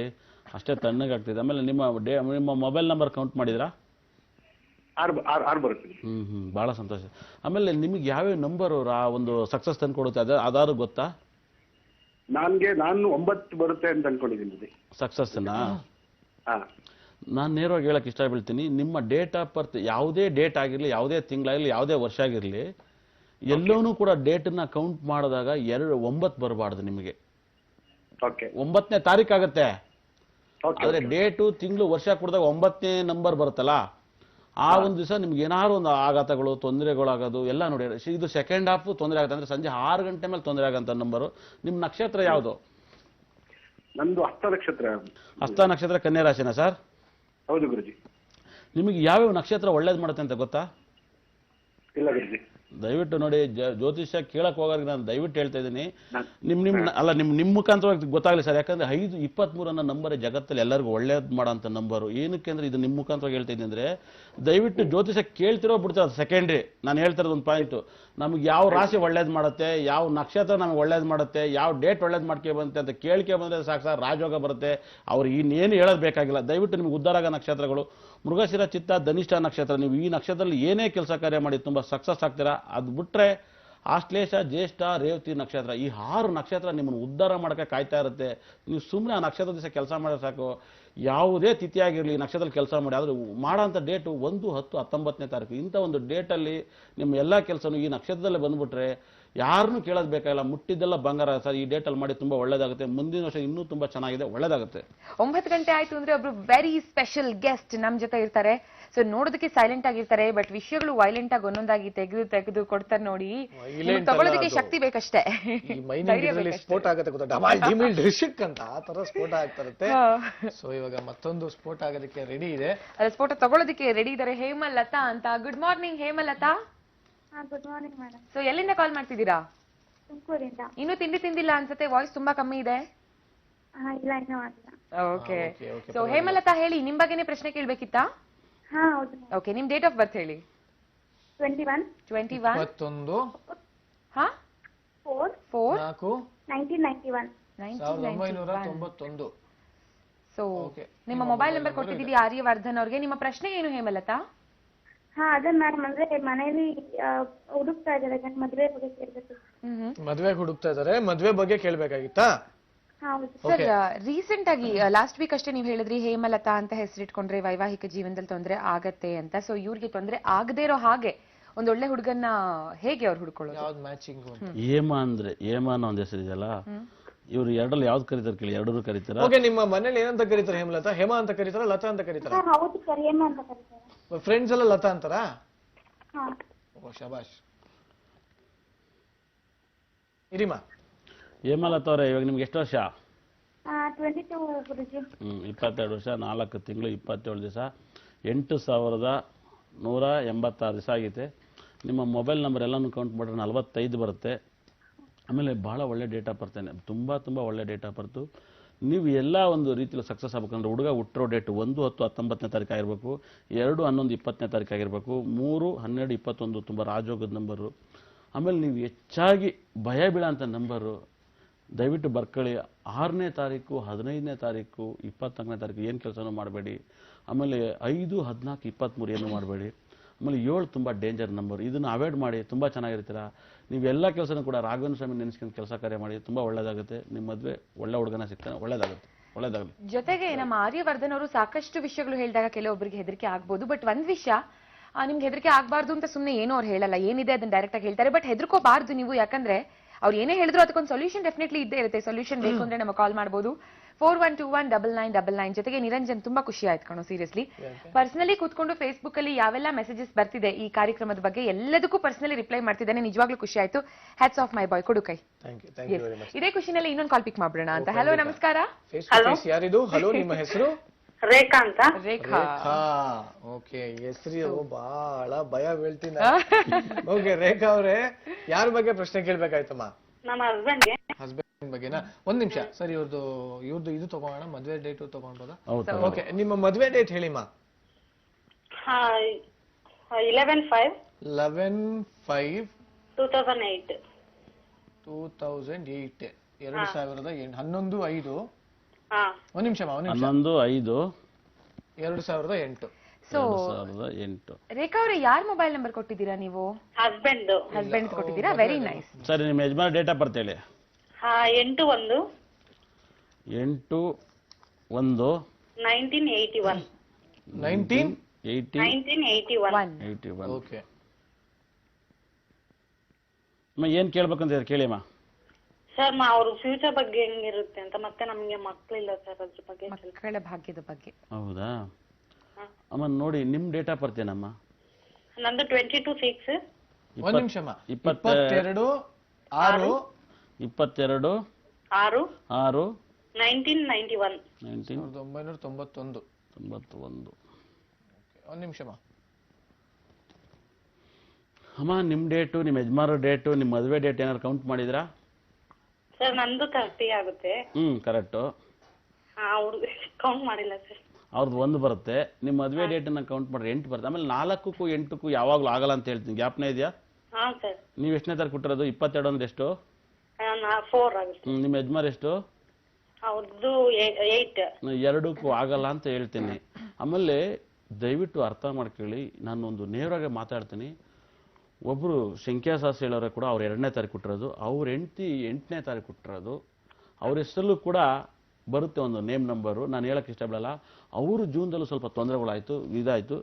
ಅಷ್ಟೇ ತಣ್ಣಗಾಗ್ತಿದೆ. ಆಮೇಲೆ ನಿಮ್ಮ ಮೊಬೈಲ್ ನಂಬರ್ ಕೌಂಟ್ ಮಾಡಿದ್ರಾ? 6 ಬರುತ್ತೆ. ಬಹಳ ಸಂತೋಷ. ಆಮೇಲೆ ನಿಮಗೆ ಯಾವ್ಯಾವ ನಂಬರ್ ಒಂದು ಸಕ್ಸಸ್ ತಂದು ಕೊಡುತ್ತೆ ಅದಾದ್ರು ಗೊತ್ತಾ? ನಾನು 9 ಬರುತ್ತೆ ಅಂತ ಅನ್ಕೊಂಡಿದ್ದೀನಿ ಸಕ್ಸಸ್ನ. ನಾನು ನೇರವಾಗಿ ಹೇಳಕ್ ಇಷ್ಟ ಬೀಳ್ತೀನಿ, ನಿಮ್ಮ ಡೇಟ್ ಆಫ್ ಬರ್ತ್ ಯಾವುದೇ ಡೇಟ್ ಆಗಿರ್ಲಿ, ಯಾವುದೇ ತಿಂಗಳಾಗಿರ್ಲಿ, ಯಾವುದೇ ವರ್ಷ ಆಗಿರ್ಲಿ, ಎಲ್ಲವನ್ನೂ ಕೂಡ ಡೇಟನ್ನ ಕೌಂಟ್ ಮಾಡಿದಾಗ 9 ಬರಬಾರ್ದು ನಿಮಗೆ. 9ನೇ ತಾರೀಕು ಆಗುತ್ತೆ. ಆದ್ರೆ ಡೇಟು, ತಿಂಗಳು, ವರ್ಷ ಕೊಡಿದಾಗ 9ನೇ ನಂಬರ್ ಬರುತ್ತಲ್ಲ, ಆ ಒಂದು ದಿವಸ ನಿಮ್ಗೆ ಏನಾದ್ರು ಒಂದು ಆಘಾತಗಳು, ತೊಂದರೆಗಳಾಗೋದು ಎಲ್ಲ ನೋಡಿ. ಇದು ಸೆಕೆಂಡ್ ಹಾಫ್ ತೊಂದರೆ ಆಗುತ್ತೆ ಅಂದ್ರೆ ಸಂಜೆ 6 ಗಂಟೆ ಮೇಲೆ ತೊಂದರೆ ಆಗಂತ ನಂಬರು. ನಿಮ್ಮ ನಕ್ಷತ್ರ ಯಾವುದು? ನಂದು ಹಸ್ತ ನಕ್ಷತ್ರ. ಹಸ್ತ ನಕ್ಷತ್ರ ಕನ್ಯಾ ರಾಶಿನಾ ಸರ್? ಹೌದು ಗುರುಜಿ. ನಿಮಗೆ ಯಾವ್ಯಾವ ನಕ್ಷತ್ರ ಒಳ್ಳೇದು ಮಾಡುತ್ತೆ ಅಂತ ಗೊತ್ತಾ? ಇಲ್ಲ ಗುರುಜಿ. ದಯವಿಟ್ಟು ನೋಡಿ, ಜ್ಯೋತಿಷ್ಯ ಕೇಳಕ್ ಹೋಗೋರಿಗೆ ನಾನು ದಯವಿಟ್ಟು ಹೇಳ್ತಾ ಇದ್ದೀನಿ, ನಿಮ್ಮ ಮುಖಾಂತರವಾಗಿ ಗೊತ್ತಾಗಲಿ ಸರ್. ಯಾಕಂದ್ರೆ 5/23 ಅನ್ನೋ ನಂಬರ್ ಜಗತ್ತಲ್ಲಿ ಎಲ್ಲರಿಗೂ ಒಳ್ಳೇದು ಮಾಡೋಂಥ ನಂಬರು. ಏನಕ್ಕೆ ಅಂದ್ರೆ ಇದು ನಿಮ್ಮ ಮುಖಾಂತರವಾಗಿ ಹೇಳ್ತಾ ಇದ್ದೀನಿ ಅಂದ್ರೆ, ದಯವಿಟ್ಟು ಜ್ಯೋತಿಷ್ಯ ಕೇಳ್ತಿರೋ ಬಿಡ್ತೀರ ಅದು ಸೆಕೆಂಡ್ರಿ. ನಾನು ಹೇಳ್ತಿರೋದು ಒಂದು ಪಾಯಿಂಟ್, ನಮ್ಗೆ ಯಾವ ರಾಶಿ ಒಳ್ಳೇದು ಮಾಡುತ್ತೆ, ಯಾವ ನಕ್ಷತ್ರ ನಮ್ಗೆ ಒಳ್ಳೇದು ಮಾಡುತ್ತೆ, ಯಾವ ಡೇಟ್ ಒಳ್ಳೇದು ಮಾಡ್ಕೆ ಬಂತೆ ಅಂತ ಕೇಳ್ಕೆ ಬಂದ್ರೆ ಸಾಕು ಸರ್, ರಾಜಯೋಗ ಬರುತ್ತೆ. ಅವ್ರು ಇನ್ನೇನು ಹೇಳೋದು ಬೇಕಾಗಿಲ್ಲ. ದಯವಿಟ್ಟು ನಿಮ್ಗೆ ಉದ್ಧಾರ ಆಗೋ ನಕ್ಷತ್ರಗಳು ಮೃಗಶಿರ, ಚಿತ್ತ, ಧನಿಷ್ಠ ನಕ್ಷತ್ರ. ನೀವು ಈ ನಕ್ಷತ್ರದಲ್ಲಿ ಏನೇ ಕೆಲಸ ಕಾರ್ಯ ಮಾಡಿ ತುಂಬಾ ಸಕ್ಸಸ್ ಆಗ್ತೀರಾ. ಅದು ಬಿಟ್ರೆ ಆಶ್ಲೇಷ, ಜ್ಯೇಷ್ಠ, ರೇವತಿ ನಕ್ಷತ್ರ, ಈ 6 ನಕ್ಷತ್ರ ನಿಮ್ಮನ್ನು ಉದ್ಧಾರ ಮಾಡೋಕ್ಕೆ ಕಾಯ್ತಾ ಇರುತ್ತೆ. ನೀವು ಸುಮ್ಮನೆ ಆ ನಕ್ಷತ್ರ ದಿವಸ ಕೆಲಸ ಮಾಡಿದ್ರೆ ಸಾಕು. ಯಾವುದೇ ತಿಥಿ ಆಗಿರಲಿ ನಕ್ಷತ್ರದಲ್ಲಿ ಕೆಲಸ ಮಾಡಿ ಆದ್ರೆ ಮಾಡೋಂಥ ಡೇಟು 1-10-19ನೇ ತಾರೀಕು ಇಂಥ ಒಂದು ಡೇಟಲ್ಲಿ ನಿಮ್ಮ ಎಲ್ಲ ಕೆಲಸನೂ ಈ ನಕ್ಷತ್ರದಲ್ಲೇ ಬಂದ್ಬಿಟ್ರೆ ಯಾರನ್ನೂ ಕೇಳೋದು ಬೇಕಾಗಿಲ್ಲ, ಮುಟ್ಟಿದ್ದೆಲ್ಲ ಬಂಗಾರ ಸರ್, ಈ ಡೇಟಲ್ಲಿ ಮಾಡಿ ತುಂಬಾ ಒಳ್ಳೇದಾಗುತ್ತೆ, ಮುಂದಿನ ವರ್ಷ ಇನ್ನೂ ತುಂಬಾ ಚೆನ್ನಾಗಿದೆ, ಒಳ್ಳೇದಾಗುತ್ತೆ. 9 ಗಂಟೆ ಆಯ್ತು ಅಂದ್ರೆ ಒಬ್ರು ವೆರಿ ಸ್ಪೆಷಲ್ ಗೆಸ್ಟ್ ನಮ್ ಜೊತೆ ಇರ್ತಾರೆ. ಸೊ ನೋಡೋದಕ್ಕೆ ಸೈಲೆಂಟ್ ಆಗಿರ್ತಾರೆ, ಬಟ್ ವಿಷಯಗಳು ವೈಲೆಂಟ್ ಆಗಿ ಒಂದೊಂದಾಗಿ ತೆಗೆದು ಕೊಡ್ತಾರೆ ನೋಡಿ. ತಗೊಳ್ಳೋದಕ್ಕೆ ಶಕ್ತಿ ಬೇಕಷ್ಟೇ, ಸ್ಫೋಟ ಆಗುತ್ತೆ ಗೊತ್ತಾ, ಡಮಾಲ್ ಡಿಮಿಲ್ ಡಿಶಿಕ್ ಅಂತ ಆ ತರ ಸ್ಫೋಟ ಆಗ್ತಿರುತ್ತೆ. ಸೊ ಇವಾಗ ಮತ್ತೊಂದು ಸ್ಫೋಟ ಆಗೋದಕ್ಕೆ ರೆಡಿ ಇದೆ, ಅದೇ ಸ್ಫೋಟ ತಗೊಳ್ಳೋದಕ್ಕೆ ರೆಡಿ ಇದ್ದಾರೆ. ಹೇಮಲತಾ ಅಂತ. Good morning Hemalatha. Good morning madam. So ಎಲ್ಲಿಂದ ಕಾಲ್ ಮಾಡ್ತಿದ್ದೀರಾ? ತುಮಕೂರಿಂದ. ಇನ್ನೂ ತಿಂಡಿ ತಿಂದಿಲ್ಲ ಅನ್ಸುತ್ತೆ, ವಾಯ್ಸ್ ತುಂಬಾ ಕಮ್ಮಿ ಇದೆ. ಇಲ್ಲ ಇನ್ನೂ ಆಗಿಲ್ಲ. ಓಕೆ. ಸೊ ಹೇಮಲತಾ ಹೇಳಿ, ನಿಮ್ ಬಗ್ಗೆನೇ ಪ್ರಶ್ನೆ ಕೇಳ್ಬೇಕಿತ್ತಾ? ಹೌದು. ಓಕೆ, ನಿಮ್ ಡೇಟ್ ಆಫ್ ಬರ್ತ್ ಹೇಳಿ. 21 21 ಹಾ 4 1991. 1991. ಸೊ ನಿಮ್ಮ ಮೊಬೈಲ್ ನಂಬರ್ ಕೊಟ್ಟಿದ್ದೀವಿ ಆರ್ಯವರ್ಧನ್ ಅವ್ರಿಗೆ. ನಿಮ್ಮ ಪ್ರಶ್ನೆ ಏನು ಹೇಮಲತಾ? ಅದೇ ಮೇಡಮ್, ಅಂದ್ರೆ ಮನೇಲಿ ಹುಡುಕ್ತಾ ಇದ್ದಾರೆ ಮದ್ವೆ ಬಗ್ಗೆ ಕೇಳ್ಬೇಕು. ಮದ್ವೆ ಹುಡುಕ್ತಾ ಇದಾರೆ, ಮದ್ವೆ ಬಗ್ಗೆ ಕೇಳ್ಬೇಕಾಗಿತ್ತಾ? ಸರ್, ರೀಸೆಂಟ್ ಆಗಿ ಲಾಸ್ಟ್ ವೀಕ್ ಅಷ್ಟೇ ನೀವು ಹೇಳಿದ್ರಿ ಹೇಮಲತಾ ಅಂತ ಹೆಸರಿಟ್ಕೊಂಡ್ರೆ ವೈವಾಹಿಕ ಜೀವನದಲ್ಲಿ ತೊಂದರೆ ಆಗತ್ತೆ ಅಂತ. ಸೊ ಇವ್ರಿಗೆ ತೊಂದರೆ ಆಗದೇ ಇರೋ ಹಾಗೆ ಒಂದೊಳ್ಳೆ ಹುಡುಗನ್ನ ಹೇಗೆ ಅವ್ರು ಹುಡ್ಕೊಳ್ಳೋದು? ಏಮ ಅಂದ್ರೆ ಏಮ ಅನ್ನೋ ಒಂದ್ ಹೆಸರಿದೆಯಲ್ಲ, ಇವ್ರು ಎರಡಲ್ಲಿ ಯಾವ್ದು ಕರೀತಾರೆ ಕೇಳಿ, ಎರಡೂ ಕರೀತಾರ. ಓಕೆ, ನಿಮ್ಮ ಮನೇಲಿ ಏನಂತ ಕರೀತಾರೆ ಹೇಮಲತಾ? ಹೇಮ ಅಂತ ಕರೀತಾರ, ಲತಾ ಅಂತ ಕರೀತಾರ? ಹೌದು ಸರ್, ಹೇಮ ಅಂತ ಕರೀತಾರೆ. ಫ್ರೆಂಡ್ಸ್ ಎಲ್ಲ ಲತಾ ಅಂತಾರಾ? ಓ ಶಬಾಷ್. ಇರಿಮಾ. ಹೇಮಲತಾ ಅವರೇ, ಇವಾಗ ನಿಮ್ಗೆ ಎಷ್ಟು ವರ್ಷ? 22 ಗುರುಜಿ. 22 ವರ್ಷ 4 ತಿಂಗಳು 27 ದಿವಸ 8186 ದಿವಸ ಆಗೈತೆ. ನಿಮ್ಮ ಮೊಬೈಲ್ ನಂಬರ್ ಎಲ್ಲನೂ ಕೌಂಟ್ ಮಾಡಿದ್ರೆ 45 ಬರುತ್ತೆ. ಆಮೇಲೆ ಭಾಳ ಒಳ್ಳೆ ಡೇಟಾ ಬರ್ತೇನೆ, ತುಂಬ ಒಳ್ಳೆ ಡೇಟಾ ಬರ್ತು. ನೀವು ಎಲ್ಲ ಒಂದು ರೀತಿಯಲ್ಲಿ ಸಕ್ಸಸ್ ಆಗ್ಬೇಕಂದ್ರೆ ಹುಡುಗ ಹುಟ್ಟಿರೋ ಡೇಟು 1-10-19ನೇ ತಾರೀಕು ಆಗಿರಬೇಕು, 2-11-20ನೇ ತಾರೀಕು ಆಗಿರಬೇಕು, 3-12-21 ತುಂಬ ರಾಜೋಗದ ನಂಬರು. ಆಮೇಲೆ ನೀವು ಹೆಚ್ಚಾಗಿ ಭಯ ಬೀಳೋಂಥ ನಂಬರು ದಯವಿಟ್ಟು ಬರ್ಕೊಳ್ಳಿ. 6ನೇ ತಾರೀಕು, 15ನೇ ತಾರೀಕು, 24ನೇ ತಾರೀಕು ಏನು ಕೆಲಸನೂ ಮಾಡಬೇಡಿ. ಆಮೇಲೆ 5, 14, 23 ಏನು ಮಾಡಬೇಡಿ. ಆಮೇಲೆ 7 ತುಂಬ ಡೇಂಜರ್ ನಂಬರ್, ಇದನ್ನು ಅವಾಯ್ಡ್ ಮಾಡಿ, ತುಂಬ ಚೆನ್ನಾಗಿರ್ತೀರ. ನೀವೆಲ್ಲ ಕೆಲಸನೂ ಕೂಡ ರಾಘವೇಂದ್ರ ಸ್ವಾಮಿ ನೆನೆಸ್ಕೊಂಡು ಕೆಲಸ ಕಾರ್ಯ ಮಾಡಿ, ತುಂಬ ಒಳ್ಳೇದಾಗುತ್ತೆ. ನಿಮ್ಮ ಮದುವೆ ಒಳ್ಳೆ ಹುಡುಗನ ಸಿಗ್ತಾನೆ, ಒಳ್ಳೇದಾಗುತ್ತೆ, ಒಳ್ಳೇದಾಗಲಿ. ಜೊತೆಗೆ ನಮ್ಮ ಆರ್ಯವರ್ಧನ್ ಅವರು ಸಾಕಷ್ಟು ವಿಷಯಗಳು ಹೇಳಿದಾಗ ಕೆಲವೊಬ್ಬರಿಗೆ ಹೆದರಿಕೆ ಆಗ್ಬೋದು. ಬಟ್ ಒಂದ್ ವಿಷಯ, ನಿಮ್ಗೆ ಹೆದರಿಕೆ ಆಗ್ಬಾರ್ದು ಅಂತ ಸುಮ್ಮನೆ ಏನೋ ಅವ್ರು ಹೇಳಲ್ಲ, ಏನಿದೆ ಅದನ್ನ ಡೈರೆಕ್ಟ್ ಆಗಿ ಹೇಳ್ತಾರೆ. ಬಟ್ ಹೆದರ್ಕೋಬಾರ್ದು ನೀವು, ಯಾಕಂದ್ರೆ ಅವ್ರು ಏನೇ ಹೇಳಿದ್ರು ಅದಕ್ಕೊಂದು ಸೊಲ್ಯೂಷನ್ ಡೆಫಿನೆಟ್ಲಿ ಇದ್ದೇ ಇರುತ್ತೆ. ಸೊಲ್ಯೂಷನ್ ಬೇಕು ಅಂದ್ರೆ ನಮಗೆ ಕಾಲ್ ಮಾಡಬಹುದು 41219999. ಜೊತೆಗೆ ನಿರಂಜನ್, ತುಂಬಾ ಖುಷಿ ಆಯ್ತು ಕಣೋ, ಸೀರಿಯಸ್ಲಿ. ಪರ್ಸನಲಿ ಕೂತ್ಕೊಂಡು ಫೇಸ್ಬುಕ್ ಅಲ್ಲಿ ಯಾವೆಲ್ಲ ಮೆಸೇಜಸ್ ಬರ್ತಿದೆ ಈ ಕಾರ್ಯಕ್ರಮದ ಬಗ್ಗೆ ಎಲ್ಲದಕ್ಕೂ ಪರ್ಸನಲಿ ರಿಪ್ಲೈ ಮಾಡ್ತಿದ್ದೇನೆ. ನಿಜವಾಗ್ಲೂ ಖುಷಿ ಆಯ್ತು. ಹ್ಯಾಟ್ಸ್ ಆಫ್ ಮೈ ಬಾಯ್, ಕೊಡು ಕೈ. ಇದೇ ಖುಷಿನಲ್ಲಿ ಇನ್ನೊಂದು ಕಾಲ್ ಪಿಕ್ ಮಾಡ್ಬಿಡೋಣ ಅಂತ. ಹಲೋ, ನಮಸ್ಕಾರ. ಯಾರಿದು? ಹಲೋ, ನಿಮ್ಮ ಹೆಸರು? ರೇಖಾ ಅಂತ. ರೇಖಾ. ಓಕೆ, ಹೆಸರು ಬಹಳ ಭಯ ಬೀಳ್ತೀನಿ. ಓಕೆ ರೇಖಾ ಅವರೇ, ಯಾರ ಬಗ್ಗೆ ಪ್ರಶ್ನೆ ಕೇಳ್ಬೇಕಾಯ್ತಮ್ಮ? ನಮ್ಮ ಹಸ್ಬೆಂಡ್ಗೆ. ಹಸ್ಬೆಂಡ್ ಬಗ್ಗೆನಾ? ಒಂದ್ ನಿಮಿಷ ಸರ್, ಇವ್ರದ್ದು ಇದು ತಗೋಣ, ಮದ್ವೆ ಡೇಟ್ ತಗೊಂಡ್ಬೋದಾ? ಓಕೆ, ನಿಮ್ಮ ಮದ್ವೆ ಡೇಟ್ ಹೇಳಿಮ್ಮ. 11/5 11/5 2008. 2008 11/5. ಒಂದ್ ನಿಮಿಷ 11/5 2008. ಸೊ 2008. ರೇಖಾ ಅವರೇ, ಯಾರ ಮೊಬೈಲ್ ನಂಬರ್ ಕೊಟ್ಟಿದ್ದೀರಾ ನೀವು? ಹಸ್ಬೆಂಡ್ ಕೊಟ್ಟಿದ್ದೀರಾ, ವೆರಿ ನೈಸ್. ಸರಿ, ನಿಮ್ಮ ಯಜಮಾನ ಡೇಟ್ ಆಫ್ ಬರ್ತ್ ಹೇಳಿ. 8/1/1981. 1981. ಓಕೆ ಅಮ್ಮ, ಏನ್ ಕೇಳ್ಬೇಕಂತ ಕೇಳಿಮ್ಮ. ಸರ್, ಅವ್ರ ಫ್ಯೂಚರ್ ಬಗ್ಗೆ ಹೆಂಗಿರುತ್ತೆ ಅಂತ, ಮತ್ತೆ ನಮ್ಗೆ ಮಕ್ಕಳಿಲ್ಲ ಸರ್, ಅದ್ರ ಬಗ್ಗೆ. ಮಕ್ಕಳ ಭಾಗ್ಯದ ಬಗ್ಗೆ. ಹೌದಾ ಅಮ್ಮ, ನೋಡಿ ನಿಮ್ ಡೇಟ್ ಆಫ್ ಬರ್ತ್ ಏನಮ್ಮ? ನಂದು 22/6. ಒಂದ್ ನಿಮಿಷಮ್ಮ, 22/6 1991. 1991. ಒಂದ್ ನಿಮಿಷಮ್ಮ ಅಮ್ಮ, ನಿಮ್ ಡೇಟು, ನಿಮ್ ಯಜಮಾನ ಡೇಟು, ನಿಮ್ ಮದುವೆ ಡೇಟ್ ಏನಾದ್ರು ಕೌಂಟ್ ಮಾಡಿದ್ರಾ? ಸರ್, ನಂದು 30 ಆಗುತ್ತೆ. ಕರೆಕ್ಟು. ಕೌಂಟ್ ಮಾಡಿಲ್ಲ ಸರ್. ಅವ್ರದ್ದು 1 ಬರುತ್ತೆ. ನಿಮ್ಮ ಮದುವೆ ಡೇಟನ್ನ ಕೌಂಟ್ ಮಾಡ್ರೆ 8 ಬರುತ್ತೆ. ಆಮೇಲೆ 4ಕ್ಕೂ 8ಕ್ಕೂ ಯಾವಾಗ್ಲೂ ಆಗಲ್ಲ ಅಂತ ಹೇಳ್ತೀನಿ. ಜ್ಞಾಪನ ಇದೆಯಾ? ನೀವು ಎಷ್ಟನೇ ತಾರೀಕು ಕೊಟ್ಟಿರೋದು? 22 ಅಂದ್ರೆ ಎಷ್ಟು? 4 ಆಗುತ್ತೆ. ನಿಮ್ಮ ಯಜಮಾನ್ ಎಷ್ಟು? ಅವ್ರದ್ದು 8. 2ಕ್ಕೂ ಆಗಲ್ಲ ಅಂತ ಹೇಳ್ತೀನಿ. ಆಮೇಲೆ ದಯವಿಟ್ಟು ಅರ್ಥ ಮಾಡ್ಕೊಳ್ಳಿ, ನಾನು ಒಂದು ನೇರವಾಗಿ ಮಾತಾಡ್ತೀನಿ. ಒಬ್ರು ಶಂಖ್ಯಾಶಾಸ್ತ್ರಿ ಹೇಳೋರೆ ಕೂಡ ಅವ್ರು 2ನೇ ತಾರೀಕು ಕೊಟ್ಟಿರೋದು, ಅವ್ರ ಹೆಂಡತಿ 8ನೇ ತಾರೀಕು ಕೊಟ್ಟಿರೋದು. ಅವ್ರ ಹೆಸರಲ್ಲೂ ಕೂಡ ಬರುತ್ತೆ ಒಂದು ನೇಮ್ ನಂಬರು, ನಾನು ಹೇಳಕ್ಕೆ ಇಷ್ಟಪಡಲ್ಲ. ಅವರು ಜೂನ್ದಲ್ಲೂ ಸ್ವಲ್ಪ ತೊಂದರೆಗಳಾಯಿತು, ಇದಾಯಿತು.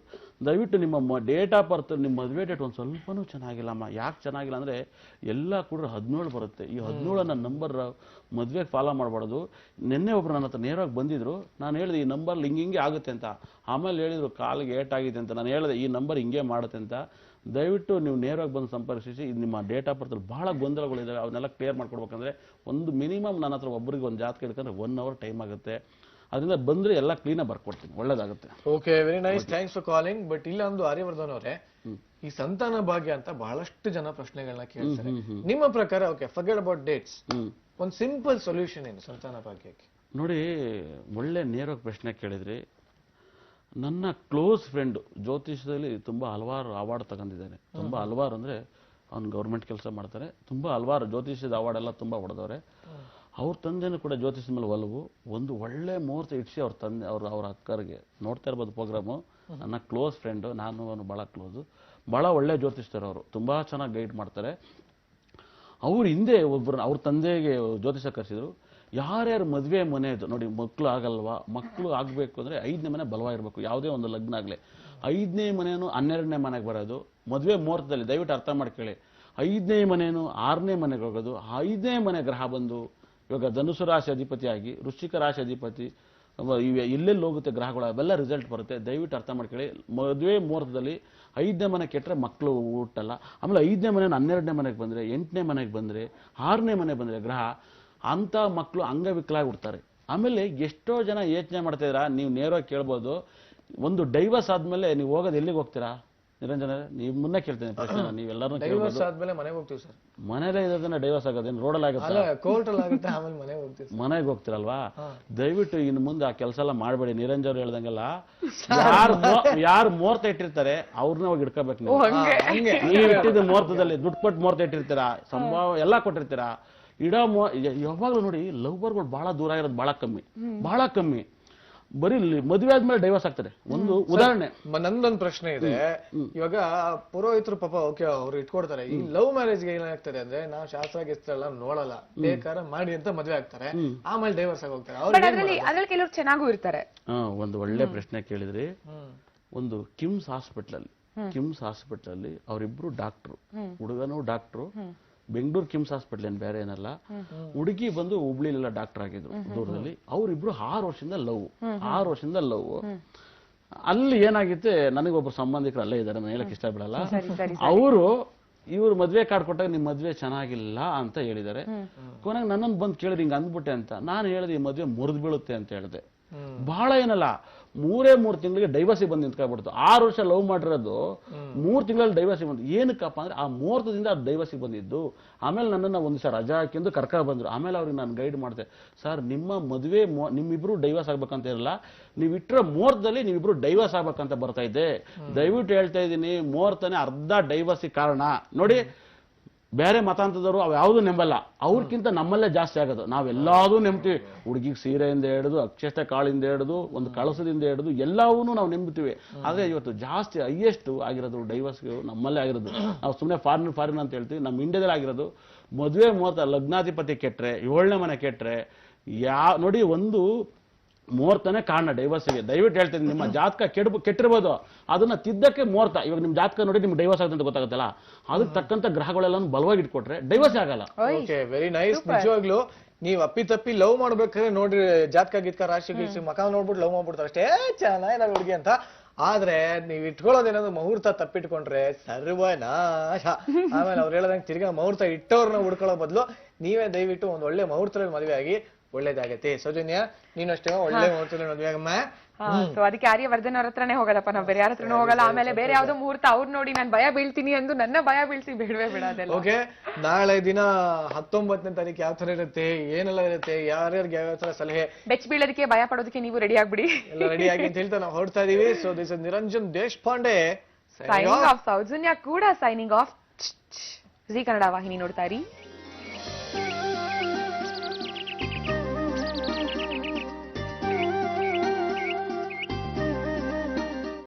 ದಯವಿಟ್ಟು ನಿಮ್ಮ ಡೇಟ್ ಆಫ್ ಬರ್ತ್, ನಿಮ್ಮ ಮದುವೆ ಡೇಟ್ ಒಂದು ಸ್ವಲ್ಪನೂ ಚೆನ್ನಾಗಿಲ್ಲಮ್ಮ. ಯಾಕೆ ಚೆನ್ನಾಗಿಲ್ಲ ಅಂದರೆ ಎಲ್ಲ ಕೂಡ 17 ಬರುತ್ತೆ. ಈ 17ನ ನಂಬರ್ ಮದುವೆಗೆ ಫಾಲೋ ಮಾಡಬಾರ್ದು. ನಿನ್ನೆ ಒಬ್ರು ನನ್ನ ಹತ್ರ ನೇರವಾಗಿ ಬಂದಿದ್ರು. ನಾನು ಹೇಳಿದೆ ಈ ನಂಬರ್ ಹಿಂಗೆ ಆಗುತ್ತೆ ಅಂತ. ಆಮೇಲೆ ಹೇಳಿದ್ರು ಕಾಲಿಗೆ ಏಟಾಗಿದೆ ಅಂತ. ನಾನು ಹೇಳಿದೆ ಈ ನಂಬರ್ ಹಿಂಗೆ ಮಾಡುತ್ತೆ ಅಂತ. ದಯವಿಟ್ಟು ನೀವು ನೇರವಾಗಿ ಬಂದು ಸಂಪರ್ಕಿಸಿ. ನಿಮ್ಮ ಡೇಟ್ ಆಫ್ ಬರ್ತಲ್ಲಿ ಭಾಳ ಗೊಂದಲಗಳಿದ್ದಾವೆ, ಅವನ್ನೆಲ್ಲ ಕ್ಲಿಯರ್ ಮಾಡ್ಕೊಡ್ಬೇಕಂದ್ರೆ ಒಂದು ಮಿನಿಮಮ್ ನನ್ನ ಹತ್ರ ಒಬ್ಬರಿಗೆ ಒಂದು ಜಾತಕ ಹಿಡ್ಕೊಂಡ್ರೆ 1 hour ಟೈಮ್ ಆಗುತ್ತೆ. ಅದರಿಂದ ಬಂದರೆ ಎಲ್ಲ ಕ್ಲೀನಾಗಿ ಬರ್ಕೊಡ್ತೀನಿ, ಒಳ್ಳೇದಾಗುತ್ತೆ. Okay, very nice, thanks for calling. But ಇಲ್ಲ ಒಂದು ಆರ್ಯವರ್ಧನ್ ಅವರೇ, ಈ ಸಂತಾನ ಭಾಗ್ಯ ಅಂತ ಬಹಳಷ್ಟು ಜನ ಪ್ರಶ್ನೆಗಳನ್ನ ಕೇಳ್ತಾರೆ. ನಿಮ್ಮ ಪ್ರಕಾರ, ಓಕೆ ಫರ್ಗೆಟ್ ಅಬೌಟ್ ಡೇಟ್ಸ್, ಒಂದು ಸಿಂಪಲ್ ಸೊಲ್ಯೂಷನ್ ಏನು ಸಂತಾನ ಭಾಗ್ಯಕ್ಕೆ? ನೋಡಿ, ಒಳ್ಳೆ ನೇರವಾಗಿ ಪ್ರಶ್ನೆ ಕೇಳಿದ್ರಿ. ನನ್ನ ಕ್ಲೋಸ್ ಫ್ರೆಂಡು ಜ್ಯೋತಿಷದಲ್ಲಿ ತುಂಬ ಹಲವಾರು ಅವಾರ್ಡ್ ತಗೊಂಡಿದ್ದಾನೆ. ತುಂಬ ಹಲವಾರು ಅಂದರೆ ಅವ್ನು ಗೌರ್ಮೆಂಟ್ ಕೆಲಸ ಮಾಡ್ತಾರೆ. ತುಂಬ ಹಲವಾರು ಜ್ಯೋತಿಷದ ಅವಾರ್ಡ್ ಎಲ್ಲ ತುಂಬ ಹೊಡೆದವ್ರೆ. ಅವ್ರ ತಂದೆನೂ ಕೂಡ ಜ್ಯೋತಿಷದ ಮೇಲೆ ಒಲವು. ಒಂದು ಒಳ್ಳೆ ಮುಹೂರ್ತ ಇಡಿಸಿ ಅವ್ರ ತಂದೆ ಅವ್ರ ಅಕ್ಕರಿಗೆ ನೋಡ್ತಾ ಇರ್ಬೋದು ಪ್ರೋಗ್ರಾಮು. ನನ್ನ ಕ್ಲೋಸ್ ಫ್ರೆಂಡು, ನಾನು ಅವನು ಭಾಳ ಕ್ಲೋಸು. ಭಾಳ ಒಳ್ಳೆ ಜ್ಯೋತಿಷ್ಯರು ಅವರು, ತುಂಬ ಚೆನ್ನಾಗಿ ಗೈಡ್ ಮಾಡ್ತಾರೆ. ಅವ್ರು ಹಿಂದೆ ಒಬ್ಬರು ಅವ್ರ ತಂದೆಗೆ ಜ್ಯೋತಿಷ ಕರೆಸಿದ್ರು. ಯಾರ್ಯಾರು ಮದುವೆ ಮನೆಯದು ನೋಡಿ, ಮಕ್ಕಳು ಆಗಲ್ವಾ, ಮಕ್ಕಳು ಆಗಬೇಕು ಅಂದರೆ 5ನೇ ಮನೆ ಬಲವಾಗಿರಬೇಕು. ಯಾವುದೇ ಒಂದು ಲಗ್ನ ಆಗಲಿ 5ನೇ ಮನೆಯೂ 12ನೇ ಮನೆಗೆ ಬರೋದು. ಮದುವೆ ಮುಹೂರ್ತದಲ್ಲಿ ದಯವಿಟ್ಟು ಅರ್ಥ ಮಾಡ್ಕೊಳ್ಳಿ. 5ನೇ ಮನೆಯೂ 6ನೇ ಮನೆಗೆ ಹೋಗೋದು. 5ನೇ ಮನೆ ಗ್ರಹ ಬಂದು ಇವಾಗ ಧನುಸು ರಾಶಿ ಅಧಿಪತಿಯಾಗಿ ವೃಶ್ಚಿಕ ರಾಶಿ ಅಧಿಪತಿ ಎಲ್ಲೆಲ್ಲಿ ಹೋಗುತ್ತೆ ಗ್ರಹಗಳು, ಅವೆಲ್ಲ ರಿಸಲ್ಟ್ ಬರುತ್ತೆ. ದಯವಿಟ್ಟು ಅರ್ಥ ಮಾಡ್ಕೊಳ್ಳಿ. ಮದುವೆ ಮುಹೂರ್ತದಲ್ಲಿ 5ನೇ ಮನೆ ಕೆಟ್ಟರೆ ಮಕ್ಕಳು ಹುಟ್ಟಲ್ಲ. ಆಮೇಲೆ 5ನೇ ಮನೆ 12ನೇ ಮನೆಗೆ ಬಂದರೆ, 8ನೇ ಮನೆಗೆ ಬಂದರೆ, 6ನೇ ಮನೆ ಬಂದರೆ ಗ್ರಹ, ಅಂಥ ಮಕ್ಕಳು ಅಂಗವಿಕಲಾಗಿ ಹುಡ್ತಾರೆ. ಆಮೇಲೆ ಎಷ್ಟೋ ಜನ ಯೋಚನೆ ಮಾಡ್ತಾಯಿದ್ದೀರಾ, ನೀವು ನೇರವಾಗಿ ಕೇಳ್ಬೋದು. ಒಂದು ಡೈವರ್ಸ್ ಆದಮೇಲೆ ನೀವು ಹೋಗೋದು ಎಲ್ಲಿಗೆ ಹೋಗ್ತೀರಾ? ನಿರಂಜನ, ನೀವು ಮುನ್ನೆ ಕೇಳ್ತೇನೆ ಪ್ರಶ್ನೆ. ನೀವೆಲ್ಲರೂ ಡೈವರ್ಸ್ ಆದ್ಮೇಲೆ ಮನೆಗೆ ಹೋಗ್ತೀವಿ ಸರ್. ಮನೇಲೇ ಇರೋದನ್ನ ಡೈವರ್ಸ್ ಆಗೋದೇನು ರೋಡಲ್ಲಿ ಆಗುತ್ತೆ? ಕೋರ್ಟಲ್ಲಿ ಆಗುತ್ತೆ, ಆಮೇಲೆ ಮನೆಗೆ ಹೋಗ್ತೀವಿ. ಮನೆಗೆ ಹೋಗ್ತಿರಲ್ವಾ? ದಯವಿಟ್ಟು ಇನ್ನು ಮುಂದೆ ಆ ಕೆಲಸ ಎಲ್ಲ ಮಾಡಬೇಡಿ. ನಿರಂಜನ್ ಅವ್ರು ಹೇಳ್ದಂಗೆಲ್ಲ ಯಾರು ಮುಹೂರ್ತ ಇಟ್ಟಿರ್ತಾರೆ ಅವ್ರನ್ನ ಹೋಗಿ ಇಟ್ಕೋಬೇಕು. ನೀವು ಇಟ್ಟಿದ್ದ ಮುಹೂರ್ತದಲ್ಲಿ ದುಡ್ಡು ಕೊಟ್ಟು ಮುಹೂರ್ತ ಇಟ್ಟಿರ್ತೀರಾ, ಸಂಭಾವ ಎಲ್ಲ ಕೊಟ್ಟಿರ್ತೀರಾ. ಯಾವಾಗಲೂ ನೋಡಿ, ಲವ್ವರ್ಗಳು ಬಹಳ ದೂರ ಇರೋದು ಬಹಳ ಕಮ್ಮಿ. ಬರೀ ಮದುವೆ ಆದ್ಮೇಲೆ ಡೈವರ್ಸ್ ಆಗ್ತಾರೆ. ಒಂದು ಉದಾಹರಣೆ, ನಂದೊಂದು ಪ್ರಶ್ನೆ ಇದೆ. ಇವಾಗ ಪುರೋಹಿತರು ಪಾಪ ಓಕೆ ಅವ್ರು ಇಟ್ಕೊಡ್ತಾರೆ. ಈ ಲವ್ ಮ್ಯಾರೇಜ್ಗೆ ಏನಾಗ್ತದೆ ಅಂದ್ರೆ, ನಾವು ಶಾಸ್ತ್ರ ಗಿಸ್ತ್ರ ನೋಡಲ್ಲ, ಬೇಕಾದ್ರೆ ಮಾಡಿ ಅಂತ ಮದುವೆ ಆಗ್ತಾರೆ, ಆಮೇಲೆ ಡೈವರ್ಸ್ ಆಗಿ ಹೋಗ್ತಾರೆ. ಅದ್ರಲ್ಲಿ ಕೆಲವರು ಚೆನ್ನಾಗೂ ಇರ್ತಾರೆ. ಒಂದು ಒಳ್ಳೆ ಪ್ರಶ್ನೆ ಕೇಳಿದ್ರಿ. ಒಂದು ಕಿಮ್ಸ್ ಹಾಸ್ಪಿಟಲ್ ಅಲ್ಲಿ ಅವರಿಬ್ರು ಡಾಕ್ಟ್ರು, ಹುಡುಗನೂ ಡಾಕ್ಟ್ರು. ಬೆಂಗಳೂರು ಕಿಮ್ಸ್ ಹಾಸ್ಪಿಟಲ್ ಏನು ಬೇರೆ ಏನಲ್ಲ. ಹುಡುಗಿ ಬಂದು ಹುಬ್ಳಿಲೆಲ್ಲ ಡಾಕ್ಟರ್ ಆಗಿದ್ರು ದೂರದಲ್ಲಿ. ಅವರಿಬ್ರು 6 ವರ್ಷದಿಂದ ಲವ್. ಅಲ್ಲಿ ಏನಾಗಿತ್ತೆ, ನನಗೊಬ್ಬರು ಸಂಬಂಧಿಕರು ಅಲ್ಲೇ ಇದ್ದಾರೆ, ನಾನು ಹೇಳಕ್ ಇಷ್ಟಪಡಲ್ಲ. ಇವ್ರು ಮದ್ವೆ ಕಾರ್ಡ್ ಕೊಟ್ಟಾಗ ನಿಮ್ ಮದ್ವೆ ಚೆನ್ನಾಗಿಲ್ಲ ಅಂತ ಹೇಳಿದ್ದಾರೆ. ಕೊನೆಗೆ ನನ್ನನ್ನು ಬಂದು ಕೇಳಿದ್ರೆ ಹಿಂಗ ಅಂದ್ಬಿಟ್ಟೆ ಅಂತ. ನಾನು ಹೇಳಿದೆ ಈ ಮದ್ವೆ ಮುರಿದು ಬೀಳುತ್ತೆ ಅಂತ ಹೇಳಿದೆ. ಬಹಳ ಏನಲ್ಲ, 3 ತಿಂಗಳಿಗೆ ಡೈವರ್ಸಿಗೆ ಬಂದು ನಿಂತ್ಕೊಬಿಡ್ತು. 6 ವರ್ಷ ಲವ್ ಮಾಡಿರೋದು 3 ತಿಂಗಳಲ್ಲಿ ಡೈವರ್ಸಿಗೆ ಬಂದು. ಏನಕ್ಕಪ್ಪ ಅಂದ್ರೆ ಆ ಮುಹೂರ್ತದಿಂದ ಅದು ಡೈವರ್ಸಿಗೆ ಬಂದಿದ್ದು. ಆಮೇಲೆ ನನ್ನನ್ನು ಒಂದು ದಿವಸ ರಜಾ ಹಾಕಿಂದು ಕರ್ಕ ಬಂದ್ರು. ಆಮೇಲೆ ಅವ್ರಿಗೆ ನಾನು ಗೈಡ್ ಮಾಡಿದೆ, ಸರ್ ನಿಮ್ಮ ಮದುವೆ ನಿಮ್ಮಿಬ್ರು ಡೈವರ್ಸ್ ಆಗ್ಬೇಕಂತ ಇರಲ್ಲ, ನೀವು ಇಟ್ಟರೆ ಮುಹೂರ್ತದಲ್ಲಿ ನೀವಿಬ್ರು ಡೈವರ್ಸ್ ಆಗ್ಬೇಕಂತ ಬರ್ತಾ ಇದೆ. ದಯವಿಟ್ಟು ಹೇಳ್ತಾ ಇದ್ದೀನಿ, ಮುಹೂರ್ತನೇ ಅರ್ಧ ಡೈವರ್ಸಿಗೆ ಕಾರಣ. ನೋಡಿ, ಬೇರೆ ಮತಾಂತದವರು ಅವು ಯಾವುದು ನೆಂಬಲ್ಲ, ಅವ್ರಕ್ಕಿಂತ ನಮ್ಮಲ್ಲೇ ಜಾಸ್ತಿ ಆಗೋದು. ನಾವೆಲ್ಲದೂ ನೆಮ್ತೀವಿ. ಹುಡುಗಿಗೆ ಸೀರೆಯಿಂದ ಹಿಡಿದು ಅಕ್ಷತೆ ಕಾಳಿಂದ ಹಿಡಿದು ಒಂದು ಕಳಸದಿಂದ ಹಿಡಿದು ಎಲ್ಲವನ್ನೂ ನಾವು ನೆಂಬ್ತೀವಿ. ಆದರೆ ಇವತ್ತು ಜಾಸ್ತಿ ಹೈಯೆಸ್ಟ್ ಆಗಿರೋದು ಡೈವರ್ಸ್ ನಮ್ಮಲ್ಲೇ ಆಗಿರೋದು. ನಾವು ಸುಮ್ಮನೆ ಫಾರಿನ್ ಅಂತ ಹೇಳ್ತೀವಿ. ನಮ್ಮ ಇಂಡಿಯಾದಲ್ಲಿ ಆಗಿರೋದು ಮದುವೆ ಮುಹೂರ್ತ ಲಗ್ನಾಧಿಪತಿ ಕೆಟ್ಟರೆ, 7ನೇ ಮನೆ ಕೆಟ್ಟರೆ, ನೋಡಿ ಒಂದು ಮುಹೂರ್ತನೇ ಕಾರಣ ಡೈವರ್ಸ್ಗೆ. ದಯವಿಟ್ಟು ಹೇಳ್ತೀನಿ, ನಿಮ್ಮ ಜಾತಕ ಕೆಟ್ಟಿರ್ಬೋದು, ಅದನ್ನ ತಿದ್ದಕ್ಕೆ ಮುಹೂರ್ತ. ಇವಾಗ ನಿಮ್ ಜಾತಕ ನೋಡಿ ನಿಮ್ಗೆ ಡೈವರ್ಸ್ ಆಗುತ್ತೆ ಅಂತ ಗೊತ್ತಾಗುತ್ತಲ್ಲ, ಅದಕ್ಕೆ ತಕ್ಕಂತ ಗ್ರಹಗಳೆಲ್ಲ ಬಲವಾಗಿ ಇಟ್ಕೊಟ್ರೆ ಡೈವರ್ಸ್ ಆಗಲ್ಲ. Okay, very nice. ನಿಜವಾಗ್ಲೂ ನೀವು ಅಪ್ಪಿ ಲವ್ ಮಾಡ್ಬೇಕಾದ್ರೆ ನೋಡ್ರಿ, ಜಾತಕ ಗೀತಕ ರಾಶಿ ಗೀಸಿ ಮಕ ನೋಡ್ಬಿಟ್ಟು ಲವ್ ಮಾಡ್ಬಿಡ್ತಾರೆ ಅಷ್ಟೇ ಚೆನ್ನಾಗಿ ಹುಡುಗಿ ಅಂತ. ಆದ್ರೆ ನೀವ್ ಇಟ್ಕೊಳ್ಳೋದೇನಾದ್ರು ಮುಹೂರ್ತ ತಪ್ಪಿಟ್ಕೊಂಡ್ರೆ ಸರ್ವನಾಶ. ಆಮೇಲೆ ಅವ್ರು ಹೇಳದಂಗೆ ತಿರ್ಗಾ ಮುಹೂರ್ತ ಇಟ್ಟವ್ರನ್ನ ಹುಡ್ಕೊಳ್ಳೋ ಬದಲು ನೀವೇ ದಯವಿಟ್ಟು ಒಂದ್ ಒಳ್ಳೆ ಮುಹೂರ್ತದಲ್ಲಿ ಮದುವೆ ಆಗಿ ಒಳ್ಳೇದಾಗತ್ತೆ. ಸೌಜನ್ಯ, ನೀನು ಅಷ್ಟೇ ಒಳ್ಳೆ ಮುಹೂರ್ತದಲ್ಲಿ ಮದುವೆ ಆಗಮ್ಮ. ಸೊ ಅದಕ್ಕೆ ಆರ್ಯವರ್ಧನ್ ಅವ್ರ ಹತ್ರನೇ ಹೋಗೋದಪ್ಪ, ನಾವು ಬೇರೆ ಯಾರ ಹತ್ರನೂ ಹೋಗಲ್ಲ. ಆಮೇಲೆ ಬೇರೆ ಯಾವ್ದೋ ಮುಹೂರ್ತ ಅವ್ರು ನೋಡಿ ನಾನು ಭಯ ಬೀಳ್ತೀನಿ ಅಂದು ನನ್ನ ಭಯ ಬೀಳ್ಸಿ ಬಿಡವೇ ಬಿಡೋದಲ್ಲ. ಓಕೆ, ನಾಳೆ ದಿನ 19ನೇ ತಾರೀಕು ಯಾವ ತರ ಇರುತ್ತೆ, ಏನೆಲ್ಲ ಇರುತ್ತೆ, ಯಾರ್ಯಾರಿಗೆ ಯಾವ ತರ ಸಲಹೆ, ಬೆಚ್ಚ ಬೀಳೋದಕ್ಕೆ ಭಯ ಪಡೋದಕ್ಕೆ ನೀವು ರೆಡಿ ಆಗ್ಬಿಡಿ, ಎಲ್ಲ ರೆಡಿ ಆಗಿ ಅಂತ ಹೇಳ್ತಾ ನಾವು ಹೊರಡ್ತಾ ಇದೀವಿ. So this is Niranjan Deshpande signing off. Soujanya ಕೂಡ ಸೈನಿಂಗ್ ಆಫ್. ಜಿ ಕನ್ನಡ ವಾಹಿನಿ ನೋಡ್ತಾ ಇರಿ.